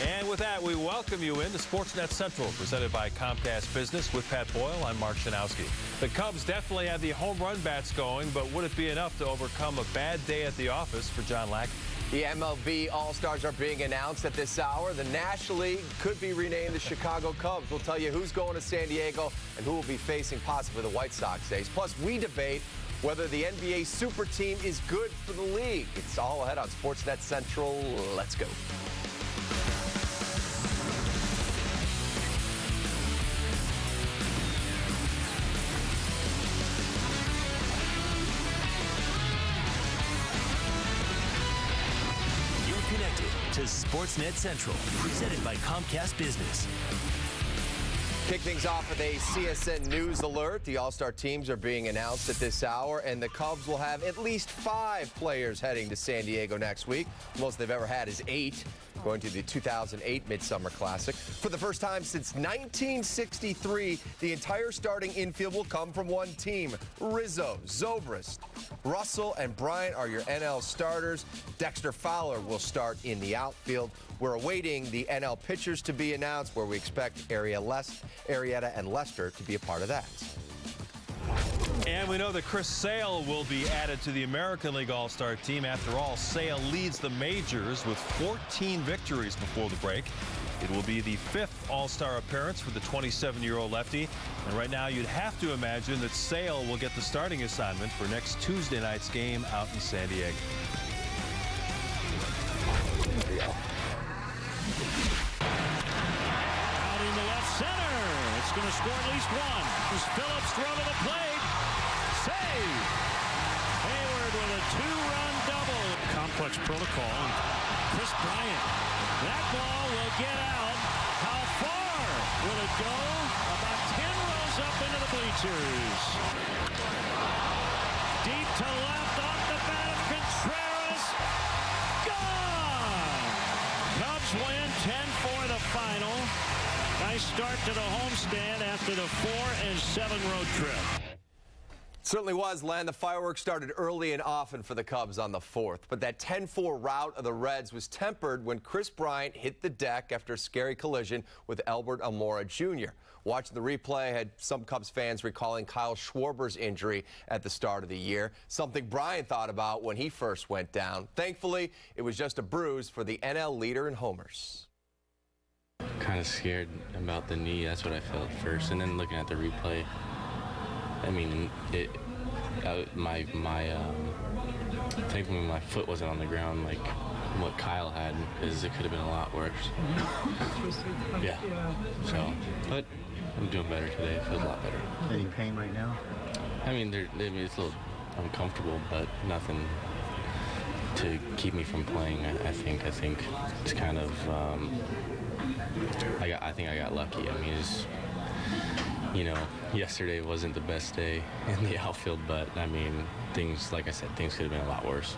And with that, we welcome you into Sportsnet Central, presented by Comcast Business with Pat Boyle. I'm Mark Shanowski. The Cubs definitely have the home run bats going, but would it be enough to overcome a bad day at the office for John Lackey? The MLB All-Stars are being announced at this hour. The National League could be renamed the Chicago Cubs. We'll tell you who's going to San Diego and who will be facing possibly the White Sox days. Plus, we debate whether the NBA super team is good for the league. It's all ahead on Sportsnet Central. Let's go. to Sportsnet Central, presented by Comcast Business. Kick things off with a CSN News alert. The All-Star teams are being announced at this hour, and the Cubs will have at least 5 players heading to San Diego next week. The most they've ever had is 8, going to the 2008 Midsummer Classic. For the first time since 1963, the entire starting infield will come from one team. Rizzo, Zobrist, Russell, and Bryant are your NL starters. Dexter Fowler will start in the outfield. We're awaiting the NL pitchers to be announced, where we expect Arrieta and Lester to be a part of that. And we know that Chris Sale will be added to the American League All-Star team. After all, Sale leads the majors with 14 victories before the break. It will be the 5th All-Star appearance for the 27-year-old lefty. And right now, you'd have to imagine that Sale will get the starting assignment for next Tuesday night's game out in San Diego. Out in the left center. It's going to score at least one. As Phillips throw to the plate. Save. Hayward with a 2-run double. Complex protocol. Chris Bryant. That ball will get out. How far will it go? About 10 rows up into the bleachers. Deep to left off the bat of Contreras. Gone! Cubs win 10-4 the final. Nice start to the homestand after the 4-7 road trip. Certainly was, Len. The fireworks started early and often for the Cubs on the 4th, but that 10-4 rout of the Reds was tempered when Chris Bryant hit the deck after a scary collision with Albert Almora Jr. Watching the replay had some Cubs fans recalling Kyle Schwarber's injury at the start of the year, something Bryant thought about when he first went down. Thankfully, it was just a bruise for the NL leader in homers. Kind of scared about the knee. That's what I felt first, and then looking at the replay, I mean, thankfully my foot wasn't on the ground like what Kyle had, because it could have been a lot worse. Yeah. So, but I'm doing better today. It feels a lot better. Any pain right now? I mean, it's a little uncomfortable, but nothing to keep me from playing. I think it's kind of. I think I got lucky. I mean, it's. Yesterday wasn't the best day in the outfield, but I mean, like I said, things could have been a lot worse.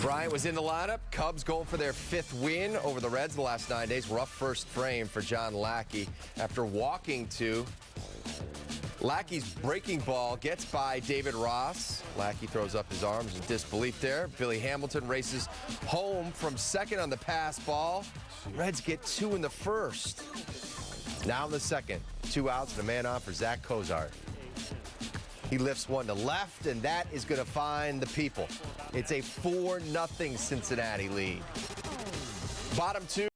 Bryant was in the lineup. Cubs going for their 5th win over the Reds the last 9 days. Rough first frame for John Lackey after walking to. Lackey's breaking ball gets by David Ross. Lackey throws up his arms in disbelief there. Billy Hamilton races home from second on the pass ball. Reds get 2 in the first. Now in the second, 2 outs and a man on for Zach Cozart. He lifts one to left, and that is going to find the people. It's a 4-0 Cincinnati lead. Bottom 2.